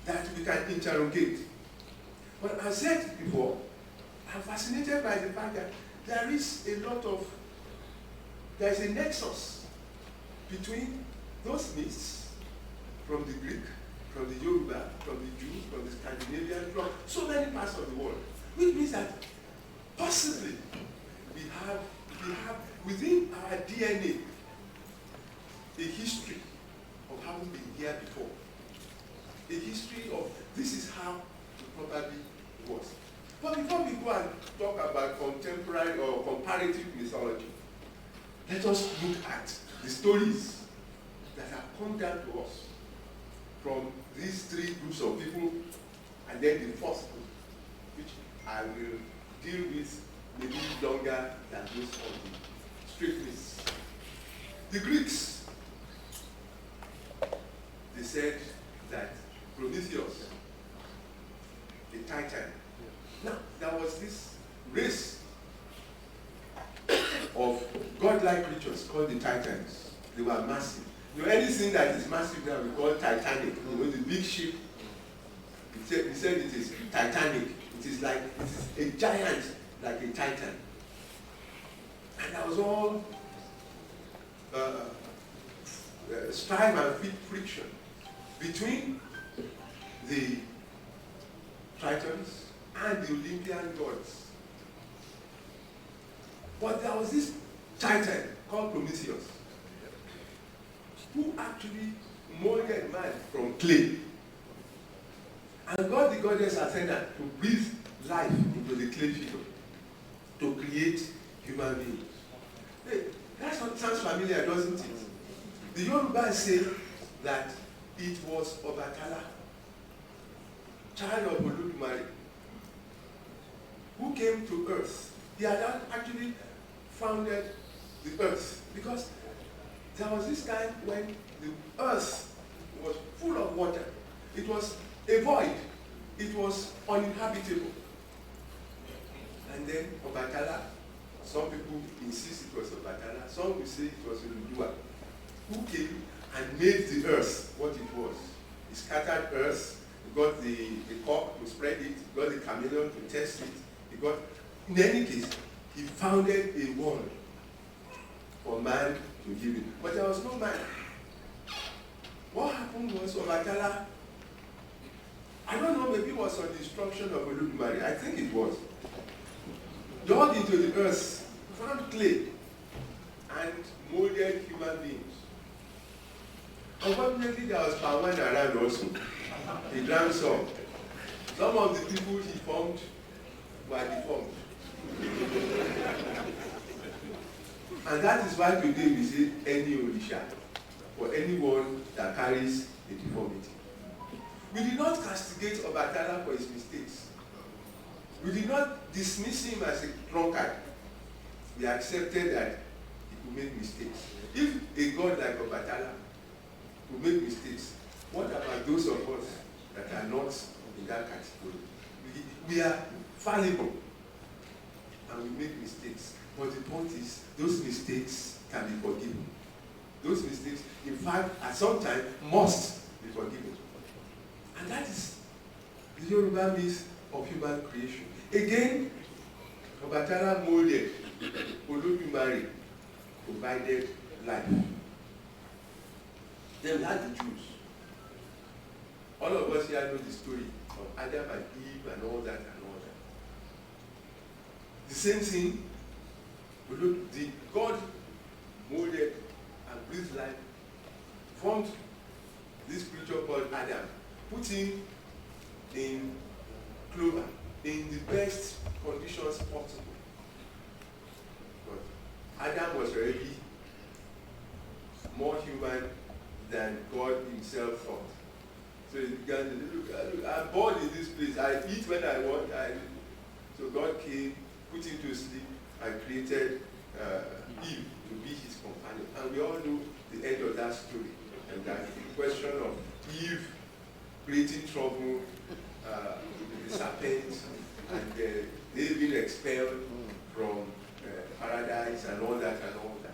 I: that we can interrogate. But as I said before, I'm fascinated by the fact that there is a nexus between those myths from the Greek, from the Yoruba, from the Jews, from the Scandinavian, from so many parts of the world, which means that possibly we have within our DNA a history of having been here before. A history of this is how it probably was. But before we go and talk about contemporary or comparative mythology, let us look at the stories that have come down to us from these 3 groups of people, and then the 4th group, which I will deal with maybe longer than those of the straight myths. The Greeks, they said that Prometheus, the Titan. Now, there was this race of godlike creatures called the Titans. They were massive. You know, anything that is massive now we call Titanic. You know, the big ship. We said it is Titanic. It is a giant, like a Titan. And there was all strife and friction between the Titans and the Olympian gods. But there was this Titan called Prometheus, who actually molded man from clay and got the goddess Athena to breathe life into the clay figure to create human beings. Hey, that sounds familiar, doesn't it? The Yoruba say that it was Obatala, child of Oludumare, who came to earth. He had actually founded the earth because there was this time when the earth was full of water. It was a void. It was uninhabitable. And then Obatala, some people insist it was Obatala, some will say it was Oludua, who came and made the earth what it was. He scattered earth, he got the cock to spread it, he got the chameleon to test it, he got, in any case, he founded a world for man to live in. But there was no man. What happened was Obatala, I don't know, maybe it was on the instruction of Oludumare, I think it was, dug into the earth, found clay, and molded human beings. Unfortunately, there was Pawan around also. He drank some. Some of the people he formed were deformed. And that is why today we say any Orisha, or anyone that carries a deformity. We did not castigate Obatala for his mistakes. We did not dismiss him as a drunkard. we accepted that he could make mistakes. If a God like Obatala could make mistakes, what about those of us that are not in that category? We are fallible and we make mistakes. But the point is, those mistakes can be forgiven. Those mistakes, in fact, at some time, must be forgiven. And that is the Yoruba myth of human creation. Again, Obatala molded, Olodumare provided life. Then we had the Jews. All of us here know the story of Adam and Eve and all that and all that. The same thing, the God molded and breathed life, formed this creature called Adam, put him in clover, in the best conditions possible. But Adam was already more human than God himself thought. So he began to look, I'm born in this place, I eat when I want. So God came, put him to sleep, and created Eve to be his companion. And we all know the end of that story. And that the question of Eve creating trouble with the serpent, and they've been expelled from paradise and all that and all that.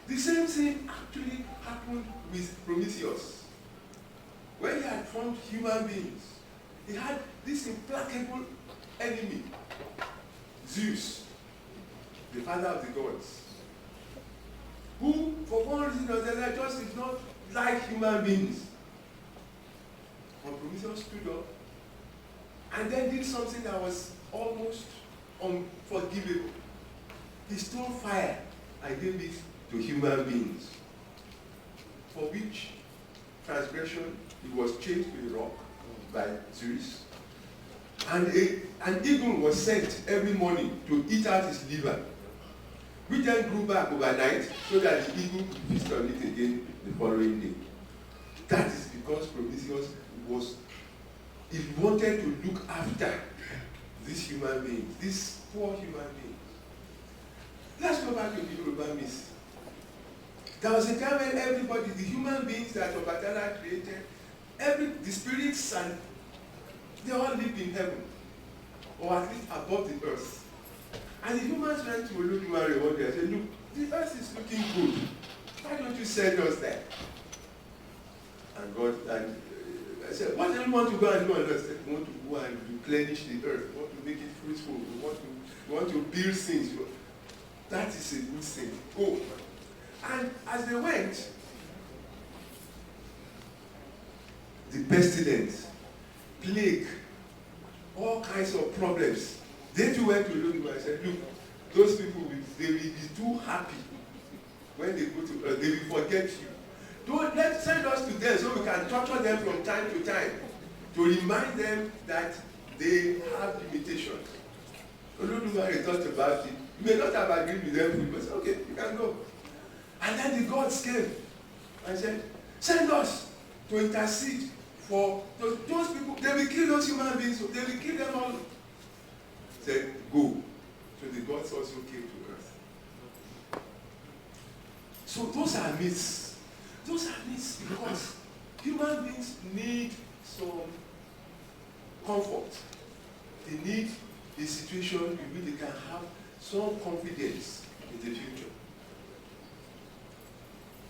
I: The same thing actually happened with Prometheus. When he had formed human beings, he had this implacable enemy, Zeus, the father of the gods, who, for one reason or the other, just did not like human beings. And Prometheus stood up and then did something that was almost unforgivable. He stole fire and gave it to human beings, for which transgression he was chained to a rock by Zeus. And an eagle was sent every morning to eat out his liver, which then grew back overnight so that the eagle could feast on it again the following day. That is because Prometheus he wanted to look after these human beings, these poor human beings. Let's go back to the Yoruba myth. There was a time when everybody, the human beings that Obatala created, the spirits, and they all lived in heaven, or at least above the earth. And the humans went to Olodumare one day and said, look, the earth is looking good. Why don't you send us there? And God, I said, what do you want to go and do on earth? We want to go and replenish the earth. We want to make it fruitful. We want to build things. That is a good thing. Go. And as they went, the pestilence, plague, all kinds of problems. They too went to Olodumare and said, look, those people, they will be too happy when they go to earth. They will forget you. Let's send us to them so we can torture them from time to time to remind them that they have limitations. Olodumare thought about it. You may not have agreed with them, but said, okay, you can go. And then the gods came and said, send us to intercede for those people. They will kill those human beings, so they will kill them all. Said, go. So the gods also came to earth. So those are myths. Those are myths because human beings need some comfort. They need a situation in which they can have some confidence in the future,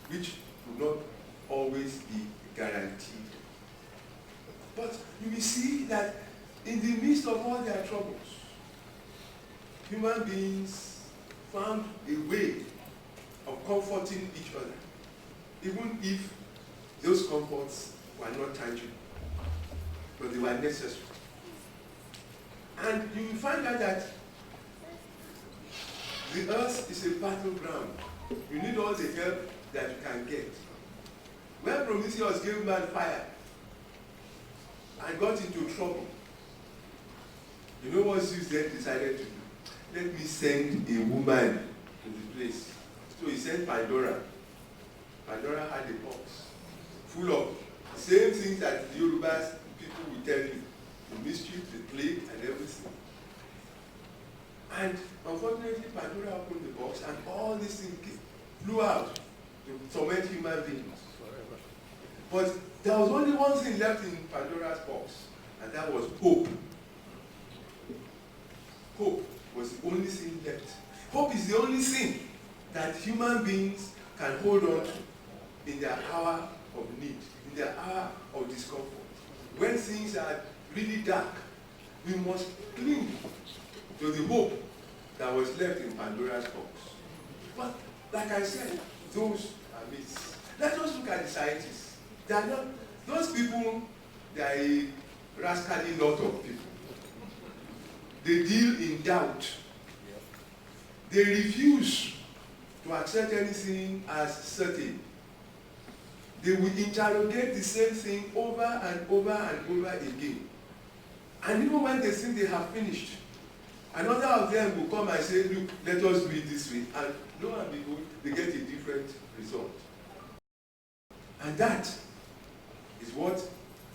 I: which will not always be guaranteed. But you will see that in the midst of all their troubles, human beings found a way of comforting each other, even if those comforts were not tangible, but they were necessary. And you will find out that the earth is a battleground. You need all the help that you can get. When Prometheus gave man fire and got into trouble, you know what Zeus then decided to do? Let me send a woman to the place. So he sent Pandora. Pandora had a box full of the same things that the Yorubas people will tell you. The mischief, the plague, and everything. And unfortunately, Pandora opened the box and all these things flew out to torment human beings. But there was only one thing left in Pandora's box, and that was hope. Hope was the only thing left. Hope is the only thing that human beings can hold on to in their hour of need, in their hour of discomfort. When things are really dark, we must cling to the hope that was left in Pandora's box. But like I said, those are myths. Let us look at the scientists. They are not, those people, they are a rascally lot of people. They deal in doubt. They refuse to accept anything as certain. They will interrogate the same thing over and over and over again. And even when they think they have finished, another of them will come and say, look, let us do it this way. And lo and behold, they get a different result. And that is what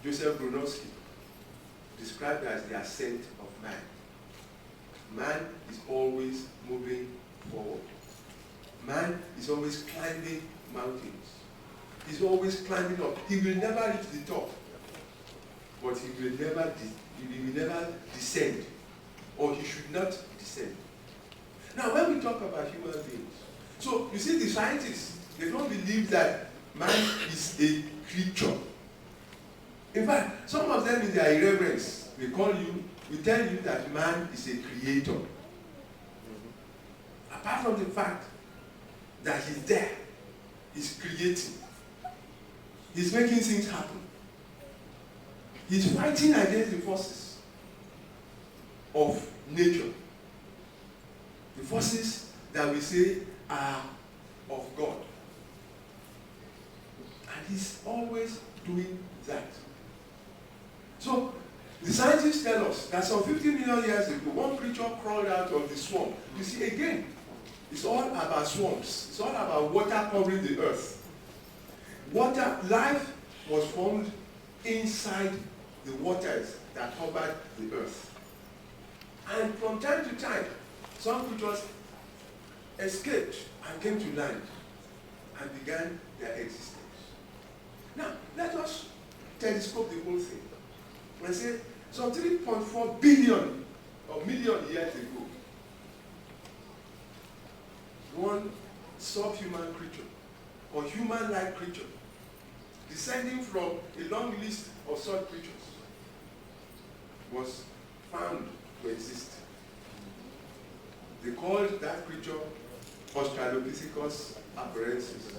I: Joseph Bronowski described as the ascent of man. Man is always moving forward. Man is always climbing mountains. He's always climbing up. He will never reach the top, but he will never descend, or he should not descend. Now, when we talk about human beings, so you see, the scientists, they don't believe that man is a creature. In fact, some of them in their irreverence, we tell you that man is a creator. Apart from the fact that he's there, he's creating, he's making things happen. He's fighting against the forces of nature. The forces that we say are of God. And he's always doing that. So, the scientists tell us that some 50 million years ago, one creature crawled out of the swamp. You see, again, it's all about swamps. It's all about water covering the earth. Life was formed inside the waters that covered the earth. And from time to time, some creatures escaped and came to land and began their existence. Now, let us telescope the whole thing and say, some 3.4 billion or million years ago, one subhuman creature or human-like creature, descending from a long list of such creatures, was found to exist. They called that creature Australopithecus afarensis,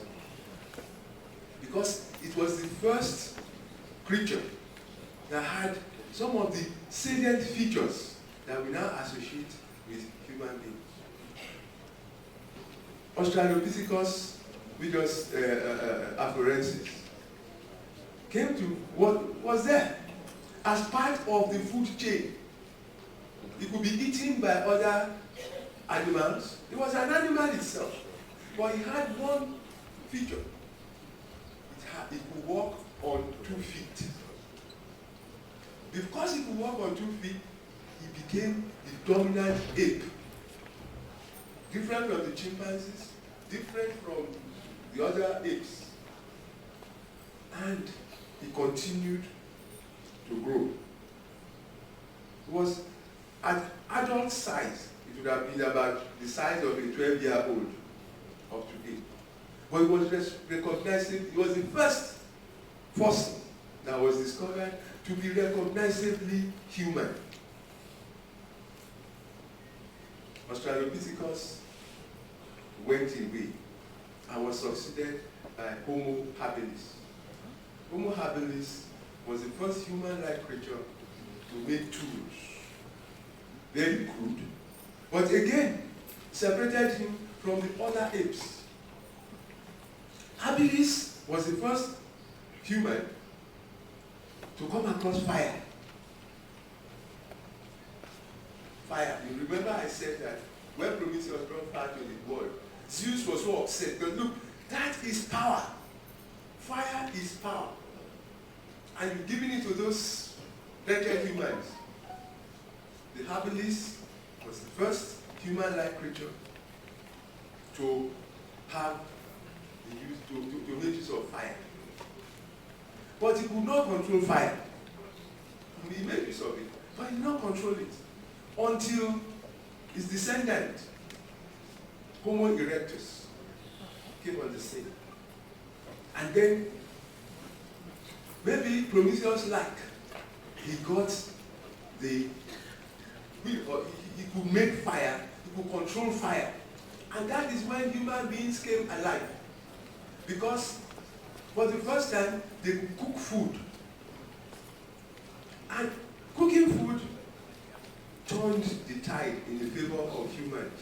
I: because it was the first creature that had some of the salient features that we now associate with human beings. Australopithecus afarensis came to what was there as part of the food chain. It could be eaten by other animals. It was an animal itself, but it had one feature. It could walk on 2 feet. Because he could walk on 2 feet, he became the dominant ape. Different from the chimpanzees, different from the other apes. And he continued to grow. It was at adult size. It would have been about the size of a 12-year-old of today. But it was recognizable. It was the first fossil that was discovered to be recognizably human. Australopithecus went away and was succeeded by Homo habilis. Homo habilis was the first human-like creature to make tools. Very crude, but again, separated him from the other apes. Habilis was the first human to come across fire. Fire. You remember I said that when Prometheus brought fire to the world, Zeus was so upset. But look, that is power. Fire is power. And you're giving it to those wretched humans. The habilis was the first human-like creature to have the use to make use of fire. But he could not control fire. He made use of it, but he did not control it until his descendant, Homo erectus, came on the scene. And then, maybe Prometheus-like, he got the, he could make fire, he could control fire. And that is when human beings came alive. Because for the first time, they could cook food. And cooking food turned the tide in the favor of humans.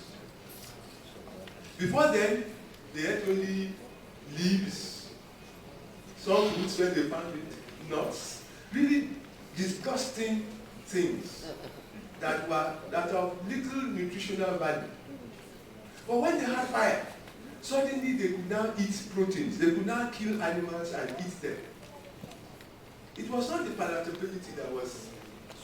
I: Before then, they ate only leaves, some roots when they found it, nuts, really disgusting things that are of little nutritional value. But when they had fire, suddenly they could now eat proteins. They could now kill animals and eat them. It was not the palatability that was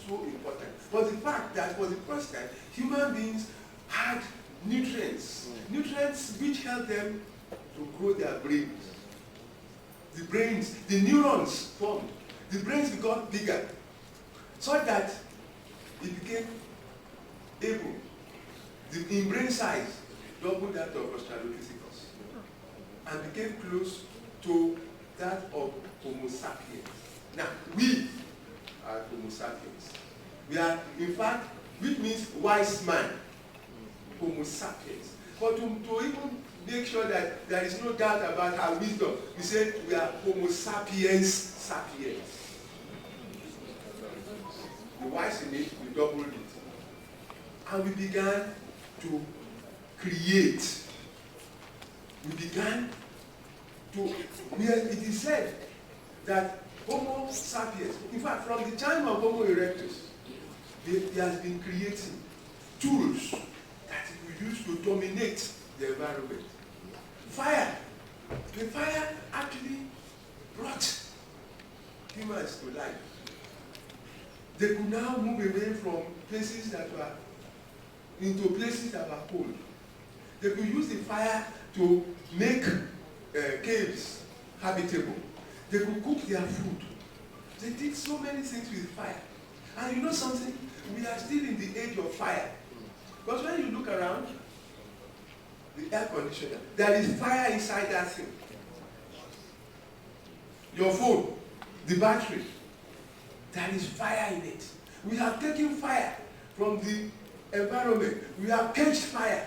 I: so important, but the fact that for the first time, human beings had nutrients which helped them to grow their brains. The brains, the neurons formed. The brains got bigger, so that it became able, in brain size, double that of Australopithecus, and became close to that of Homo sapiens. Now, we are Homo sapiens. We are, in fact, which means wise man, Homo sapiens. But to even make sure that there is no doubt about our wisdom, we say we are Homo sapiens sapiens. The wise in it, we doubled it. And we began to create. We began to, it is said that Homo sapiens, in fact, from the time of Homo erectus, he has been creating tools that he will use to dominate the environment. Fire. The fire actually brought humans to life. They could now move away from places that were into places that were cold. They could use the fire to make caves habitable. They could cook their food. They did so many things with fire. And you know something? We are still in the age of fire. Because when you look around, the air conditioner, there is fire inside that thing. Your phone, the battery, there is fire in it. We have taken fire from the environment. We have caged fire.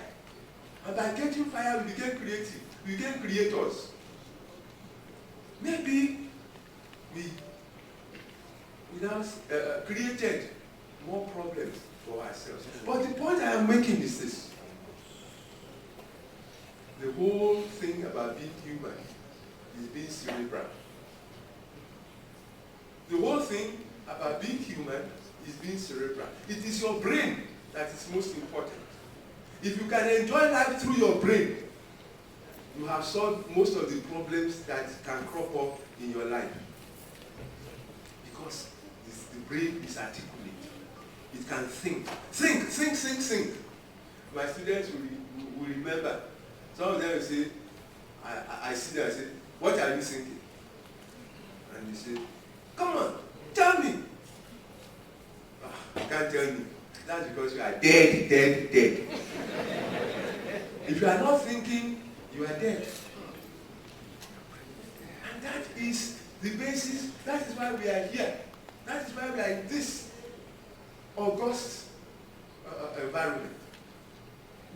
I: And by catching fire, we became creative. We became creators. Maybe we now created more problems for ourselves. But the point I am making is this. The whole thing about being human is being cerebral. The whole thing about being human is being cerebral. It is your brain that is most important. If you can enjoy life through your brain, you have solved most of the problems that can crop up in your life. Because the brain is articulate. It can think. Think. My students will remember. Some of them will say, I see them and say, what are you thinking? And they say, come on, tell me. You can't tell me. That's because you are dead. If you are not thinking, you are dead. And that is the basis, that is why we are here. That is why we are in this august environment.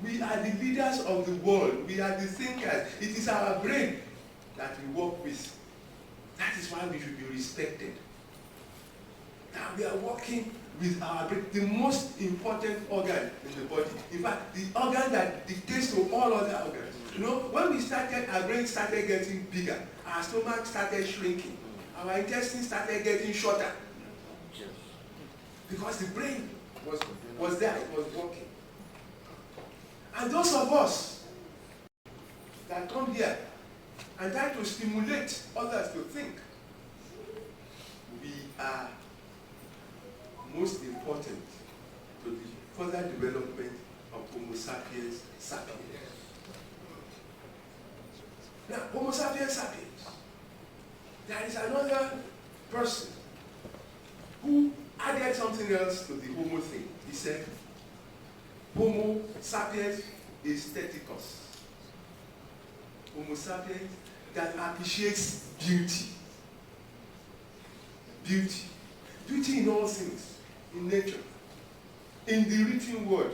I: We are the leaders of the world. We are the thinkers. It is our brain that we work with. That is why we should be respected. Now we are working with our brain, the most important organ in the body. In fact, the organ that dictates to all other organs. You know, when we started, our brain started getting bigger. Our stomach started shrinking. Our intestines started getting shorter. Because the brain was there, it was working. And those of us that come here and try to stimulate others to think, we are most important to the further development of Homo sapiens sapiens. Now, Homo sapiens sapiens, there is another person who added something else to the Homo thing. He said, Homo sapiens aestheticus. Homo sapiens that appreciates beauty. Beauty. Beauty in all things, in nature, in the written word.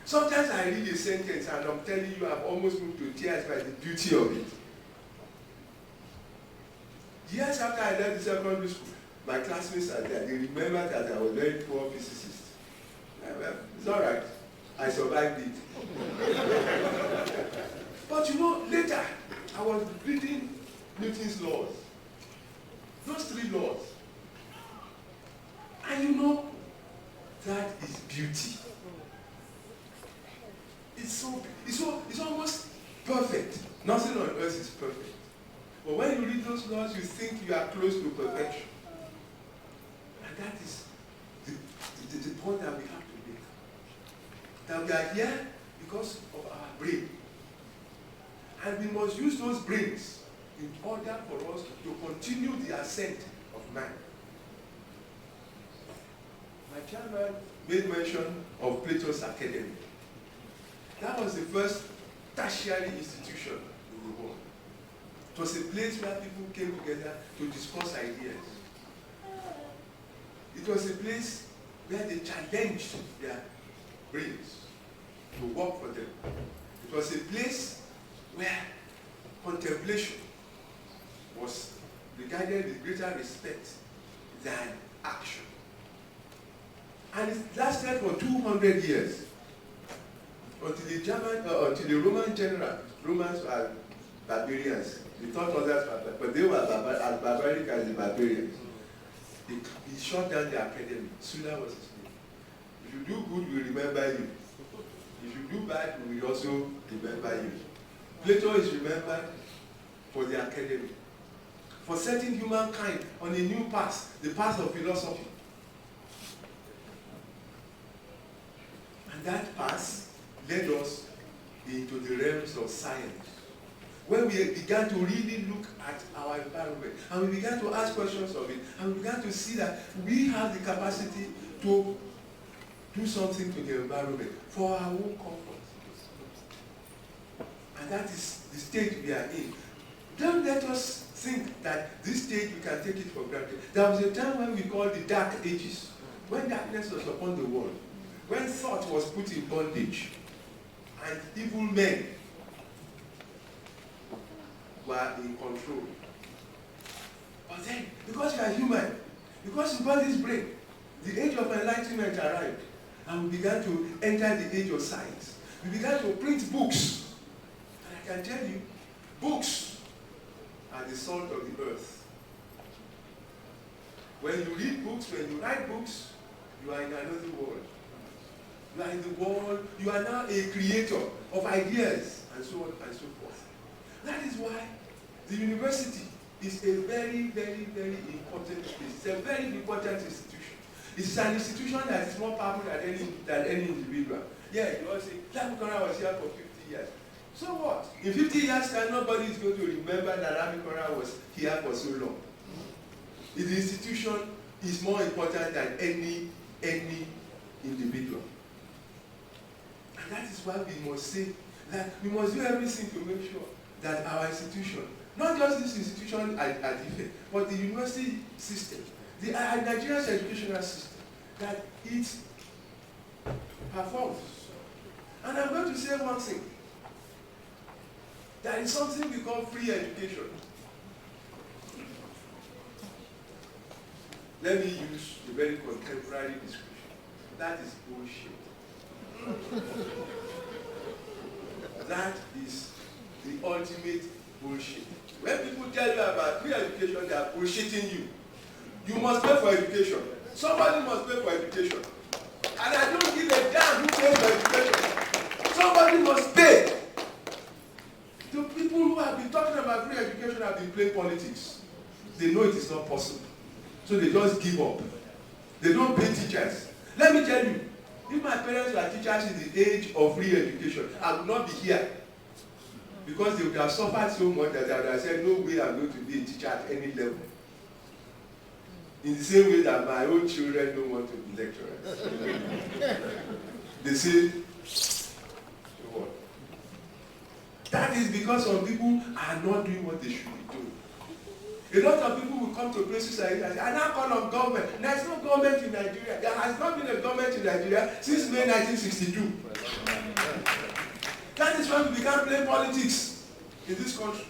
I: Sometimes I read a sentence and I'm telling you I've almost moved to tears by the beauty of it. Years after I left the secondary school, my classmates are there. They remember that I was a very poor physicist. Well, it's all right. I survived it. But you know, later, I was reading Newton's laws. Those 3 laws. And you know, that is beauty. It's almost perfect. Nothing on earth is perfect. But when you read those laws, you think you are close to perfection. And that is the point that we have to make. That we are here because of our brain. And we must use those brains in order for us to continue the ascent of man. My chairman made mention of Plato's Academy. That was the first tertiary institution in the world. It was a place where people came together to discuss ideas. It was a place where they challenged their brains to work for them. It was a place where contemplation was regarded with greater respect than action. And it lasted for 200 years until the Roman general, Romans were barbarians. They thought others were, but they were as barbaric as the barbarians. He shut down the academy. Sulla was his name. If you do good, we remember you. If you do bad, we will also remember you. Plato is remembered for the academy, for setting humankind on a new path, the path of philosophy. And that path led us into the realms of science, when we began to really look at our environment, and we began to ask questions of it, and we began to see that we have the capacity to do something to the environment for our own comfort. And that is the stage we are in. Don't let us think that this stage we can take it for granted. There was a time when we called the Dark Ages, when darkness was upon the world, when thought was put in bondage, and evil men were in control. But then, because you are human, because you got this brain, the age of enlightenment arrived, and we began to enter the age of science. We began to print books. And I can tell you, books are the salt of the earth. When you read books, when you write books, you are in another world. You are in the world, you are now a creator of ideas, and so on and so forth. That is why the university is a very, very, very important place. It's a very important institution. It's an institution that is more powerful than any individual. Yeah, you all say, Lamikanra was here for 50 years. So what? In 50 years time, nobody is going to remember that Lamikanra was here for so long. The institution is more important than any individual. And that is why we must say that we must do everything to make sure that our institution, not just this institution at Ife, but the university system, the Nigeria's educational system, that it performs. And I'm going to say one thing. There is something we call free education. Let me use a very contemporary description. That is bullshit. That is the ultimate bullshit. When people tell you about free education, they are bullshitting you. You must pay for education. Somebody must pay for education. And I don't give a damn who pays for education. Somebody must pay. The people who have been talking about free education have been playing politics. They know it is not possible. So they just give up. They don't pay teachers. Let me tell you, if my parents were teachers in the age of free education, I would not be here. Because they would have suffered so much that I would have said, no way I'm going to be a teacher at any level. In the same way that my own children don't want to be lecturers. They say, what? That is because some people are not doing what they should be doing. A lot of people will come to places like this and say, I now call on government. There's no government in Nigeria. There has not been a government in Nigeria since May 1962. That is when we began playing politics in this country.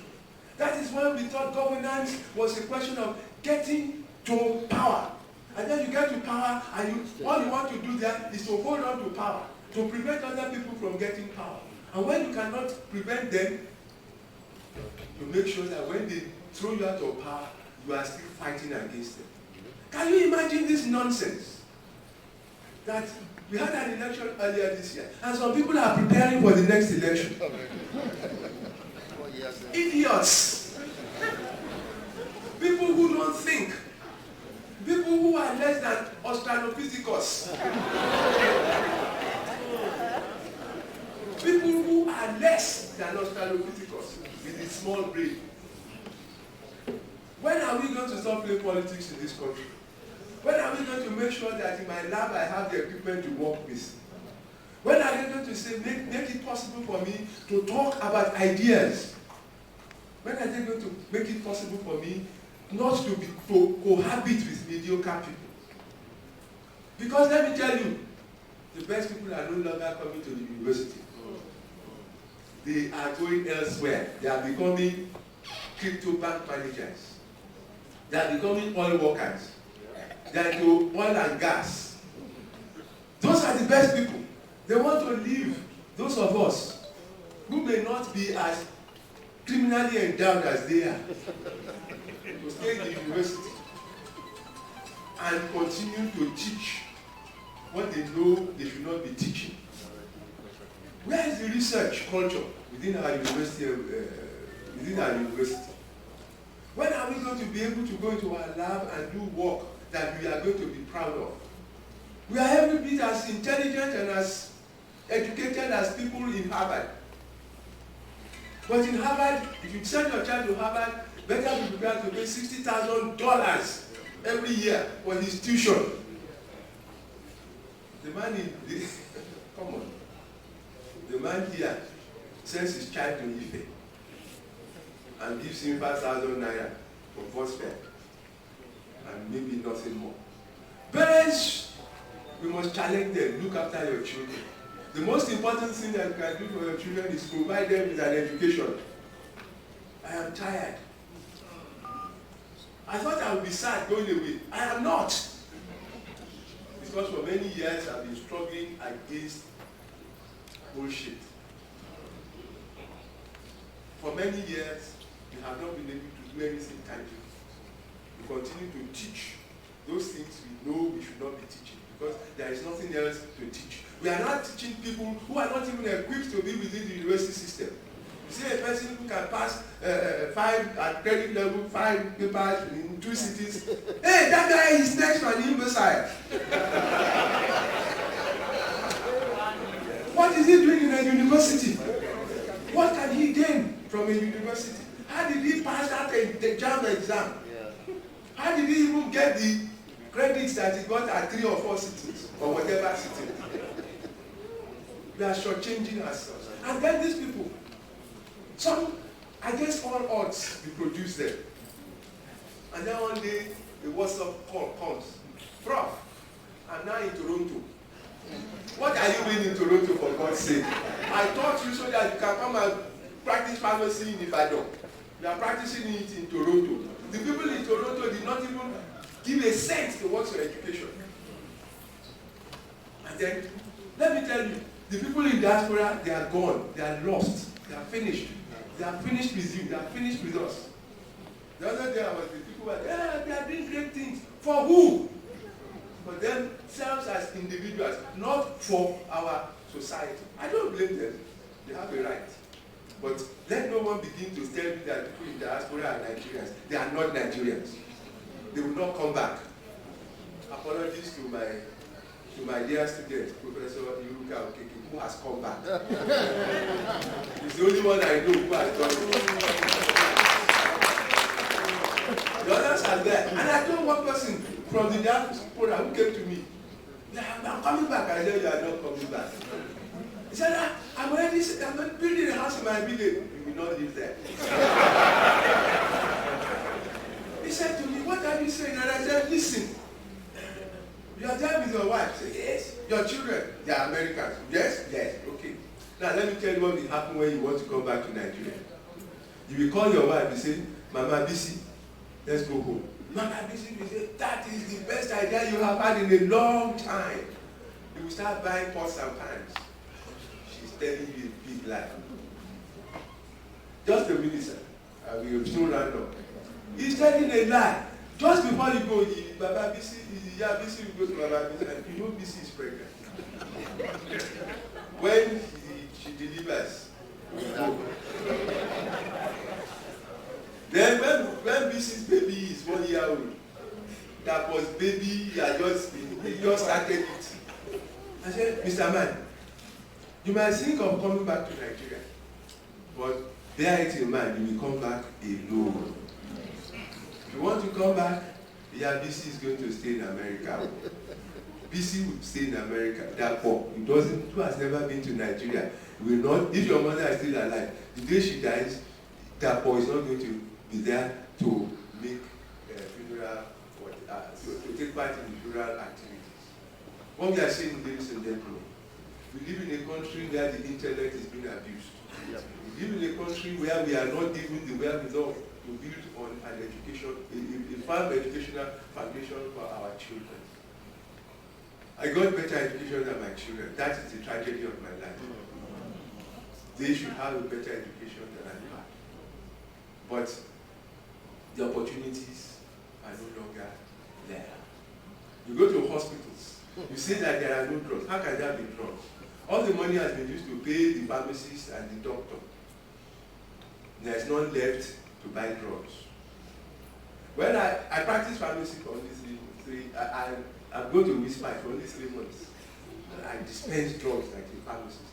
I: That is when we thought governance was a question of getting to power. And then you get to power and all you want to do there is to hold on to power, to prevent other people from getting power. And when you cannot prevent them, to make sure that when they throw you out of power, you are still fighting against them. Can you imagine this nonsense? That we had an election earlier this year, and some people are preparing for the next election. Idiots. People who don't think. People who are less than Australopithecus. People who are less than Australopithecus with a small brain. When are we going to stop playing politics in this country? When are we going to make sure that in my lab I have the equipment to work with? When are they going to say, make it possible for me to talk about ideas? When are they going to make it possible for me not to cohabit with mediocre people? Because let me tell you, the best people are no longer coming to the university. They are going elsewhere. They are becoming crypto bank managers. They are becoming oil workers. They are into oil and gas. Those are the best people. They want to leave those of us who may not be as criminally endowed as they are to stay in the university and continue to teach what they know they should not be teaching. Where is the research culture within our university? When are we going to be able to go into our lab and do work that we are going to be proud of? We are every bit as intelligent and as educated as people in Harvard. But in Harvard, if you send your child to Harvard, better be prepared to pay $60,000 every year for his tuition. The man in the, come on. The man here sends his child to Ife and gives him 5,000 naira for first fare and maybe nothing more. Parents, we must challenge them, look after your children. The most important thing that you can do for your children is provide them with an education. I am tired. I thought I would be sad going away. I am not. Because for many years I've been struggling against bullshit. For many years, we have not been able to do anything tangible. We continue to teach those things we know we should not be teaching because there is nothing else to teach. We are not teaching people who are not even equipped to be within the university system. You see a person who can pass 5 at credit level, 5 papers in 2 cities. Hey, that guy is next to an imbecile. What is he doing in a university? What can he gain from a university? How did he pass that JAM exam? How did he even get the credits that he got at 3 or 4 cities or whatever city? We are shortchanging ourselves. And then these people, some against all odds, we produce them. And then one day the WhatsApp call comes. Prof, I'm now in Toronto. What are you doing in Toronto, for God's sake? I taught you so that you can come and practice pharmacy in Ibadan. You are practicing it in Toronto. The people in Toronto did not even give a cent towards your education. And then, let me tell you, the people in diaspora, they are gone. They are lost. They are finished. They are finished with you. They are finished with us. The other day I was with people who were, yeah, they are doing great things. For who? For themselves as individuals, not for our society. I don't blame them. They have a right. But let no one begin to tell me that people in diaspora are Nigerians. They are not Nigerians. They will not come back. Apologies to my to my dear student, Professor Iruka Okeke, who has come back. He's the only one I know who has done it. The others are there. And I told one person from the diaspora who came to me, I'm coming back. I said, you are not coming back. He said, I'm building a house in my village. You will not live there. He said to me, what are you saying? And I said, listen, you are there with your wife. I said, yes. Your children, they are Americans. Yes? Yes. Okay. Now let me tell you what will happen when you want to come back to Nigeria. You will call your wife and say, Mama Bisi, let's go home. Mama Bisi will say, that is the best idea you have had in a long time. You will start buying pots and pans. She's telling you a big lie. Just a minute, sir. I will soon round up. He's telling a lie. Just before you go, Baba Bisi, Bisi will go to Baba Bisi, and you know Bisi is pregnant. When she delivers, then when Bisi's baby is 1 year old, that was baby, he just started it. I said, Mr. Man, you might think of coming back to Nigeria, but bear it in mind, you will come back alone. If you want to come back, BC is going to stay in America. BC will stay in America. Therefore, who has never been to Nigeria, will not, if your mother is still alive, the day she dies, therefore is not going to be there to make funeral, to take part in funeral activities. What we are saying, ladies and gentlemen, we live in a country where the intellect is being abused. We live in a country where we are not given the wherewithal to build on an education, a firm educational foundation for our children. I got better education than my children. That is the tragedy of my life. They should have a better education than I had. But the opportunities are no longer there. You go to hospitals, you say that there are no drugs. How can there be drugs? All the money has been used to pay the pharmacist and the doctor. There is none left to buy drugs. When I practiced pharmacy for only I'm going to Whisper for only 3 months. I dispensed drugs like a pharmacist.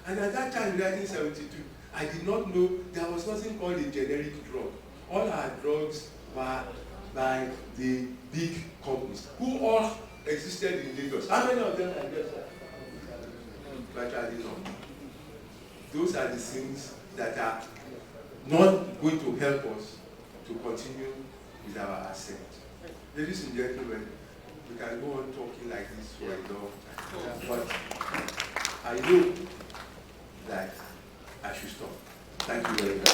I: And at that time, in 1972, I did not know there was nothing called a generic drug. All our drugs were by the big companies, who all existed in Lagos. How many of them are there? Virtually none. Those are the things that are not going to help us to continue with our ascent. Ladies and gentlemen, we can go on talking like this for a long time, but I know that I should stop. Thank you very much.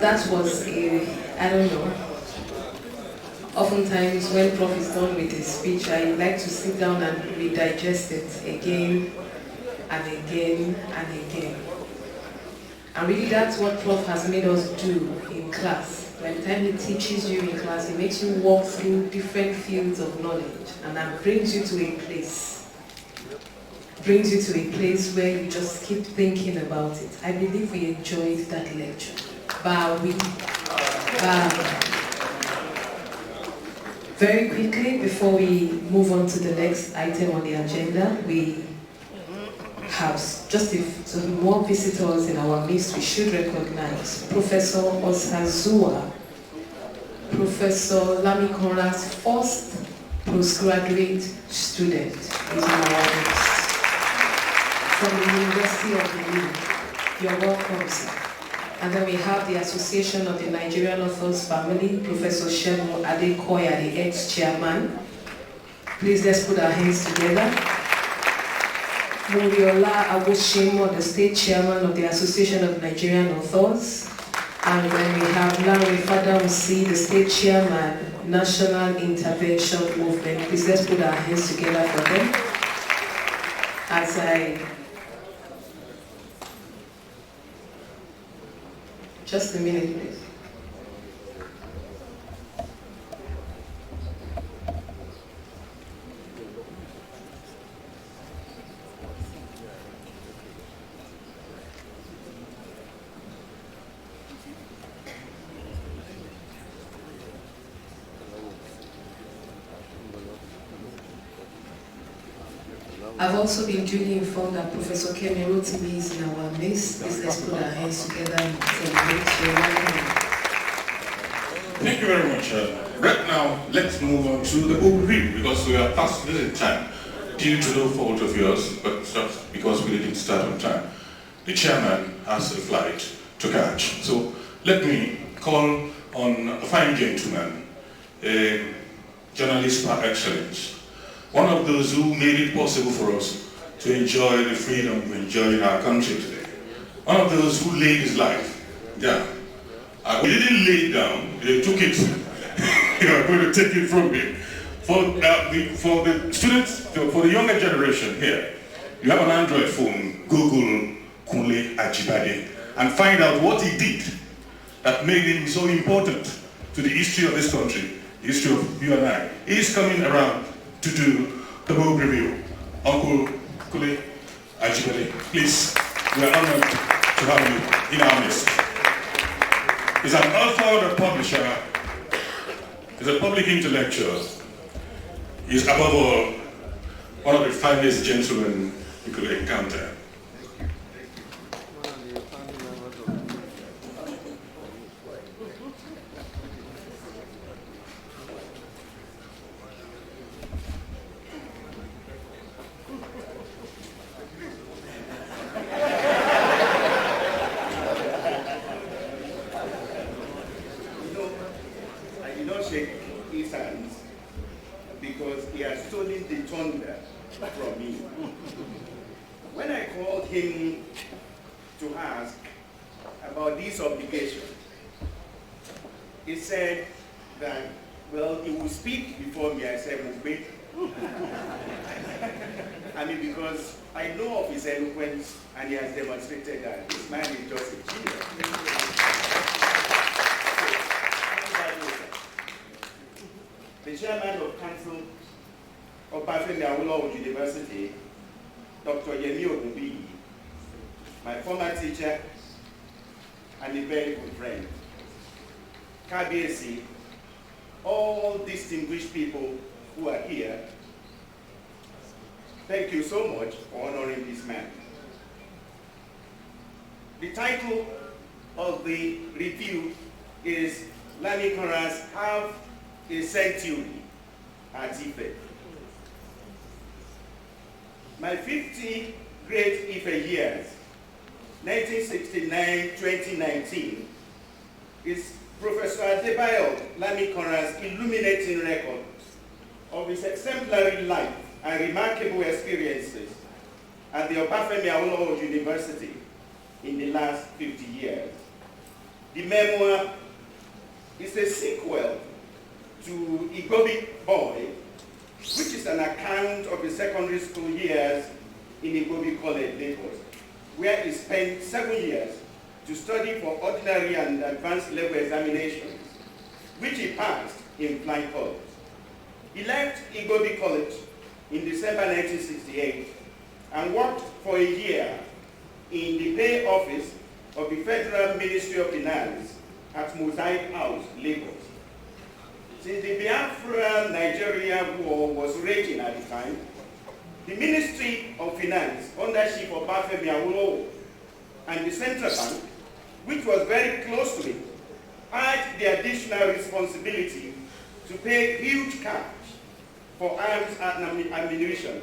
E: That was I don't know. Oftentimes when Prof is done with his speech, I like to sit down and redigest it again and again and again. And really that's what Prof has made us do in class. By the time he teaches you in class, he makes you walk through different fields of knowledge and that brings you to a place. Brings you to a place where you just keep thinking about it. I believe we enjoyed that lecture. BAWI. Very quickly, before we move on to the next item on the agenda, we have just some more visitors in our midst. We should recognize Professor Osazua, Professor Lamikanra's first postgraduate student is in our midst from the University of Benin. You're welcome, sir. And then we have the Association of the Nigerian Authors Family, Professor Shemu Adekoya, the ex-chairman. Please let's put our hands together. Muriola Awoshimo, the state chairman of the Association of Nigerian Authors. And then we have Larry Fadausi, the State Chairman, National Intervention Movement. Please let's put our hands together for them. As just a minute, please. I've also been duly informed that Professor Kemi Rotimi is in our midst. Please let's put our hands together and celebrate.
A: Thank you very much. Right now, let's move on to the overview because we are past visit time due to no fault of yours, but not because we didn't start on time. The chairman has a flight to catch. So let me call on a fine gentleman, a journalist par excellence, one of those who made it possible for us to enjoy the freedom we enjoy in our country today. One of those who laid his life down. We didn't lay it down, they took it. You are going to take it from him. For the students, for the younger generation here, you have an Android phone, Google Kunle Ajibade, and find out what he did that made him so important to the history of this country, the history of you and I. He's coming around to do the book review. Uncle Kunle Ajibade, please, we are honored to have you in our midst. He's an author and a publisher. He's a public intellectual. He's above all one of the finest gentlemen you could encounter.
J: Because he has stolen the thunder from me. When I called him to ask about this obligation, he said that, well, he will speak before me. I said, Mugbe. I mean, because I know of his eloquence and he has demonstrated that this man is just a genius. The chairman of council of BAWI University, Dr. Yemi Ogunbi, my former teacher and a very good friend, KBSC, all distinguished people who are here, thank you so much for honoring this man. The title of the review is Lamikanra's Half a Century at Ife. My 50 great Ife years, 1969-2019, is Professor Adebayo Lamikanra's illuminating record of his exemplary life and remarkable experiences at the Obafemi Awolowo University in the last 50 years. The memoir is a sequel to Igbobi Boy, which is an account of his secondary school years in Igbobi College, Lagos, where he spent 7 years to study for ordinary and advanced level examinations, which he passed in flying colors. He left Igbobi College in December 1968 and worked for a year in the pay office of the Federal Ministry of Finance at Mosaic House, Lagos. Since the Biafra-Nigeria war was raging at the time, the Ministry of Finance, under Chief Obafemi Awolowo, and the Central Bank, which was very close to it, had the additional responsibility to pay huge cash for arms and ammunition.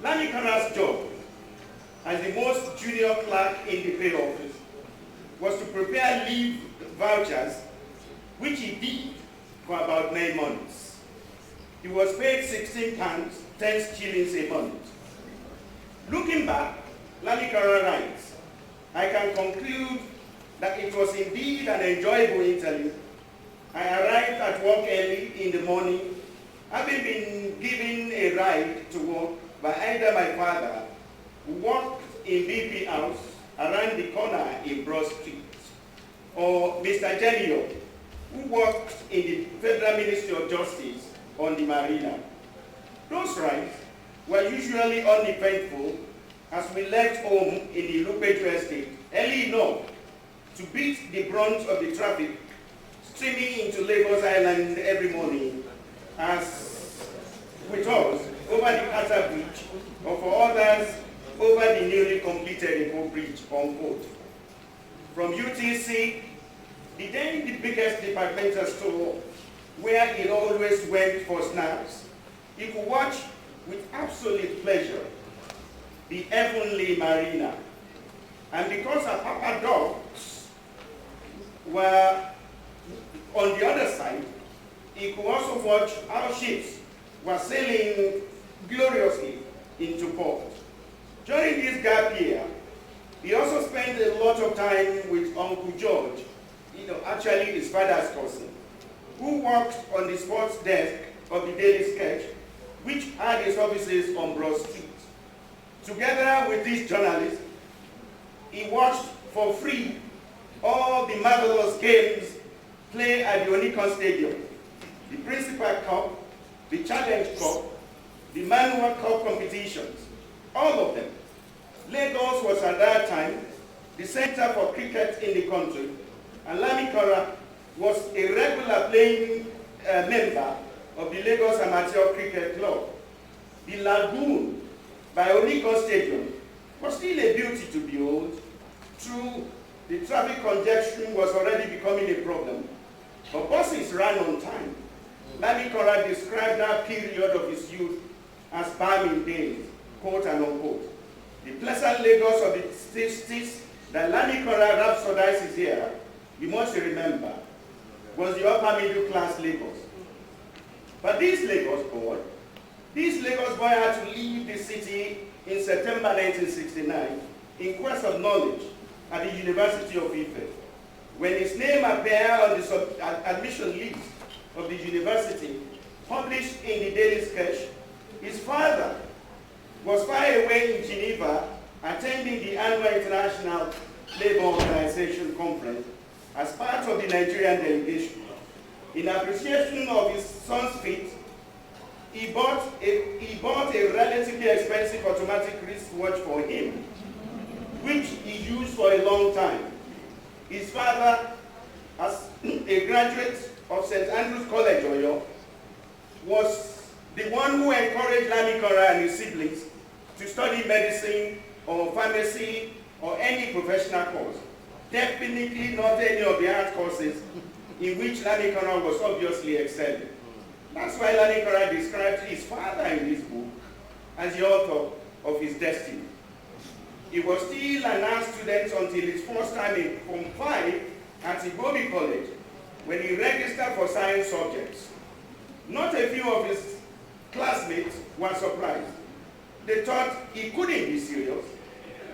J: Lamikanra's job as the most junior clerk in the pay office was to prepare leave vouchers, which he did for about 9 months. He was paid £16, 10 shillings a month. Looking back, Lamikanra writes, I can conclude that it was indeed an enjoyable interview. I arrived at work early in the morning, having been given a ride to work by either my father, who worked in BP House around the corner in Broad Street, or Mr. Genio, who worked in the Federal Ministry of Justice on the Marina. Those rides were usually uneventful as we left home in the Lupejo estate early enough to beat the brunt of the traffic streaming into Lagos Island every morning, as with us over the Kata Bridge, or for others over the newly completed Eko Bridge, unquote. From UTC, the then the biggest departmental store, where he always went for snacks, he could watch with absolute pleasure the heavenly marina. And because our papa dogs were on the other side, he could also watch our ships were sailing gloriously into port. During this gap year, he also spent a lot of time with Uncle George, actually his father's cousin, who worked on the sports desk of the Daily Sketch, which had its offices on Broad Street. Together with this journalist, he watched for free all the marvelous games played at the Onikon Stadium, the Principal Cup, the Challenge Cup, the Manual Cup competitions, all of them. Lagos was at that time the center for cricket in the country, and Lamikanra was a regular playing member of the Lagos Amateur Cricket Club. The lagoon by Onikon Stadium was still a beauty to behold. True, the traffic congestion was already becoming a problem, but buses ran on time. Lamikanra described that period of his youth as balmy days, quote and unquote. The pleasant Lagos of the 60s that Lamikanra rhapsodizes here, you must remember, was the upper middle class Lagos. But this Lagos boy had to leave the city in September 1969 in quest of knowledge at the University of Ife. When his name appeared on the admission list of the university, published in the Daily Sketch, his father was far away in Geneva attending the annual International Labour Organization conference as part of the Nigerian delegation. In appreciation of his son's feat, he bought a relatively expensive automatic wristwatch for him, which he used for a long time. His father, as a graduate of St. Andrew's College, Oyo, was the one who encouraged Lamikanra and his siblings to study medicine or pharmacy or any professional course. Definitely not any of the art courses in which Lamikanra was obviously excelling. That's why Lamikanra described his father in this book as the author of his destiny. He was still an art student until his first time in Form 5 at Igobi College, when he registered for science subjects. Not a few of his classmates were surprised. They thought he couldn't be serious.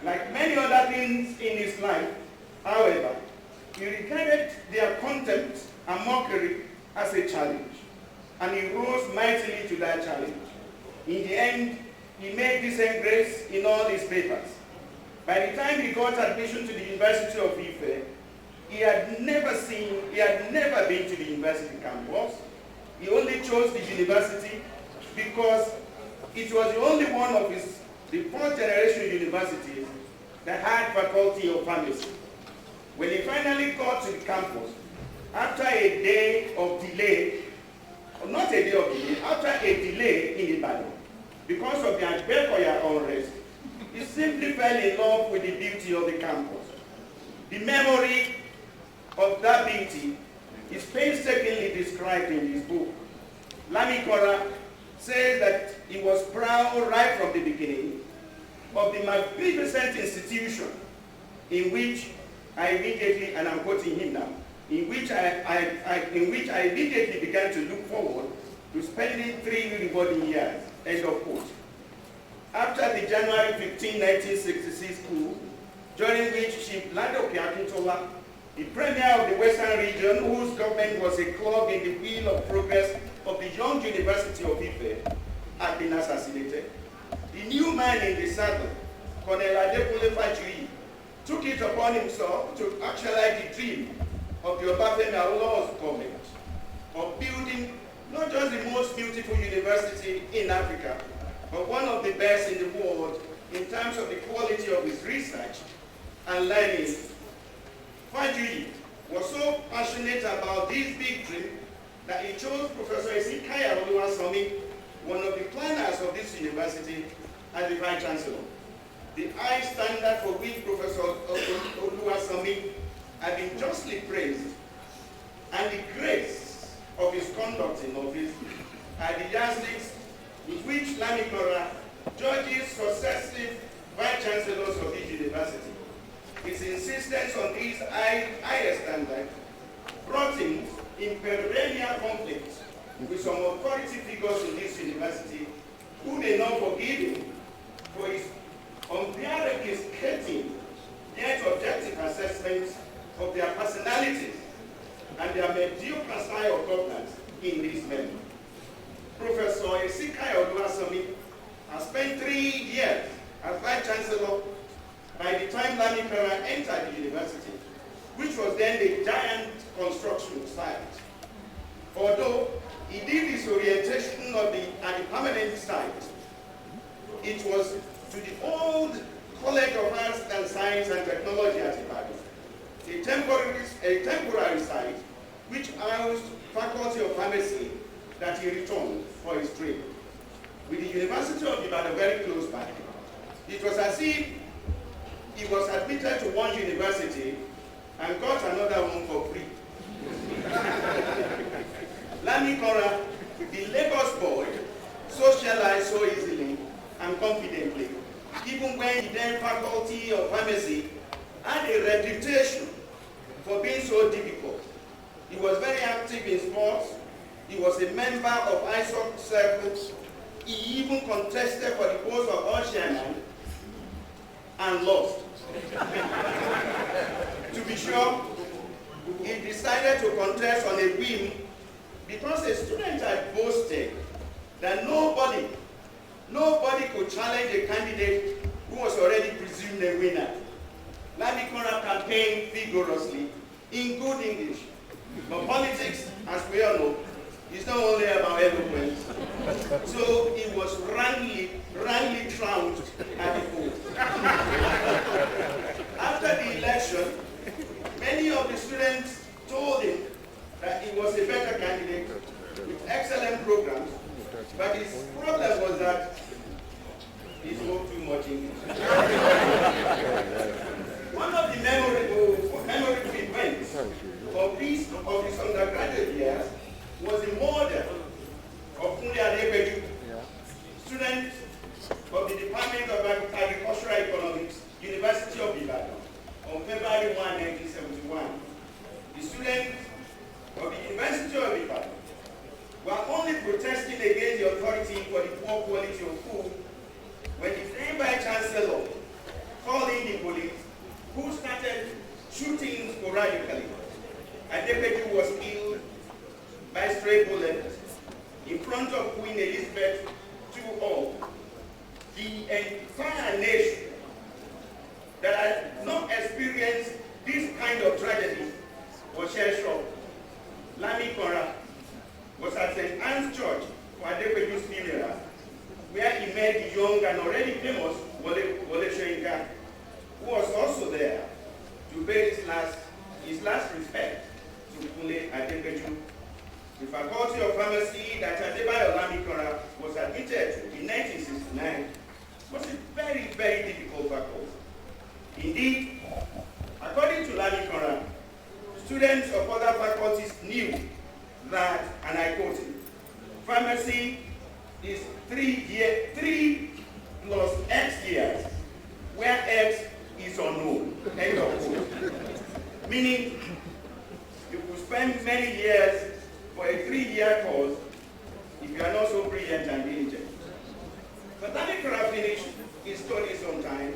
J: Like many other things in his life, however, he regarded their contempt and mockery as a challenge, and he rose mightily to that challenge. In the end, he made decent grades in all his papers. By the time he got admission to the University of Ife, he had never been to the university campus. He only chose the university because it was the only one of the fourth generation universities that had faculty of pharmacy. When he finally got to the campus, after a day of delay, not a day of delay, after a delay in Ibadan, because of the Adebayo unrest, he simply fell in love with the beauty of the campus. The memory of that beauty is painstakingly described in his book. Lamikanra says that he was proud right from the beginning of the magnificent institution in which I immediately, and I'm quoting him now, in which I immediately began to look forward to spending 3 rewarding years, end of quote. After the January 15, 1966 coup, during which Chief Ladoke Akintola the premier of the Western region, whose government was a clog in the wheel of progress of the young University of Ife, had been assassinated. The new man in the saddle, Colonel Adebayo Lamikanra, took it upon himself to actualize the dream of the Obafemi Awolowo's government of building not just the most beautiful university in Africa, but one of the best in the world in terms of the quality of its research and learning. Fajui was so passionate about this big dream that he chose Professor Ezekiel Oluwasomi, one of the planners of this university, as the Vice Chancellor. The high standard for which Professor Oluwasomi had been justly praised, and the grace of his conduct in office are the yardsticks with which Lamikanra judges successive Vice Chancellors of this university. His insistence on these higher standards brought him in perennial conflict with some authority figures in this university who did not forgive him for his unbearably scathing yet objective assessments of their personalities and their mediocre style of governance in this manner. Professor Ezekiel Oluwasomi has spent 3 years as Vice Chancellor by the time Lamikanra entered the university, which was then a giant construction site. Although he did his orientation at the permanent site, it was to the old College of Arts and Science and Technology at Ibadan, a temporary site which housed Faculty of Pharmacy that he returned for his training. With the University of Ibadan very close by, it was as if he was admitted to one university and got another one for free. Lamikanra, the Lagos boy, socialized so easily and confidently, even when the then Faculty of Pharmacy had a reputation for being so difficult. He was very active in sports. He was a member of ISOC circles. He even contested for the post of all chairman and lost. To be sure, he decided to contest on a whim because a student had boasted that nobody could challenge a candidate who was already presumed a winner. Lamikanra campaigned vigorously in good English. But politics, as we all know, is not only about eloquence. So he was roundly trounced at the polls. After the election, many of the students told him that he was a better candidate with excellent programs, but his problem was that he spoke too much English. One of the memorable events of his undergraduate years was the murder of Adebayo, student of the Department of Agricultural Economics, University of Ibadan, on February 1, 1971. The students of the University of Ibadan were only protesting against the authority for the poor quality of food when the then Vice Chancellor called in the police, who started shooting sporadically. Adebayo was killed by stray bullets in front of Queen Elizabeth II. The entire nation that had not experienced this kind of tragedy was shell-shocked. Lamikanra was at St. Anne's Church for Adebayo's funeral, where he met the young and already famous Wole Soyinka, who was also there to pay his last respect to Kunle Adebayo. The Faculty of Pharmacy that Adebayo Lamikanra was admitted to in 1969 was a very, very difficult faculty. Indeed, according to Lamikanra, students of other faculties knew that, and I quote him, pharmacy is 3 plus X years, where X is unknown, end of quote. Meaning, you could spend many years for a 3-year course if you are not so brilliant and diligent. But Lamikanra finished his studies on time.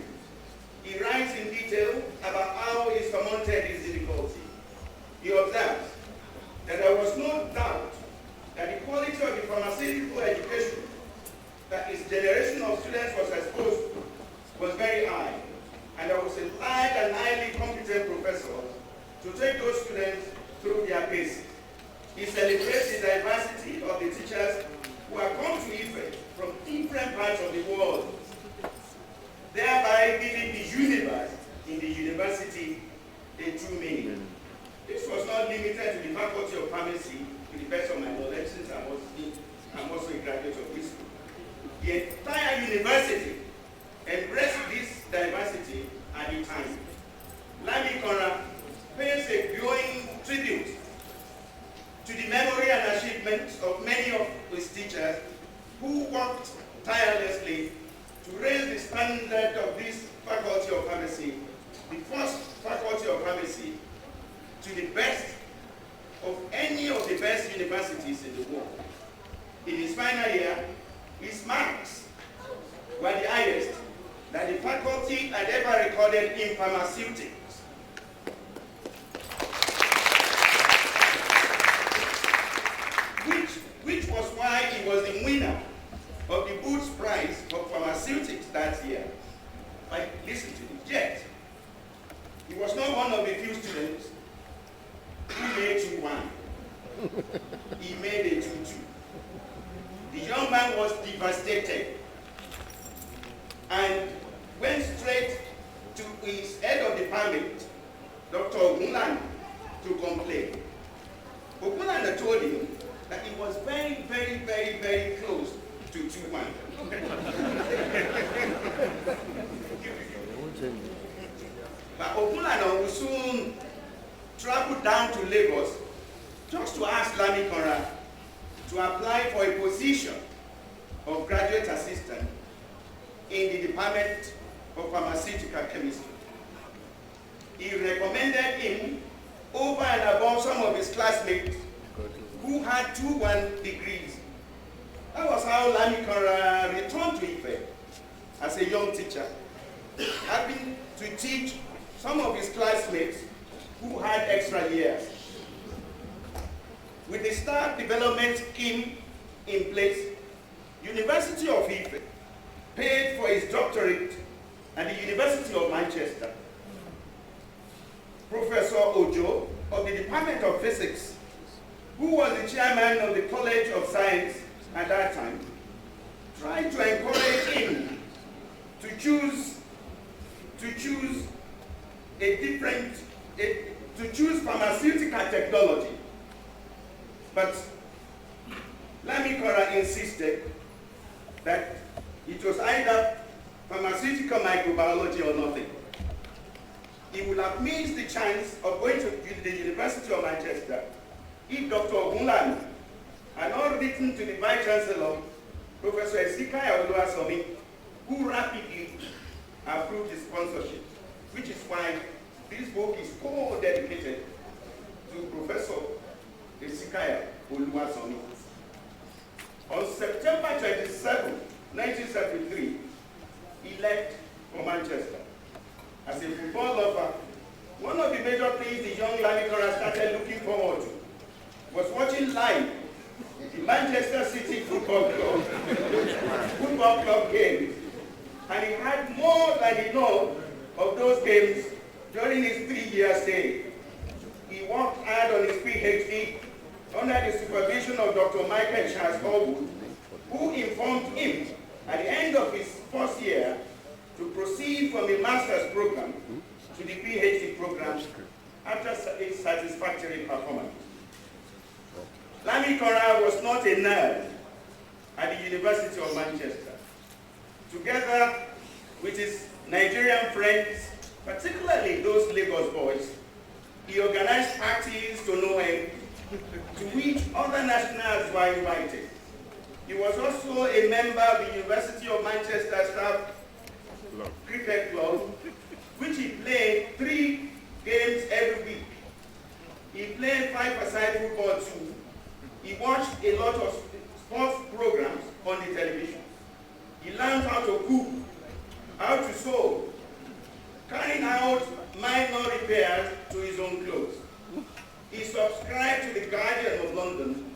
J: He writes in detail about how he surmounted his difficulty. he observed that there was no doubt that the quality of the pharmaceutical education that his generation of students was exposed to was very high, and there was a large and highly competent professor to take those students through their paces. He celebrates the diversity of the teachers who have come to Ife from different parts of the world, thereby giving the universe in the university a true meaning. This was not limited to the Faculty of Pharmacy, to the best of my knowledge, since I'm also a graduate of this school. The entire university embraced this diversity at the time. Lamikanra pays a glowing tribute to the memory and achievements of many of his teachers who worked tirelessly to raise the standard of this Faculty of Pharmacy, the first Faculty of Pharmacy, to the best of any of the best universities in the world. In his final year, his marks were the highest that the faculty had ever recorded in pharmaceutics. Which was why he was the winner of the Booth Prize for Pharmaceutics that year. Listen to this, yet he was not one of the few students who made 2-1. He made a 2-2. The young man was devastated and went straight to his head of department, Dr. Ogunlana, to complain. Ogunlana told him that he was very, very, very, very close to 2-1. But Ogunlana will soon travel down to Lagos just to ask Lamikanra to apply for a position of graduate assistant in the Department of Pharmaceutical Chemistry. He recommended him over and above some of his classmates who had 2-1 degrees. That was how Lamikanra returned to Ife as a young teacher, having to teach some of his classmates who had extra years. With the staff development scheme in place, University of Ife paid for his doctorate at the University of Manchester. Professor Ojo of the Department of Physics, who was the chairman of the College of Science at that time, tried to encourage him to choose pharmaceutical technology. But Lamikanra insisted that it was either pharmaceutical microbiology or nothing. He would have missed the chance of going to the University of Manchester if Dr. Ogunlana had not written to the Vice Chancellor, Professor Ezekiel Oluwasomi, who rapidly approved his sponsorship, which is why this book is co-dedicated to Professor Ezekiel Oluwasomi. On September 27, 1973, he left for Manchester. As a football lover, one of the major things the young Lamikanra started looking forward to was watching live the Manchester City Football Club games. And he had more than enough of those games during his 3-year stay. He worked hard on his PhD under the supervision of Dr. Michael Charles Allwood, who informed him at the end of his first year to proceed from a master's program to the PhD program after a satisfactory performance. Lamikanra was not a nerd at the University of Manchester. Together with his Nigerian friends, particularly those Lagos boys, he organized parties to no end, to which other nationals were invited. He was also a member of the University of Manchester Staff Cricket Club, which he played 3 games every week. He played 5-a-side football too. He watched a lot of sports programs on the television. He learned how to cook, how to sew, carrying out minor repairs to his own clothes. He subscribed to the Guardian of London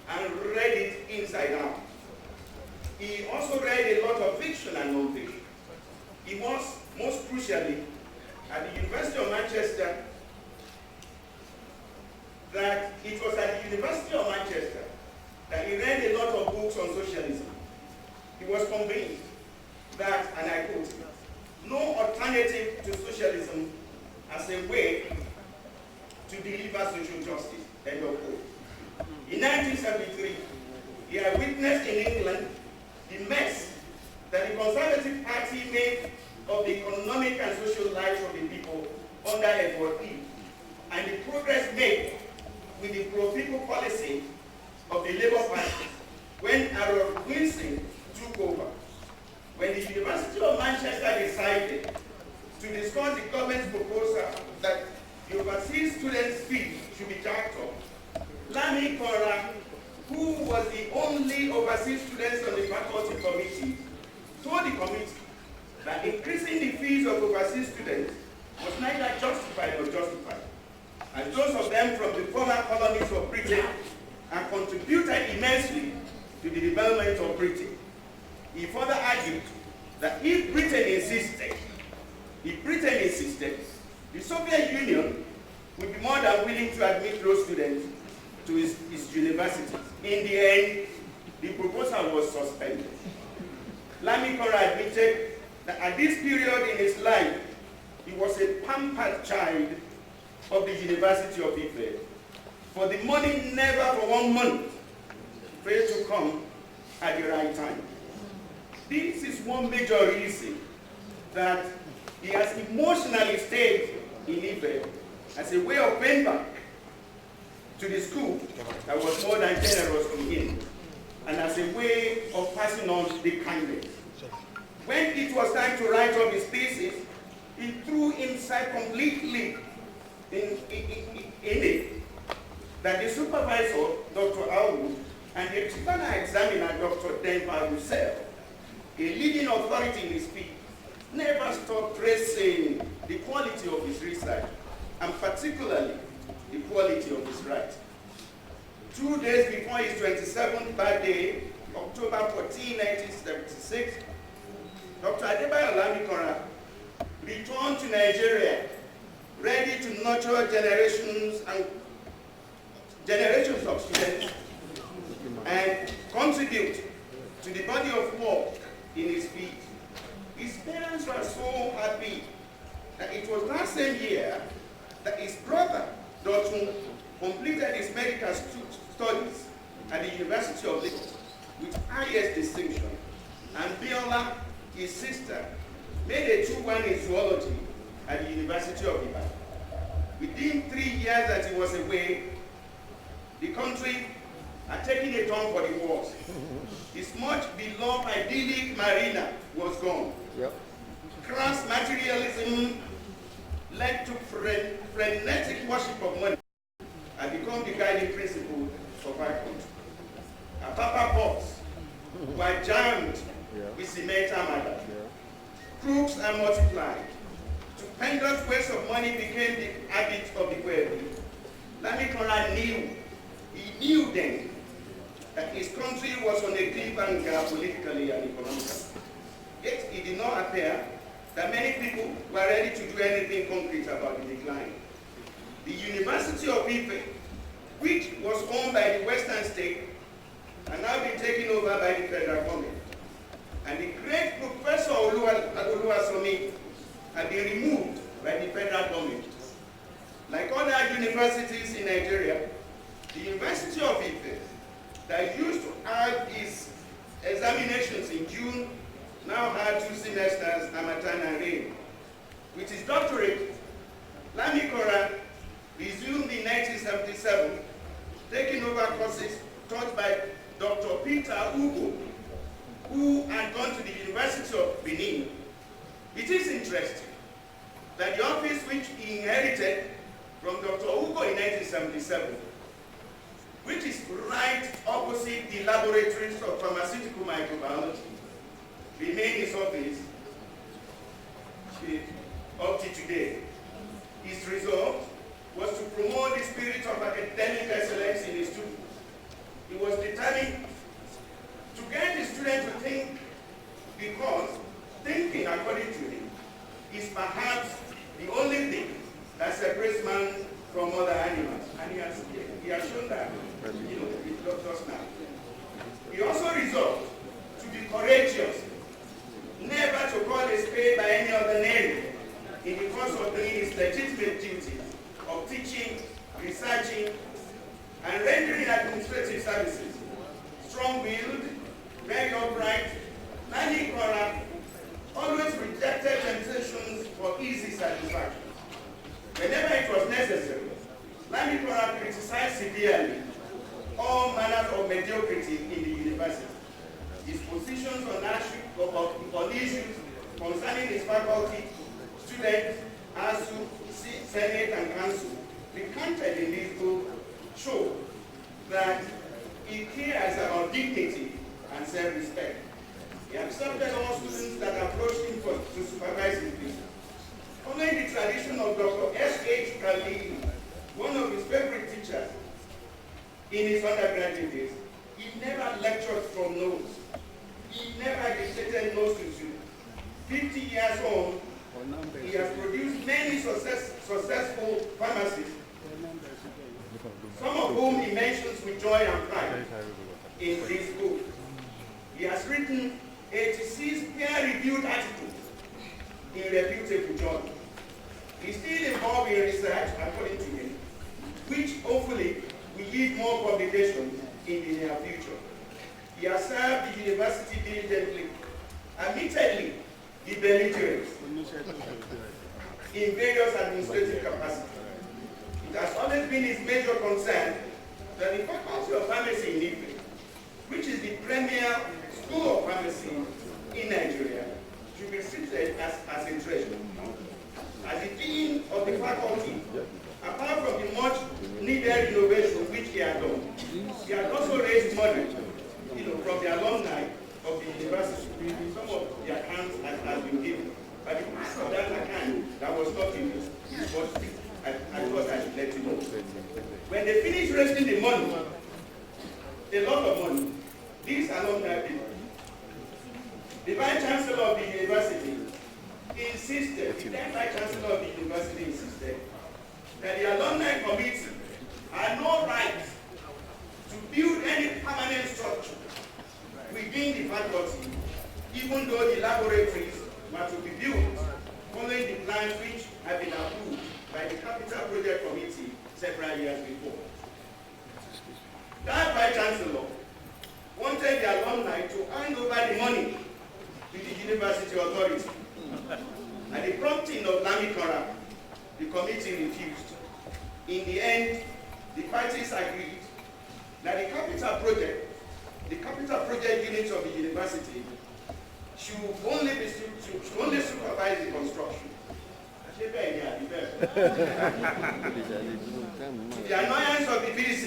J: and read it inside out. He also read a lot of fiction and non-fiction. He was, most crucially, at the University of Manchester, that it was at the University of Manchester that he read a lot of books on socialism. He was convinced that, and I quote, no alternative to socialism as a way to deliver social justice, end of quote. In 1973, he had witnessed in England the mess that the Conservative Party made of the economic and social lives of the people under Edward Heath, and the progress made with the pro-people policy of the Labour Party when Harold Wilson took over. When the University of Manchester decided to discuss the government's proposal that the overseas students' fees should be jacked up, Lamikanra, who was the only overseas student on the faculty committee, told the committee that increasing the fees of overseas students was neither justified nor justified, as those of them from the former colonies of Britain and contributed immensely to the development of Britain. He further argued that if Britain insisted, the Soviet Union would be more than willing to admit those students to its universities. In the end, the proposal was suspended. Lamikanra admitted that at this period in his life, he was a pampered child of the University of Ife, for the money never for 1 month failed to come at the right time. This is one major reason that he has emotionally stayed in Ife as a way of paying back to the school that was more than generous to him, and as a way of passing on the kindness. When it was time to write up his thesis, he threw himself completely in it, that the supervisor, Dr. Awu, and the external examiner, Dr. Denver himself, a leading authority in his field, never stopped praising the quality of his research, and particularly the quality of his writing. 2 days before his 27th birthday, October 14, 1976, Dr. Adebayo Lamikanra returned to Nigeria, ready to nurture generations of students and contribute to the body of work in his field. His parents were so happy that it was that same year that his brother, Dotun, completed his medical studies at the University of Lagos with highest distinction, and Biola, his sister, made a 2-1 in zoology at the University of Ibadan. Within 3 years that he was away, the country had taken a turn for the worse. His much beloved idyllic marina was gone. Yep. Crass materialism led to frenetic worship of money and become the guiding principle of our country. Our papa pots were jammed with cement armada. Crooks are multiplied. Stupendous waste of money became the habit of the wealthy. Lamikanra knew then that his country was on a cliffhanger politically and economically. Yet it did not appear that many people were ready to do anything concrete about the decline. The University of Ife, which was owned by the Western state, had now been taken over by the federal government. And the great Professor Oluwasomi had been removed by the federal government. Like other universities in Nigeria, the University of Ife, that used to have its examinations in June, now had 2 semesters, Harmattan and Rain. With his doctorate, Lamikanra resumed in 1977, taking over courses taught by Dr. Peter Ugo, who had gone to the University of Benin. It is interesting that the office which he inherited from Dr. Ugo in 1977, which is right opposite the laboratories of pharmaceutical microbiology, remained his office up to today. His resolve was to promote the spirit of academic excellence in his students. He was determined to get the student to think, because thinking, according to him, is perhaps the only thing that separates man from other animals. And he has shown that, just now. He also resolved to be courageous, never to call a spade by any other name in the course of doing his legitimate duties of teaching, researching, and rendering administrative services. Strong-willed, very upright, Lamikanra always rejected temptations for easy satisfaction. Whenever it was necessary, Lamikanra criticized severely all manners of mediocrity in the university. His positions on issues concerning his faculty, students, ASU, Senate, and Council, recanted in this book, show that he cares about dignity and self-respect. He accepted all students that approached him to supervise his business. Following the tradition of Dr. S.H. Kali, one of his favorite teachers in his undergraduate days, he never lectured from notes. He never dictated notes to students. 50 years on, he has produced many successful pharmacists, some of whom he mentions with joy and pride in this book. He has written 86 peer-reviewed articles in reputable journals. He's still involved in research, according to him, which hopefully will yield more publications in the near future. He has served the university diligently, admittedly, he belligerent in various administrative capacities. It has always been his major concern that the Faculty of Pharmacy in Ife, which is the premier school of pharmacy in Nigeria, should be treated as a treasure. As the dean of the faculty, apart from the much needed innovation which he had done, he has also raised money, from the alumni of the university. Some of the accounts has been given, but the part of that account that was not used, but I thought I should let you know. When they finished raising the money, a lot of money, these alumni people, the Vice Chancellor of the university insisted, the then Vice Chancellor of the university insisted, that the alumni committee had no right to build any permanent structure within the faculty, even though the laboratories were to be built following the plans which had been approved by the Capital Project Committee several years before. That Vice Chancellor wanted the alumni to hand over the money to the university authority. At the prompting of Lamikanra, the committee refused. In the end, the parties agreed that the capital project unit of the university should only supervise the construction. To the annoyance of the VC,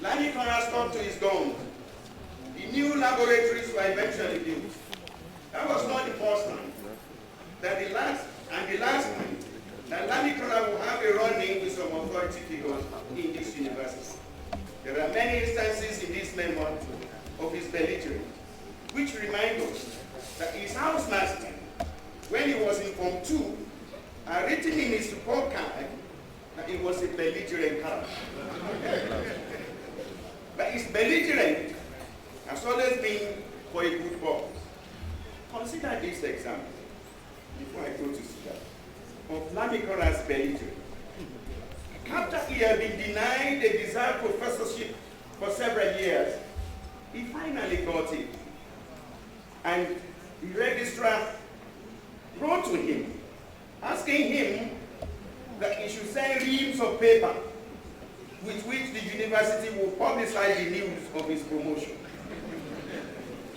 J: Lamikanra stuck to his guns. The new laboratories were eventually built. That was not the first time. The last time that Lamikanra will have a run-in with some authority figures in this university. There are many instances in this memo of his belligerence, which remind us that his housemaster, when he was in Form 2, had written in his report card that he was a belligerent character. But his belligerence has always been for a good purpose. Consider this example, before I go to Sudan, of Lamikanra's belligerence. After he had been denied a desired professorship for several years, he finally got it. And the registrar wrote to him, asking him that he should send reams of paper with which the university will publicize the news of his promotion.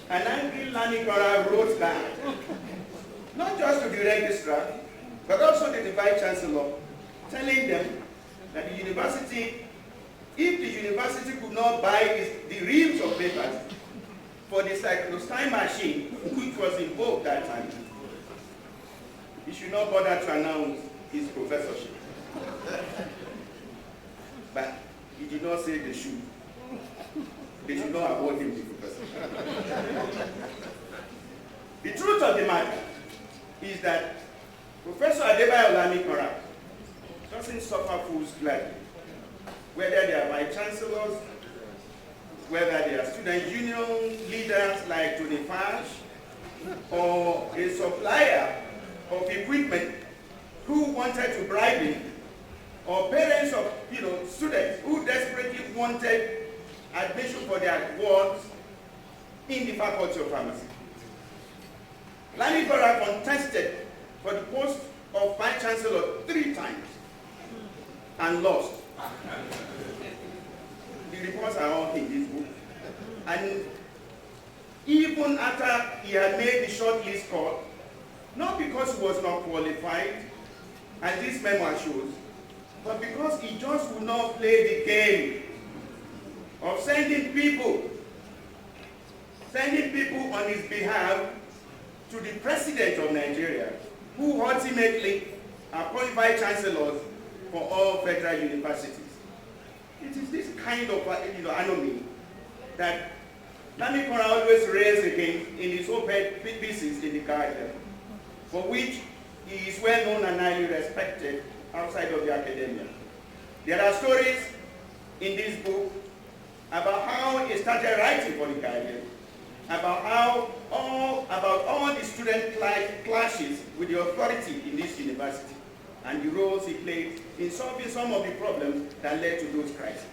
J: An angry Lamikanra wrote back, not just to the registrar, but also to the Vice Chancellor, telling them that the university, if the university could not buy the reams of papers for the cyclostime machine, which was in vogue that time, he should not bother to announce his professorship. But he did not say they should. They should not award him the professor. The truth of the matter is that Professor Adebayo Lamikanra doesn't suffer fools gladly. Whether they are vice chancellors, whether they are student union leaders like Tony Fash, or a supplier of equipment who wanted to bribe him, or parents of students who desperately wanted admission for their wards in the Faculty of Pharmacy. Lamikanra contested for the post of Vice Chancellor 3 times and lost. The reports are all in this book. And even after he had made the shortlist call, not because he was not qualified, as this memoir shows, but because he just would not play the game of sending people on his behalf to the president of Nigeria, who ultimately appoint vice chancellors for all federal universities. It is this kind of anomaly that Lamikanra always rails against in his op-ed pieces in the Guardian, for which he is well known and highly respected outside of the academia. There are stories in this book about how he started writing for the Guardian, about all the student clashes with the authority in this university, and the roles he played in solving some of the problems that led to those crises.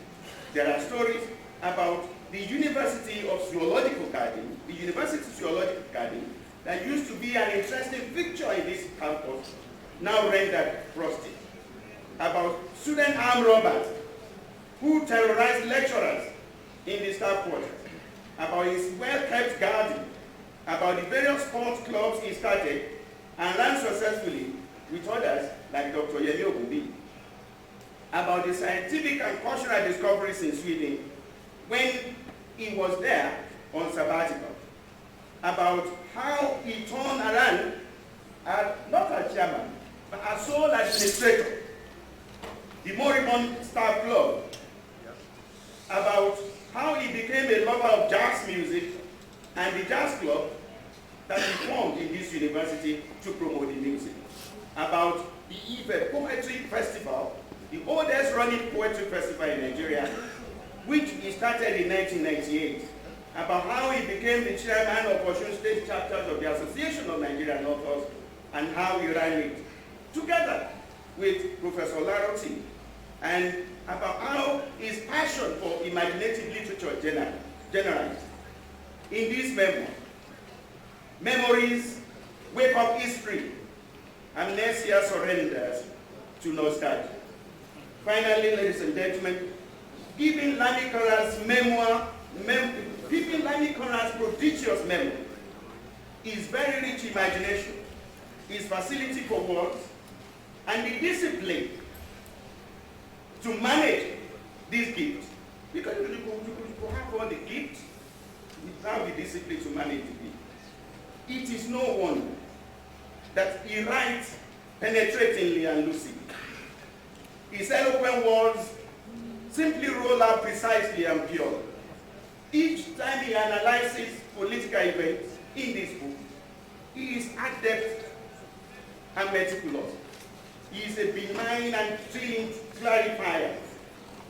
J: There are stories about the University of Zoological Garden, that used to be an interesting fixture in this campus, now rendered rustic. About student armed robbers who terrorized lecturers in the staff quarters. About his well-kept garden. About the various sports clubs he started and ran successfully with others like Dr. Yemi Ogunbi. About the scientific and cultural discoveries in Sweden when he was there on sabbatical. About how he turned around, not as chairman, but as sole administrator, the moribund staff club. About how he became a lover of jazz music and the jazz club that he formed in this university to promote the music. About the Ife Poetry Festival, the oldest running poetry festival in Nigeria, which he started in 1998. About how he became the chairman of Osun State chapters of the Association of Nigerian Authors and how he ran it together with Professor Laroti, and about how his passion for imaginative literature generalized. In this memoir, Memories, Wake Up History, Amnesia Surrenders to Nostalgia. Finally, ladies and gentlemen, given Lamikanra's prodigious memory, his very rich imagination, his facility for words, and the discipline to manage these gifts. Because you could have all the gifts without the discipline to manage the gift. It is no wonder that he writes penetratingly and lucidly. His eloquent words simply roll out precisely and pure. Each time he analyzes political events in this book, he is adept and meticulous. He is a benign and thrilling clarifier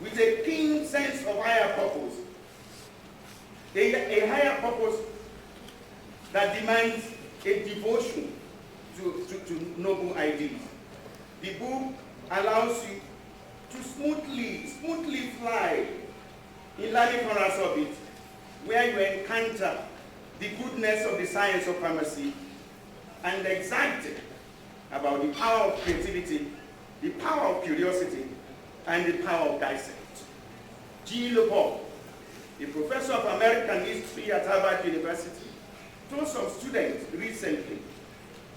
J: with a keen sense of higher purpose. A higher purpose that demands a devotion to noble ideas. The book allows you to smoothly fly in Lamikanra's orbit, where you encounter the goodness of the science of pharmacy and excited about the power of creativity, the power of curiosity, and the power of dissect. G. LeBeau, a professor of American history at Harvard University, told some students recently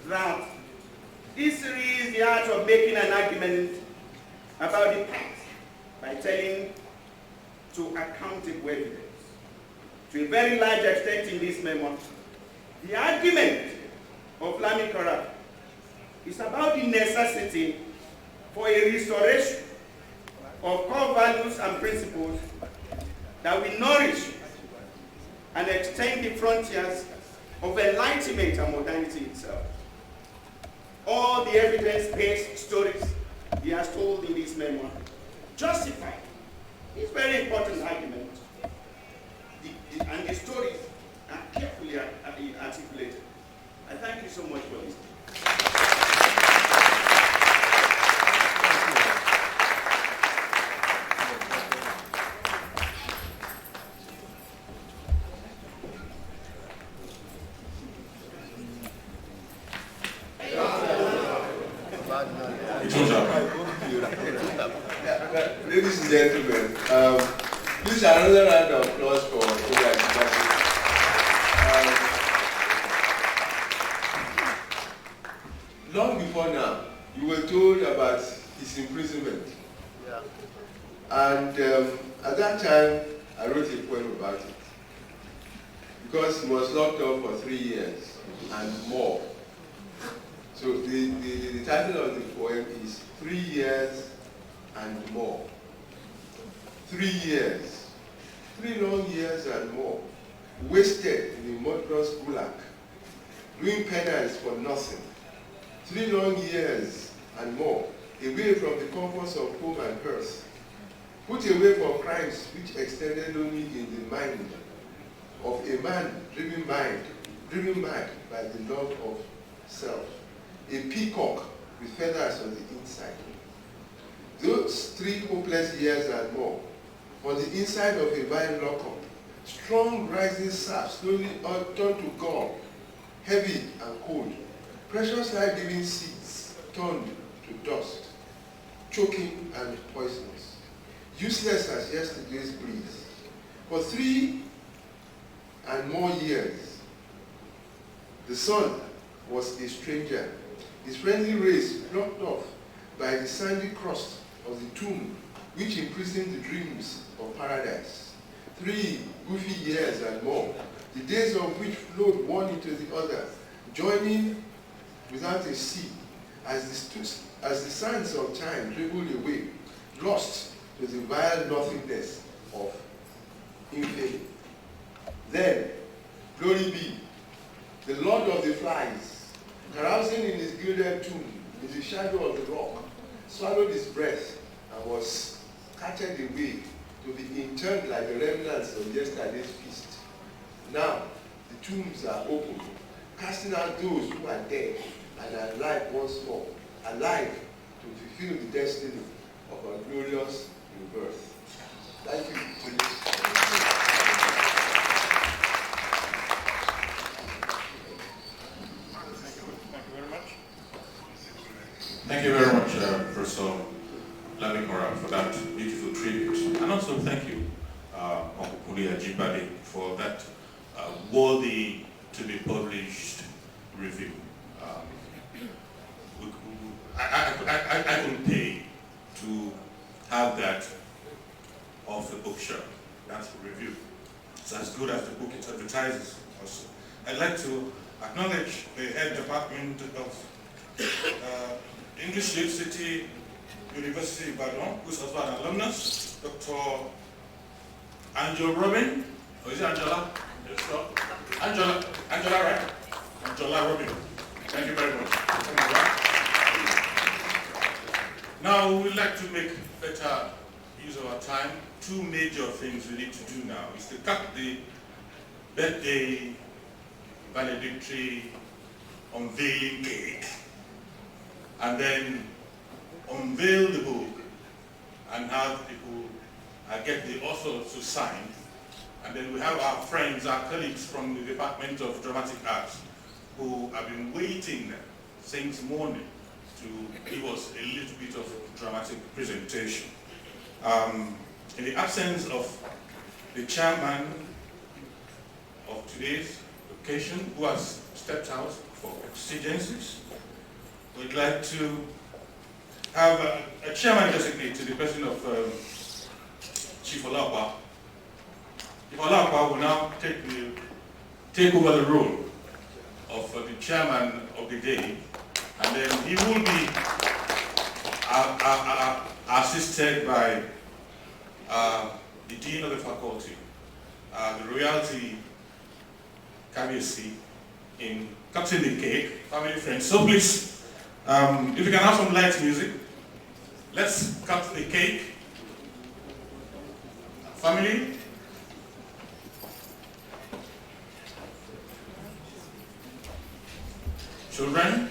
J: that history is the art of making an argument about the past by telling to accountable evidence. To a very large extent in this memoir, the argument of Lamikanra is about the necessity for a restoration of core values and principles that will nourish and extend the frontiers of enlightenment and modernity itself. All the evidence-based stories he has told in this memoir justify his very important argument, and the stories are carefully articulated. I thank you so much for listening.
I: Ladies and gentlemen, please another round of applause for Adebayo. Long before now, you were told about his imprisonment. Yeah. And at that time, I wrote a poem about it. Because he was locked up for 3 years and more. So the title of the poem is 3 years and more. 3 years. 3 long years and more. Wasted in the murderous gulag. Doing penance for nothing. 3 long years and more. Away from the comforts of home and hearth. Put away for crimes which extended only in the mind of a man driven mad by the love of self. A peacock with feathers on the inside. Those 3 hopeless years and more, on the inside of a vile lockup, strong rising sap slowly turned to gall, heavy and cold, precious life-giving seeds turned to dust, choking and poisonous, useless as yesterday's breeze. For 3 and more years, the sun was a stranger, his friendly rays blocked off by the sandy crust of the tomb which imprisoned the dreams of paradise. 3 goofy years and more, the days of which flowed one into the other, joining without a sea, as the sands of time dribbled away, lost to the vile nothingness of infamy. Then, glory be, the Lord of the flies, carousing in his gilded tomb, in the shadow of the rock, swallowed his breath and was carted away to be interred like the remnants of yesterday's feast. Now, the tombs are open, casting out those who are dead and are alive once more, alive to fulfill the destiny of our glorious rebirth. Thank you.
A: Thank you very much, Professor Lamikanra, for that beautiful tribute. And also thank you, Uncle Adebayo, for that worthy to be published review. I could pay to have that off the bookshelf. That's the review. It's as good as the book it advertises also. I'd like to acknowledge the head department of English City University Ibadan, who's also an alumnus, Dr. Angela Robin. Oh, is it Angela? Yes, sir. Angela, right? Angela Robin. Thank you very much. Now, we'd like to make better use of our time. 2 major things we need to do now is to cut the birthday valedictory unveiling cake, and then unveil the book and have people get the author to sign. And then we have our friends, our colleagues from the Department of Dramatic Arts who have been waiting since morning to give us a little bit of dramatic presentation. In the absence of the chairman of today's occasion, who has stepped out for exigencies, we'd like to have a chairman designate to the person of Chief Olapa. Chief Olapa will now take over the role of the chairman of the day, and then he will be assisted by the Dean of the Faculty, the Royalty Kabiyesi, in cutting the cake, family friends. So please, if you can have some light music, let's cut the cake. Family. Children.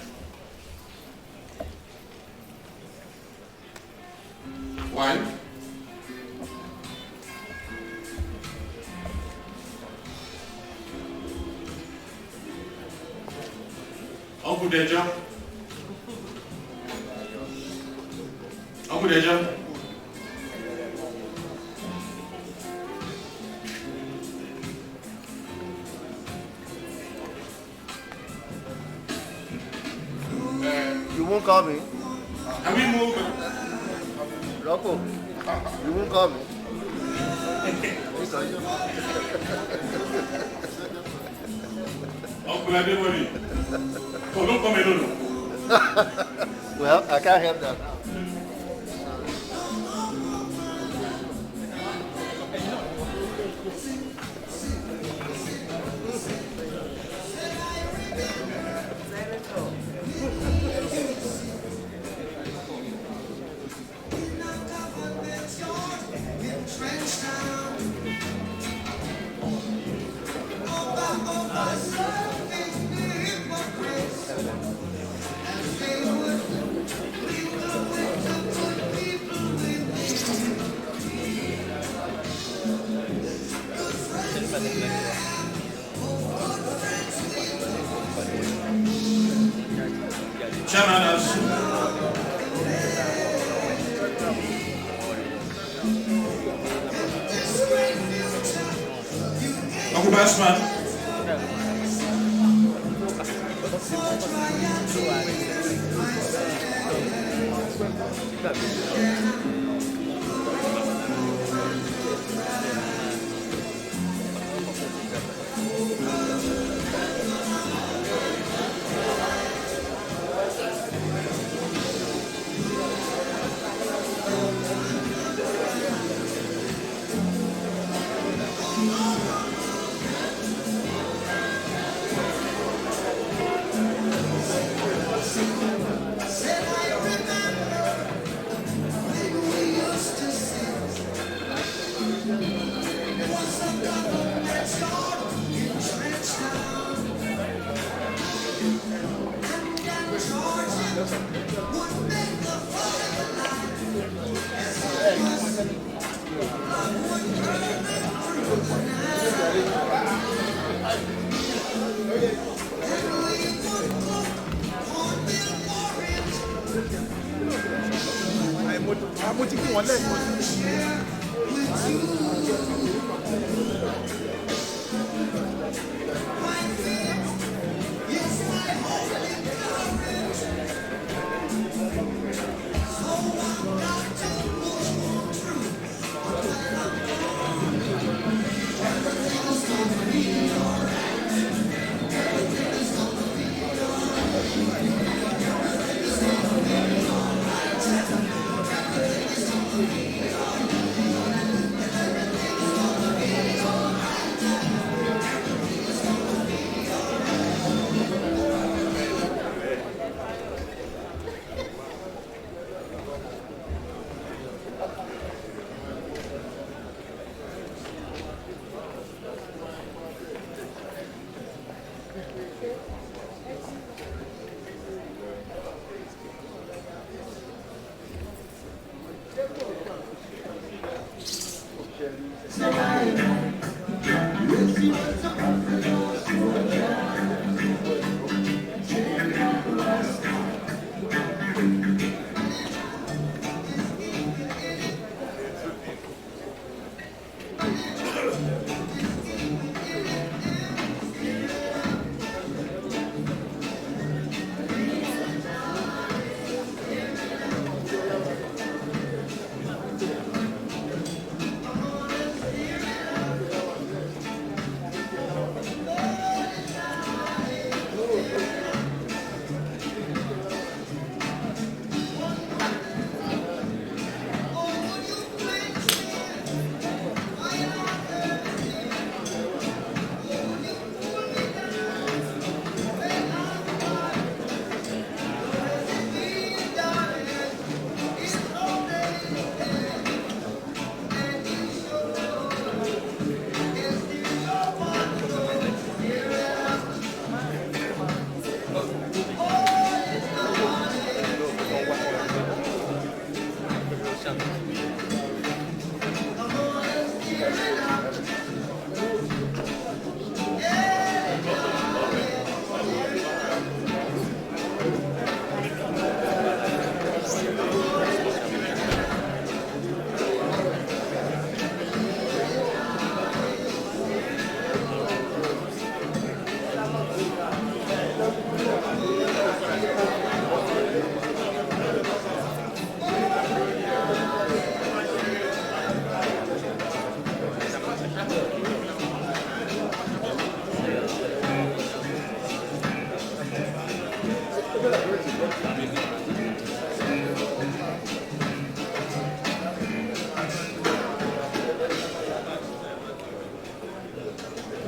A: Wife. Uncle Deja. Uncle Deja.
K: You won't call me.
A: Can we move?
K: Rocco, you won't call me.
A: Uncle Adebayo. Oh, don't come alone.
K: Well, I can't help that.
A: Chairman, Uncle Bassman.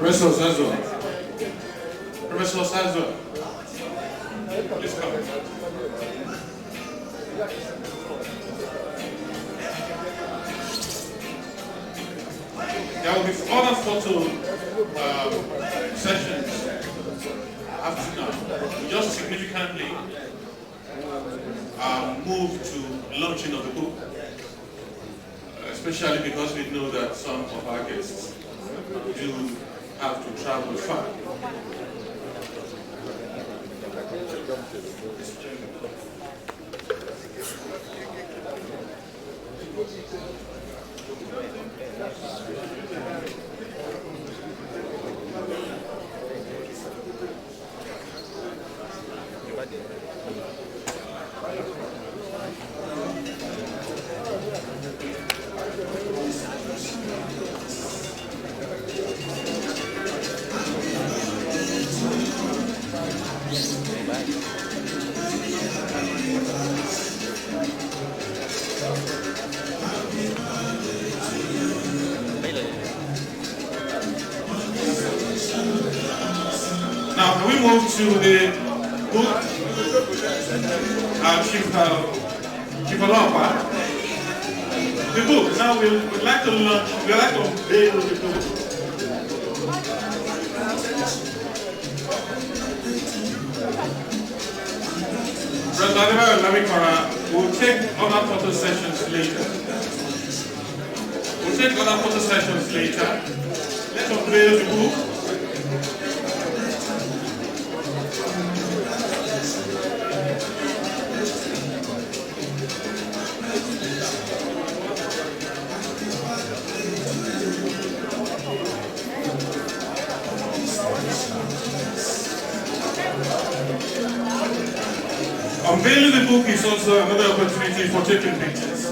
A: Professor Sazo. Professor Sazo. Please come. There will be other photo sessions after now. We just significantly move to launching of the book, especially because we know that some of our guests do have to travel far. Now, can we move to the book? Chief Alapa. The book. Now we'd like to launch, we'd like to unveil the book. President Adebayo Lamikanra will take other photo sessions later. We'll take other photo sessions later. Let's unveil the book. Unveiling the book is also another opportunity for taking pictures.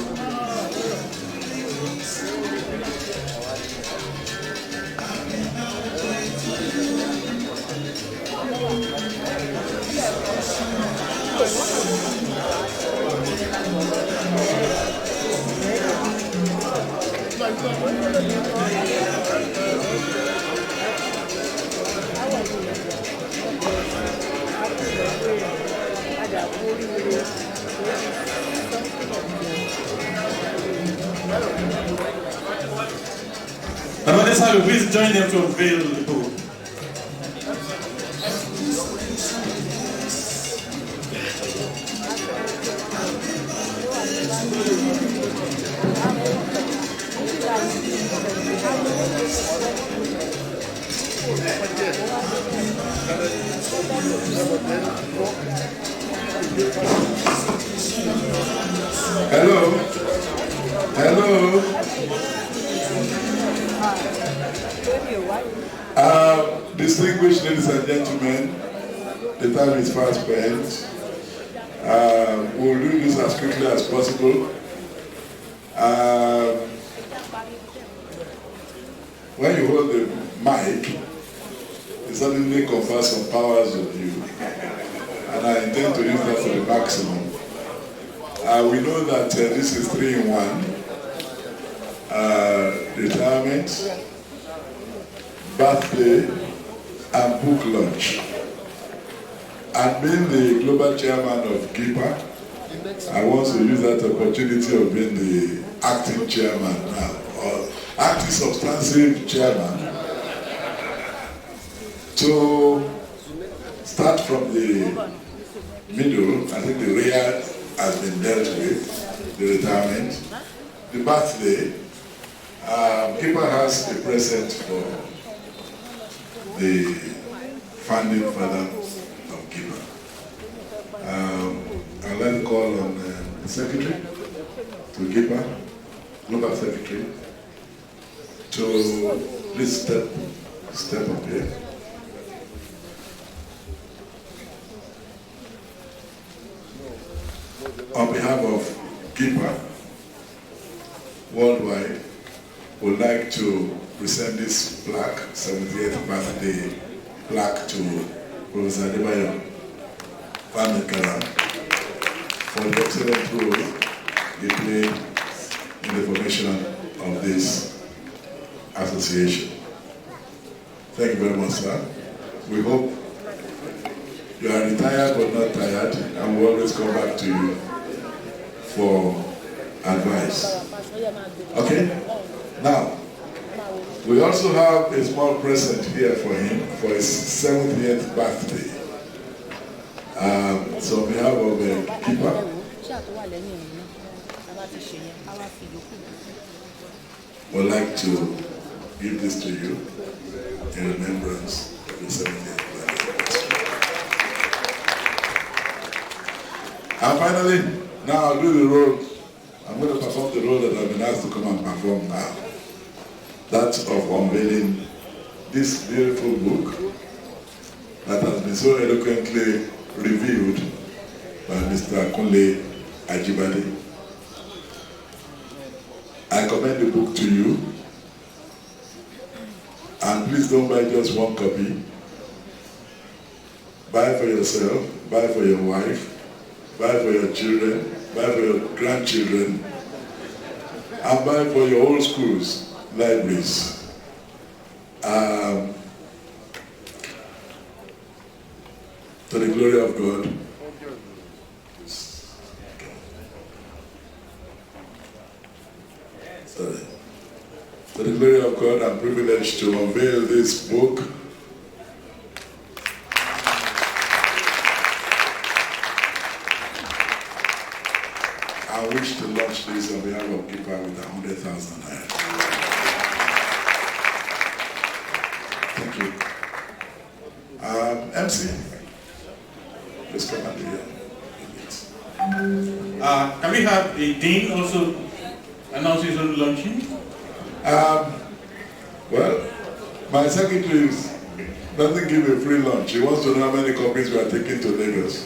A: And on this side, please join them to unveil the book.
H: Hello. Hello. Distinguished ladies and gentlemen, the time is fast spent. We'll do this as quickly as possible. When you hold the mic, it suddenly confers some powers on you. And I intend to use that to the maximum. We know that this is 3-in-1. Retirement, birthday, and book launch. And being the global chairman of GIPA, I want to use that opportunity of being the acting chairman now, or acting substantive chairman, to start from the middle. I think the rear has been dealt with, the retirement, the birthday. GIPA has a present for the founding father of GIPA. I'd like to call on the secretary to GIPA, global secretary, to please step up here. On behalf of GIPA worldwide, would like to present this plaque, 78th birthday plaque, to Professor Adebayo Lamikanra for the excellent role he played in the formation of this association. Thank you very much, sir. We hope you are retired but not tired, and we'll always come back to you for advice. Okay? Now, we also have a small present here for him for his 70th birthday. So on behalf of the keeper, we'd like to give this to you in remembrance of your 70th birthday. And finally, now I'll do the role. I'm going to perform the role that I've been asked to come and perform now. That of unveiling this beautiful book that has been so eloquently reviewed by Mr. Kunle Ajibade. I commend the book to you, and please don't buy just one copy. Buy for yourself, buy for your wife, buy for your children, buy for your grandchildren, and buy for your old schools, libraries. To the glory of God. Sorry. To the glory of God, I'm privileged to unveil this book. I wish to launch this on behalf of Keeper with 100,000 naira. Thank you. MC, please come and do your
A: Can we have the Dean also announce his own launching?
H: Well, my secretary doesn't give a free lunch. He wants to know how many copies we are taking to Lagos.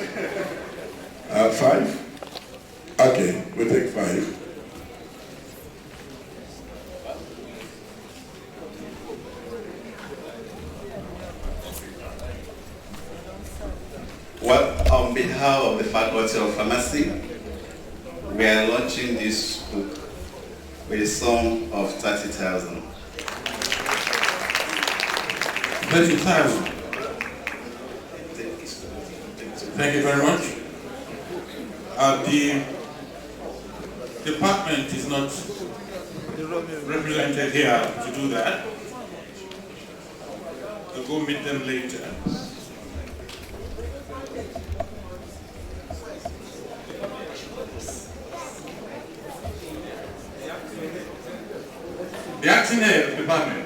H: 5? Okay, we'll take 5.
D: Well, on behalf of the Faculty of Pharmacy, we are launching this book with a sum of 30,000.
A: 30,000. Thank you very much. The department is not represented here to do that. We'll go meet them later. The acting head of the department.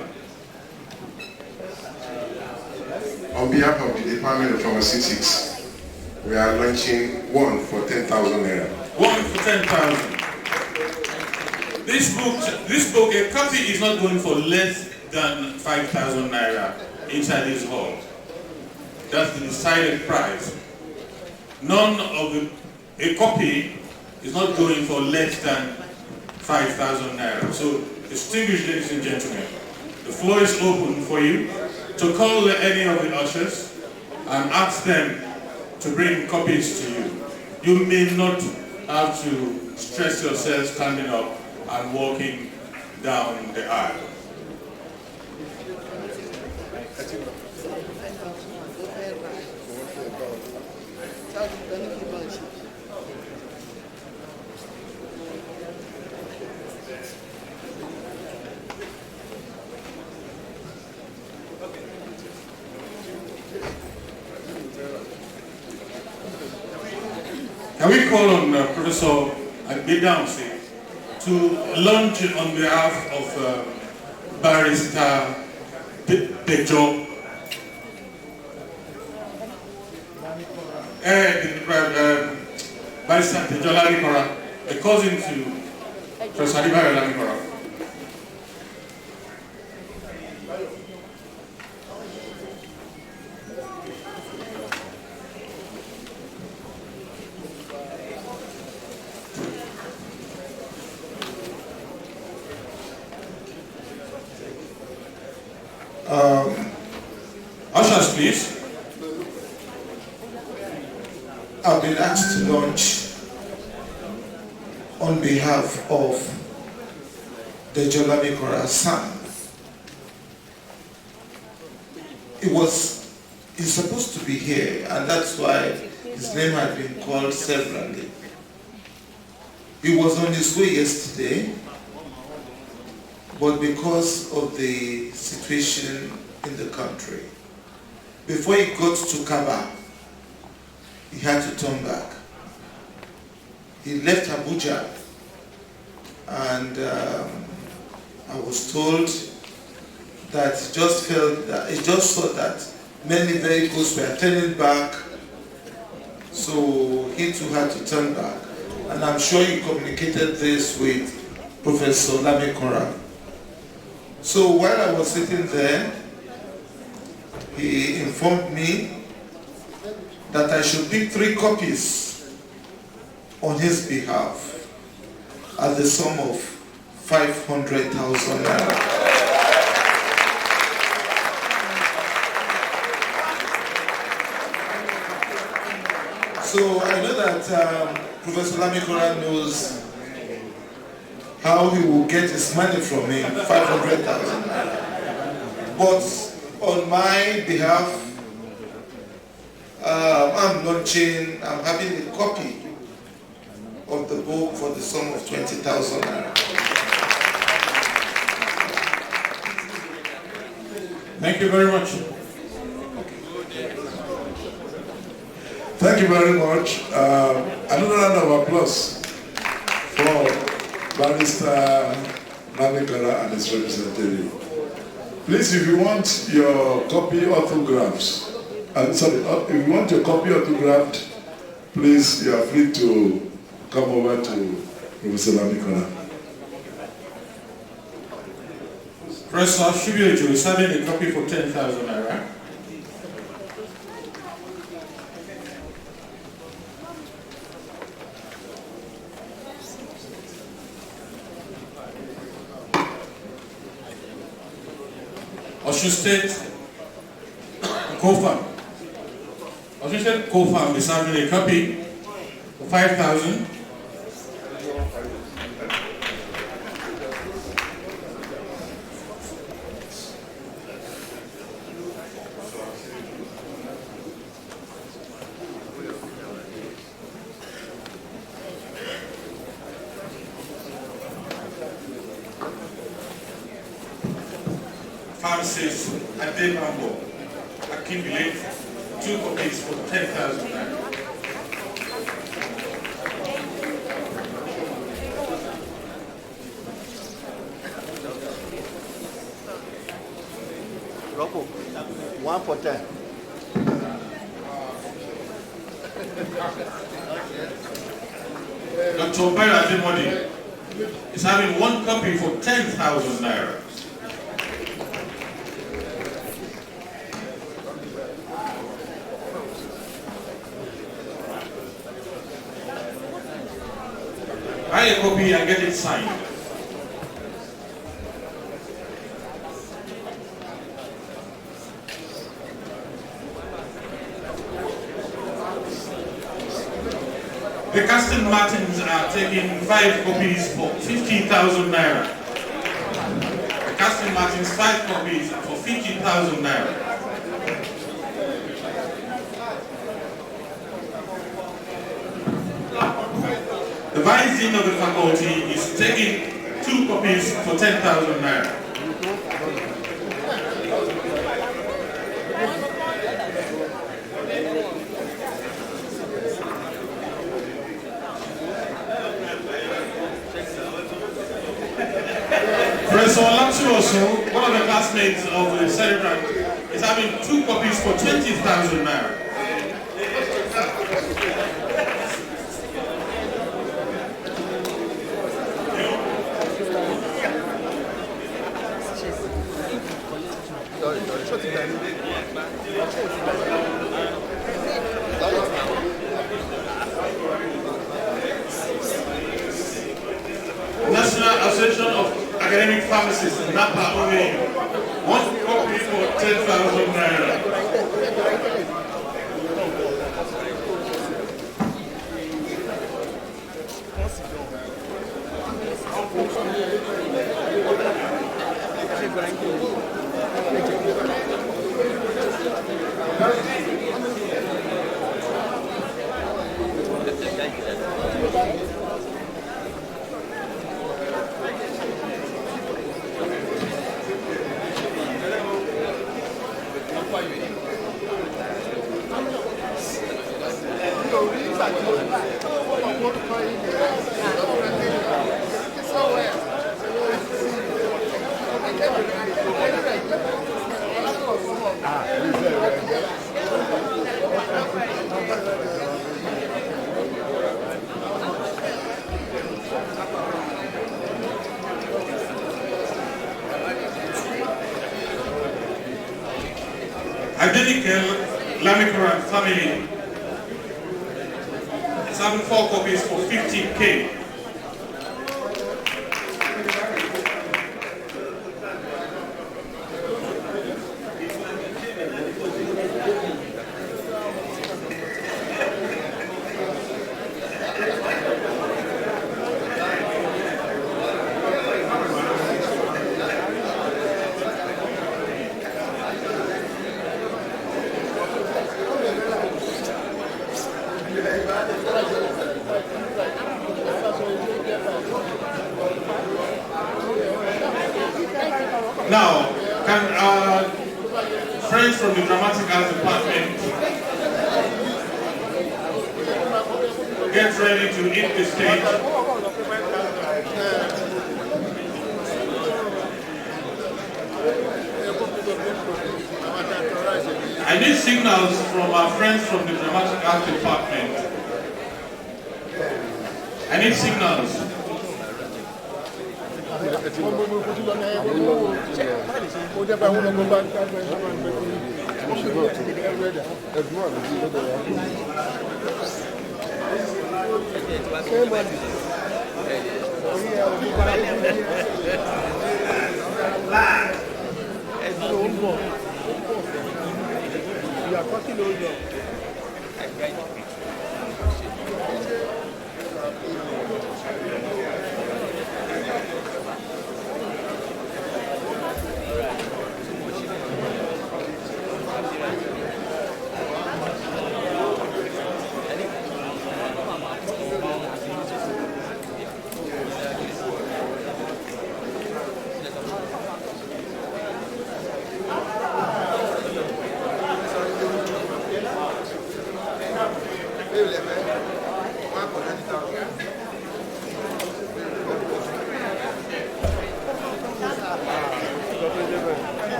B: On behalf of the Department of Pharmaceutics, we are launching one for 10,000 naira.
A: One for 10,000. This book, a copy is not going for less than 5,000 naira inside this hall. That's the decided price. A copy is not going for less than 5,000 naira. So, distinguished ladies and gentlemen, the floor is open for you to call any of the ushers and ask them to bring copies to you. You may not have to stress yourself standing up and walking down the aisle. Can we call on Professor Adebayo to launch on behalf of Barrister Dejo, Barrister Dejo Lamikanra, a cousin to Professor Adebayo Lamikanra. Ushers, please.
L: I've been asked to launch on behalf of the Lamikanra son, he's supposed to be here, and that's why his name had been called severally. He was on his way yesterday, but because of the situation in the country, before he got to Kaba, he had to turn back. He left Abuja, and I was told that he just thought that many vehicles were turning back, so he too had to turn back. And I'm sure he communicated this with Professor Lamikanra. So while I was sitting there, he informed me that I should pick 3 copies on his behalf at the sum of 500,000 naira. So I know that Professor Lamikanra knows how he will get his money from me, 500,000 naira. But on my behalf, I'm having a copy of the book for the sum of 20,000 naira.
A: Thank you very much.
H: Thank you very much. Another round of applause for Barrister Lamikanra and his representative. Please, if you want your copy autographs, if you want your copy autographed, please, you are free to come over to Professor Lamikanra.
A: Professor Shibiojo is having a copy for 10,000 naira. Osun State Co-Farm. Osun State Co-Farm is having a copy for 5,000. Francis Adebayo Lamikanra 2 copies for 10,000 naira.
K: Rocco, 1 for 10.
A: Dr. Adebayo is having 1 copy for 10,000 naira. Buy a copy and get it signed. The Castle Martins are taking 5 copies for 50,000 naira. The Castle Martins 5 copies for 50,000 naira. The Vice Dean of the faculty is taking 2 copies for 10,000 naira. Professor Olamsuoso, one of the classmates of the celebrant, is having 2 copies for 20,000 naira. National Association of Academic Pharmacists, NAPA only, 1 copy for 10,000 naira. Adebayo Lamikanra family is having 4 copies for 50K. Now, can our friends from the Dramatic Arts Department get ready to hit the stage? I need signals from our friends from the Dramatic Arts Department. I need signals.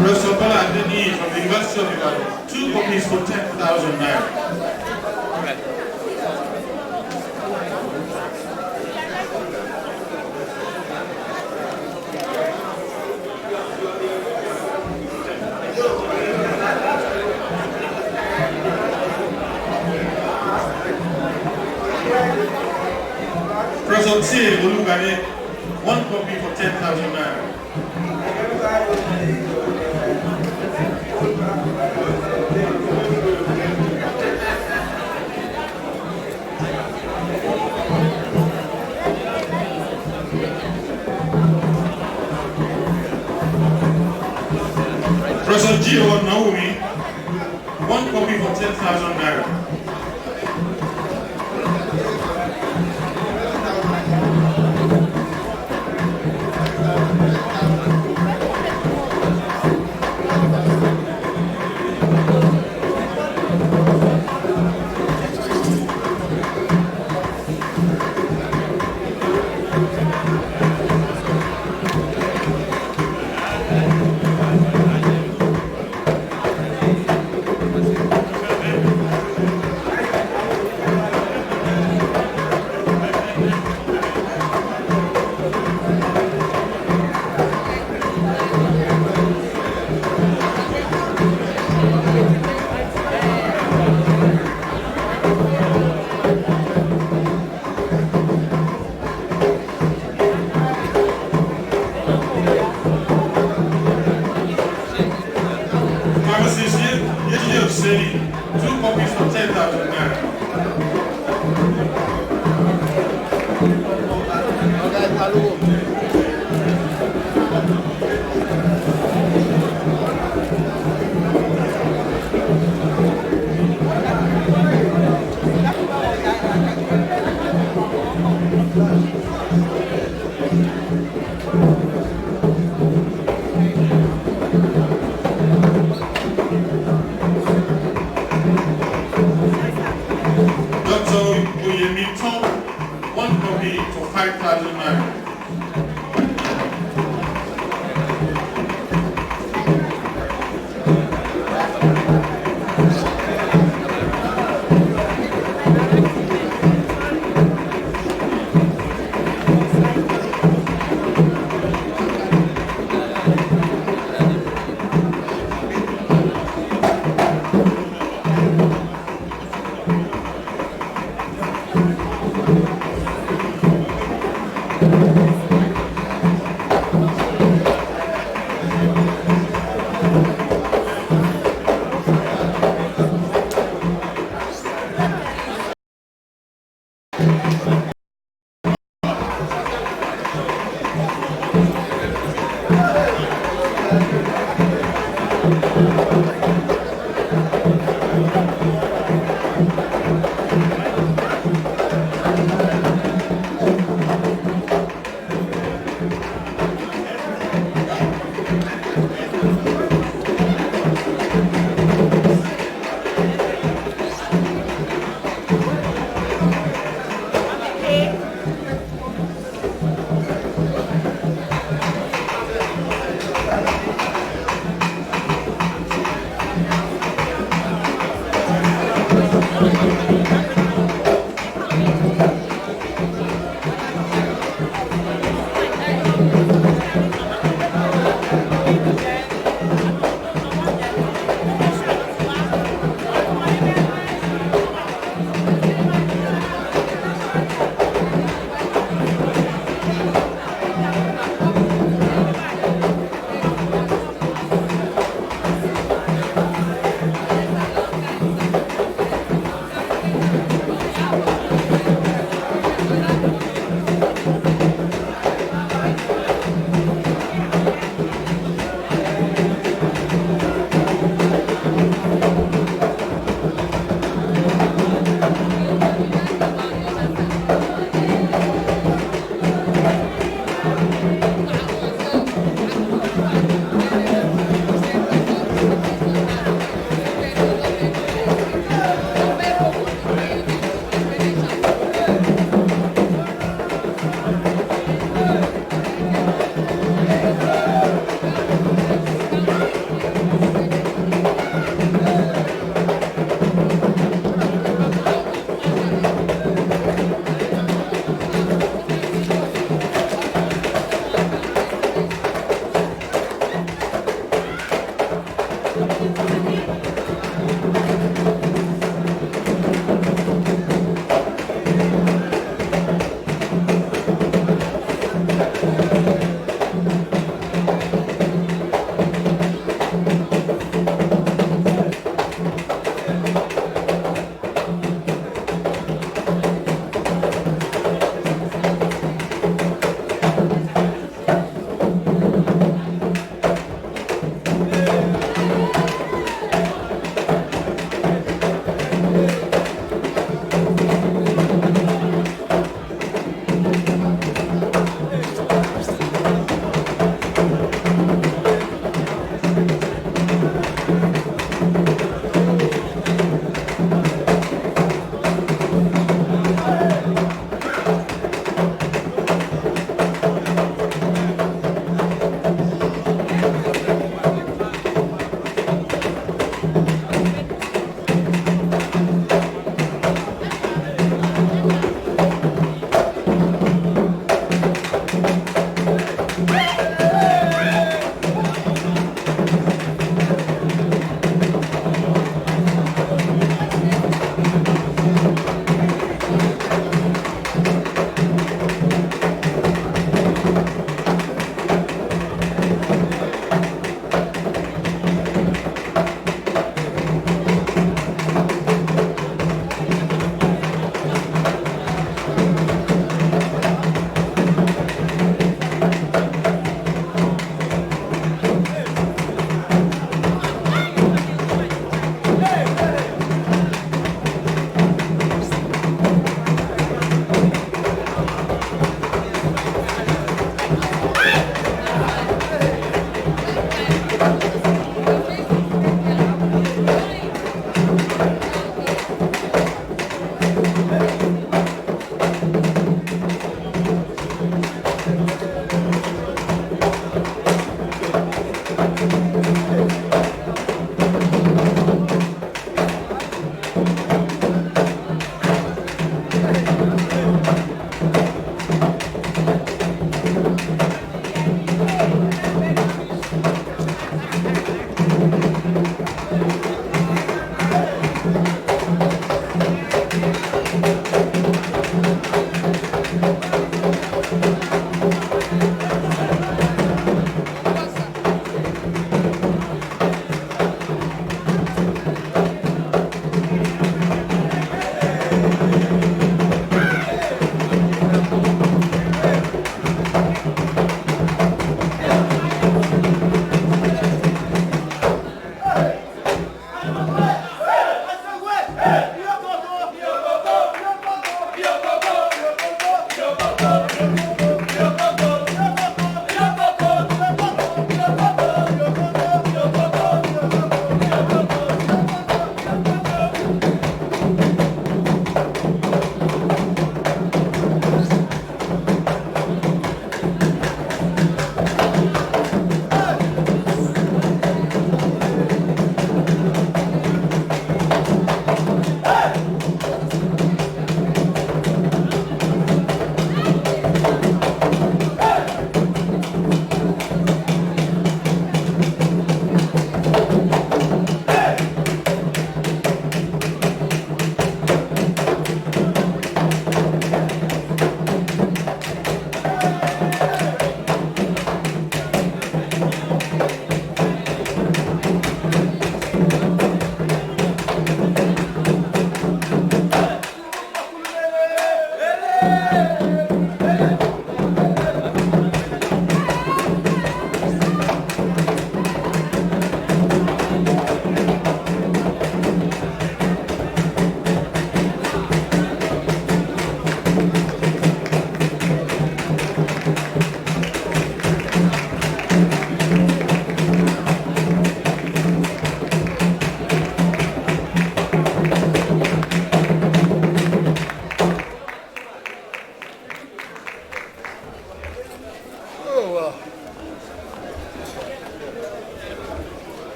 A: Professor Bala Adeni from the University of Ibadan, 2 copies for 10,000 naira. Professor T. Olugade, 1 copy for 10,000 naira. Professor G. Naomi, 1 copy for 10,000 naira.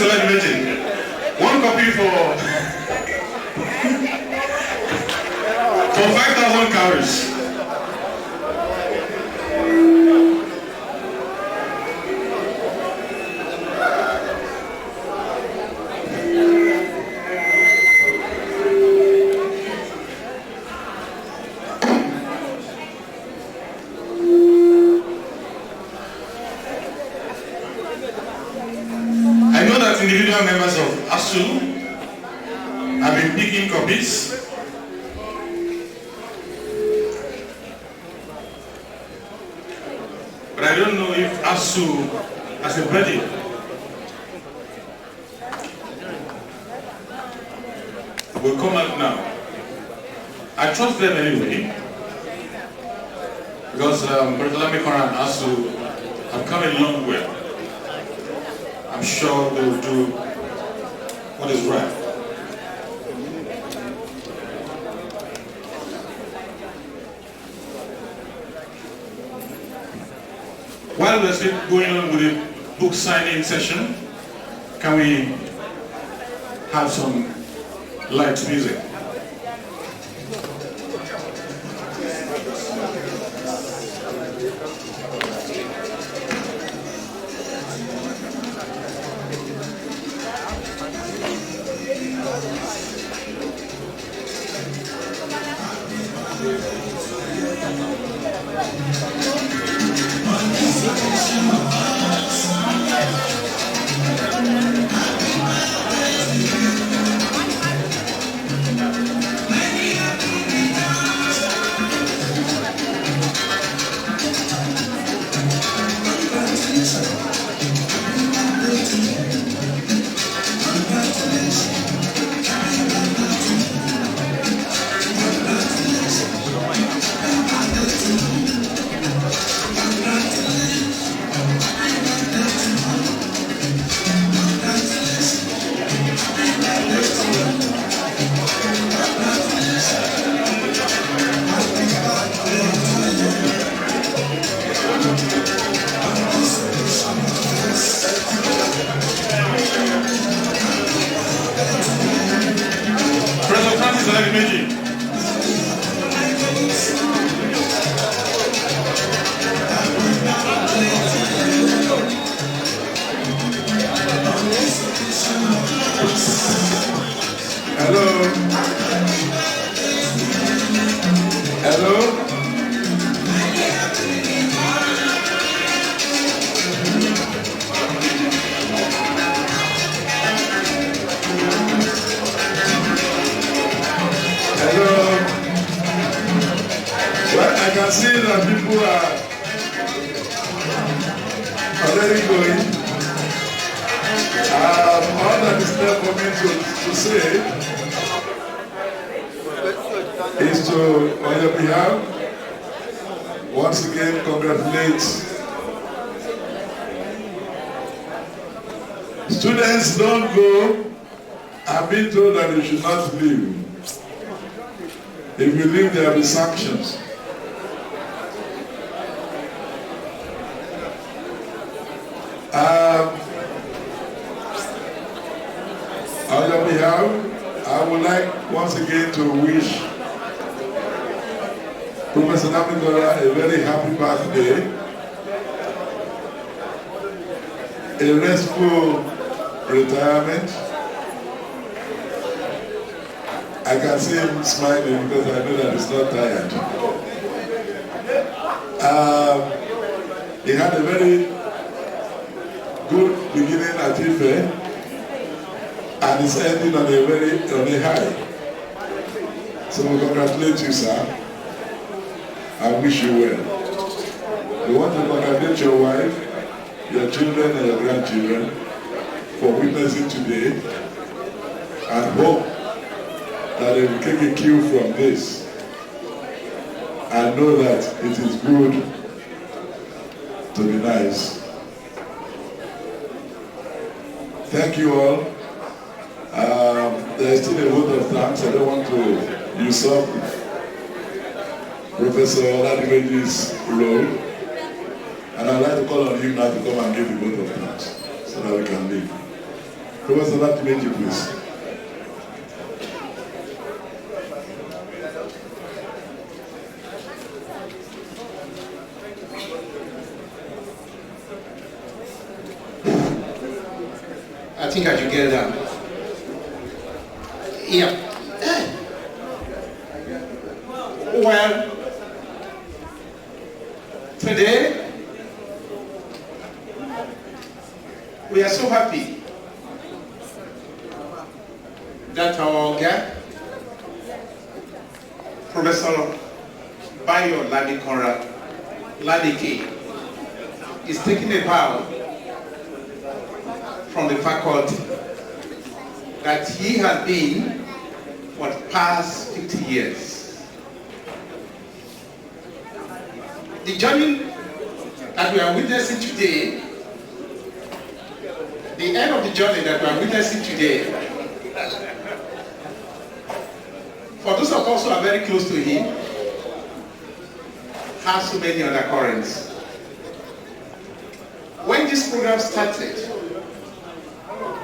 A: Celebrating. One copy for 5,000 calories. Individual members of ASU have been picking copies. But I don't know if ASU has a budget. Will come out now. I trust them anyway, because President Lamikanra and ASU have come a long way. I'm sure they will do what is right. While we're still going on with the book signing session, Can we have some light music?
H: Students don't go. I've been told that you should not leave. If you leave, there will be sanctions. On your behalf, I would like once again to wish Professor Lamikanra a very happy birthday, a restful retirement. I can see him smiling because I know that he's not tired. He had a very good beginning at Ife and is ending on a high. So we congratulate you, sir. I wish you well. We want to congratulate your wife, your children and your grandchildren for witnessing today and hope that they will take a cue from this and know that it is good to be nice. Thank you all. There is still a vote of thanks. I don't want to usurp Professor Adebayo's role. And I'd like to call on him now to come and give the vote of thanks so that we can leave. Professor Adebayo, please.
M: I think I should get down. Yeah. Well, today we are so happy that our guest, Professor Adebayo Lamikanra Valedictory, is taking a vow from the faculty that he has been for the past 50 years. The journey that we are witnessing today, the end of the journey that we are witnessing today, for those of us who are very close to him, has so many undercurrents. When this program started,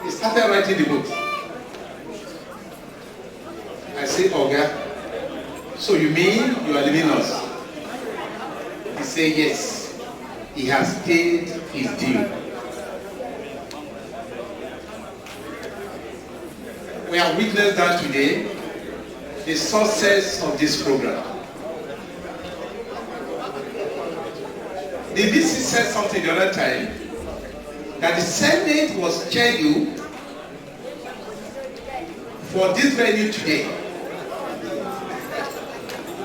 M: he started writing the book. I said, Oga, so you mean you are leaving us? He said, yes, he has paid his due. We have witnessed that today, the success of this program. The VC said something the other time, that the Senate was scheduled for this venue today.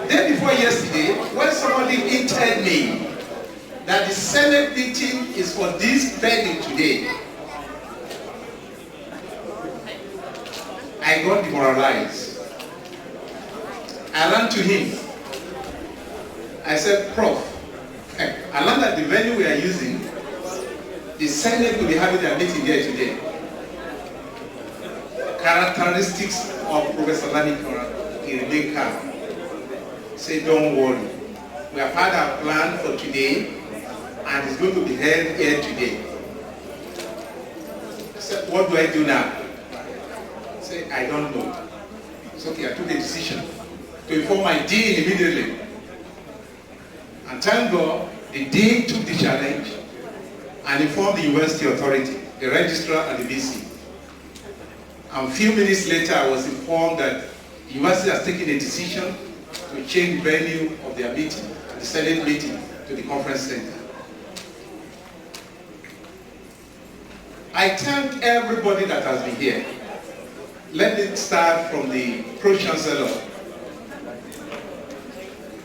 M: Day before yesterday, when somebody hinted me that the Senate meeting is for this venue today, I got demoralized. I ran to him. I said, Prof, I learned that the venue we are using, the Senate will be having their meeting here today. Characteristics of Professor Lamikanra, he remained calm. Say, don't worry. We have had our plan for today, and it's going to be held here today. I said, what do I do now? I said, I don't know. It's okay, I took a decision to inform my dean immediately. And thank God, the dean took the challenge and informed the university authority, the registrar and the VC. And a few minutes later, I was informed that the university has taken a decision to change the venue of their meeting, the Senate meeting, to the conference center. I thank everybody that has been here. Let me start from the Pro-Chancellor,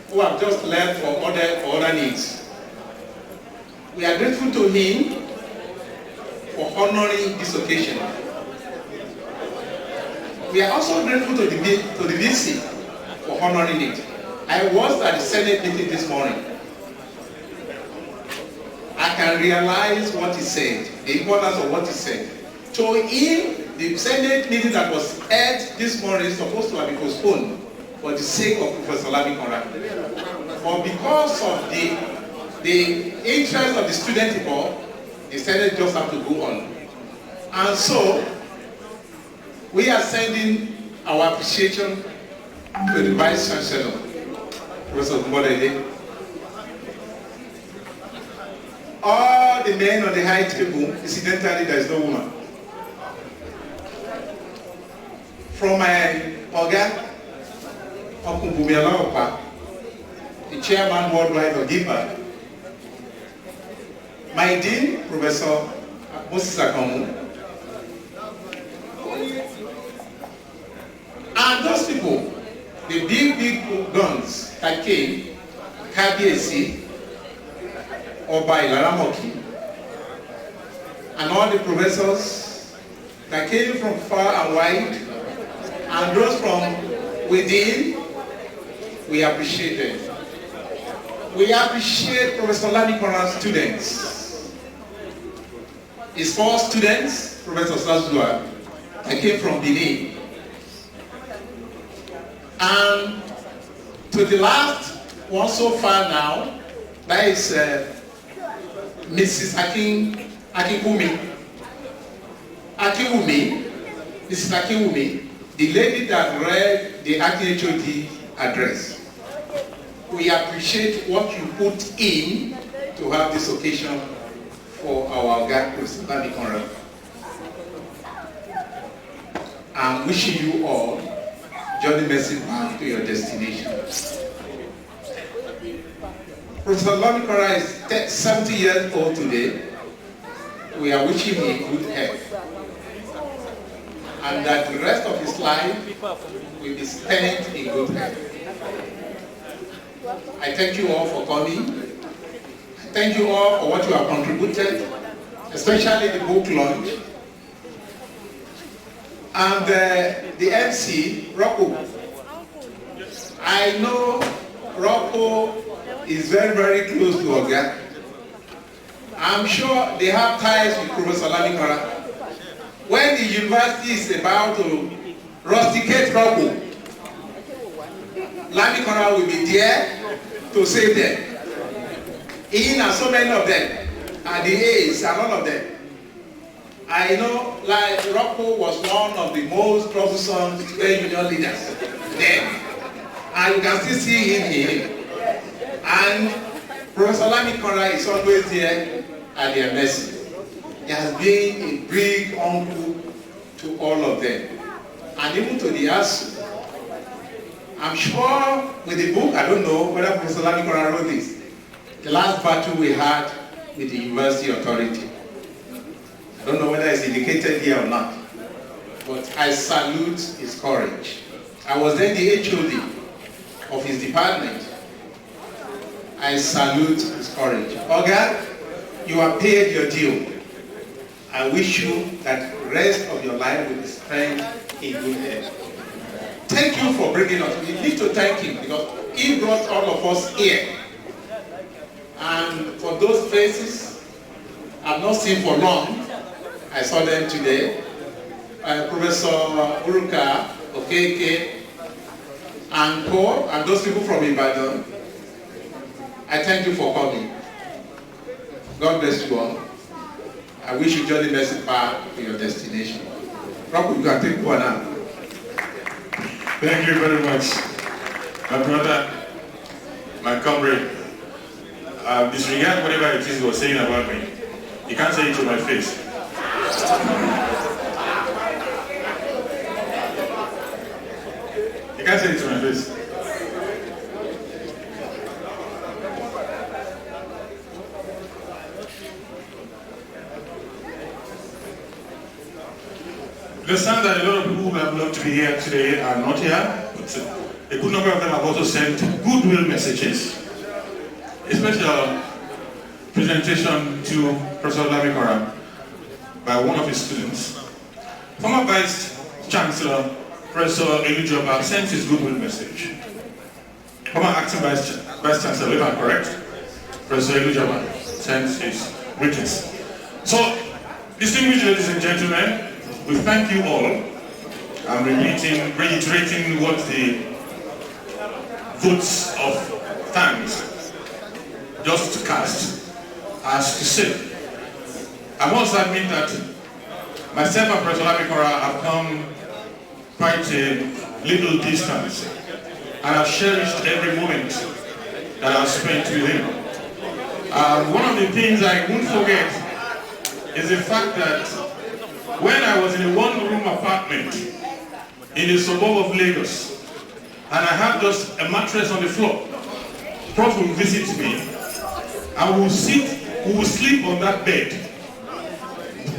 M: who have just left for other needs. We are grateful to him for honoring this occasion. We are also grateful to the VC for honoring it. I was at the Senate meeting this morning. I can realize what he said, the importance of what he said. To him, the Senate meeting that was held this morning is supposed to have been postponed for the sake of Professor Lamikanra. But because of the interest of the student people, the Senate just have to go on. And so, we are sending our appreciation to the Vice Chancellor, Professor Mbodede. All the men on the high table, incidentally, there is no woman. From my Oga, the chairman worldwide of GIPA, my dean, Professor Moses Akamu, and those people, the big guns that came, KBSC, Oba Ilaramoki, and all the professors that came from far and wide, and those from within, we appreciate them. We appreciate Professor Lamikanra's students. His four students, Professor Sazua, that came from Benin. And to the last one so far now, that is Mrs. Akiwumi, Mrs. Akiwumi, the lady that read the acting HOD address. We appreciate what you put in to have this occasion for our guy, Professor Lamikanra. I'm wishing you all journey mercy back to your destination. Professor Lamikanra is 70 years old today. We are wishing him good health, and that the rest of his life will be spent in good health. I thank you all for coming. I thank you all for what you have contributed, especially the book launch. And the MC, Rocco. I know Rocco is very, very close to Oga. I'm sure they have ties with Professor Lamikanra. When the university is about to rusticate Rocco, Lamikanra will be there to save them. He and so many of them, and the A's and all of them. I know, like, Rocco was one of the most troublesome trade union leaders then. And you can still see him here. And Professor Lamikanra is always there at their mercy. He has been a big uncle to all of them. And even to the ASU. I'm sure with the book, I don't know whether Professor Lamikanra wrote this, the last battle we had with the university authority. I don't know whether it's indicated here or not, but I salute his courage. I was then the HOD of his department. I salute his courage. Oga, you have paid your due. I wish you that the rest of your life will be spent in good health. Thank you for bringing us. We need to thank him because he brought all of us here. And for those faces I've not seen for long, I saw them today. Professor Uruka, Okeke, and Paul, and those people from Ibadan. I thank you for coming. God bless you all. I wish you journey mercy far to your destination. Rob, you can take one now.
A: Thank you very much. My brother, my comrade, disregard whatever it is you were saying about me. You can't say it to my face. You can't say it to my face. I understand that a lot of people who have loved to be here today are not here, but a good number of them have also sent goodwill messages. A special presentation to Professor Lamikanra by one of his students. Former Vice Chancellor, Professor Elijaba, sent his goodwill message. Former Acting Vice Chancellor, if I'm correct, Professor Elijaba sent his greetings. So, distinguished ladies and gentlemen, we thank you all. I'm reiterating what the votes of thanks just to cast as to say. I must admit that myself and Professor Lamikanra have come quite a little distance, and I've cherished every moment that I've spent with him. One of the things I won't forget is the fact that when I was in a one-room apartment in the suburb of Lagos, and I had just a mattress on the floor, Prof will visit me, and we will sleep on that bed,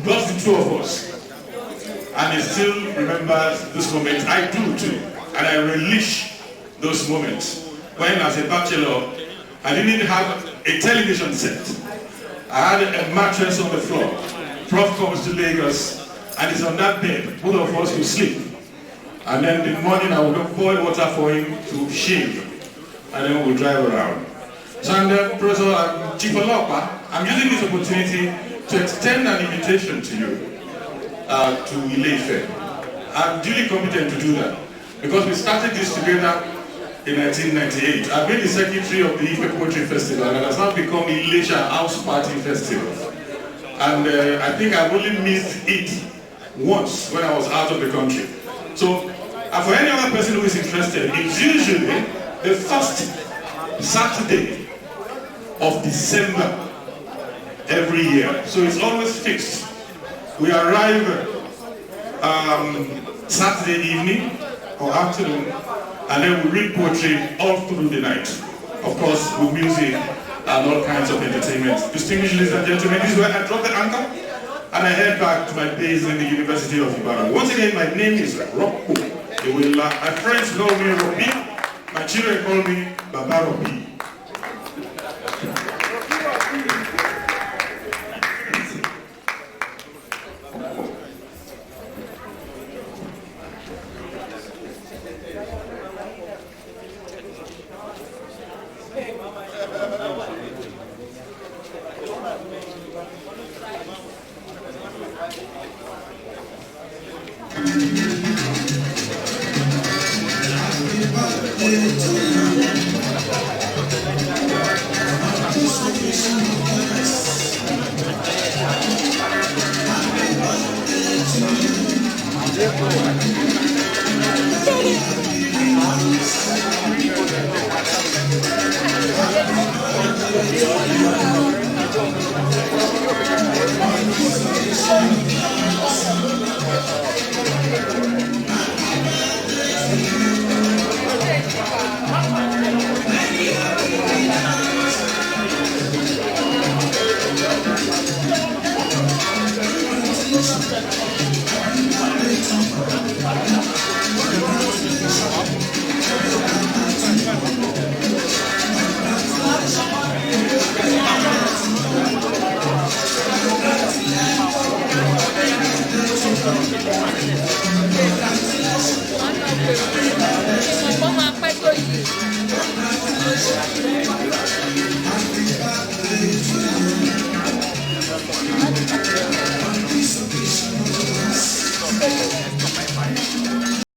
A: just the two of us. And he still remembers those moments. I do too, and I relish those moments. When as a bachelor, I didn't have a television set. I had a mattress on the floor. Prof comes to Lagos, and he's on that bed. Both of us will sleep. And then in the morning, I will boil water for him to shave. And then we'll drive around. So I'm the Professor Chief Olopa. I'm using this opportunity to extend an invitation to you, to Ile-Ife. I'm duly competent to do that. Because we started this together in 1998. I've been the secretary of the Ife Poetry Festival, and it has now become the Ilesha House Party Festival. And I think I've only missed it once when I was out of the country. So, for any other person who is interested, it's usually the first Saturday of December every year. So it's always fixed. We arrive Saturday evening or afternoon, and then we read poetry all through the night. Of course, with music and all kinds of entertainment. Distinguished ladies and gentlemen, this is where I drop the anchor, and I head back to my base in the University of Ibadan. Once again, my name is Rocco. My friends call me Robi. My children call me Baba Robi.
N: Happy birthday to you. Thank you.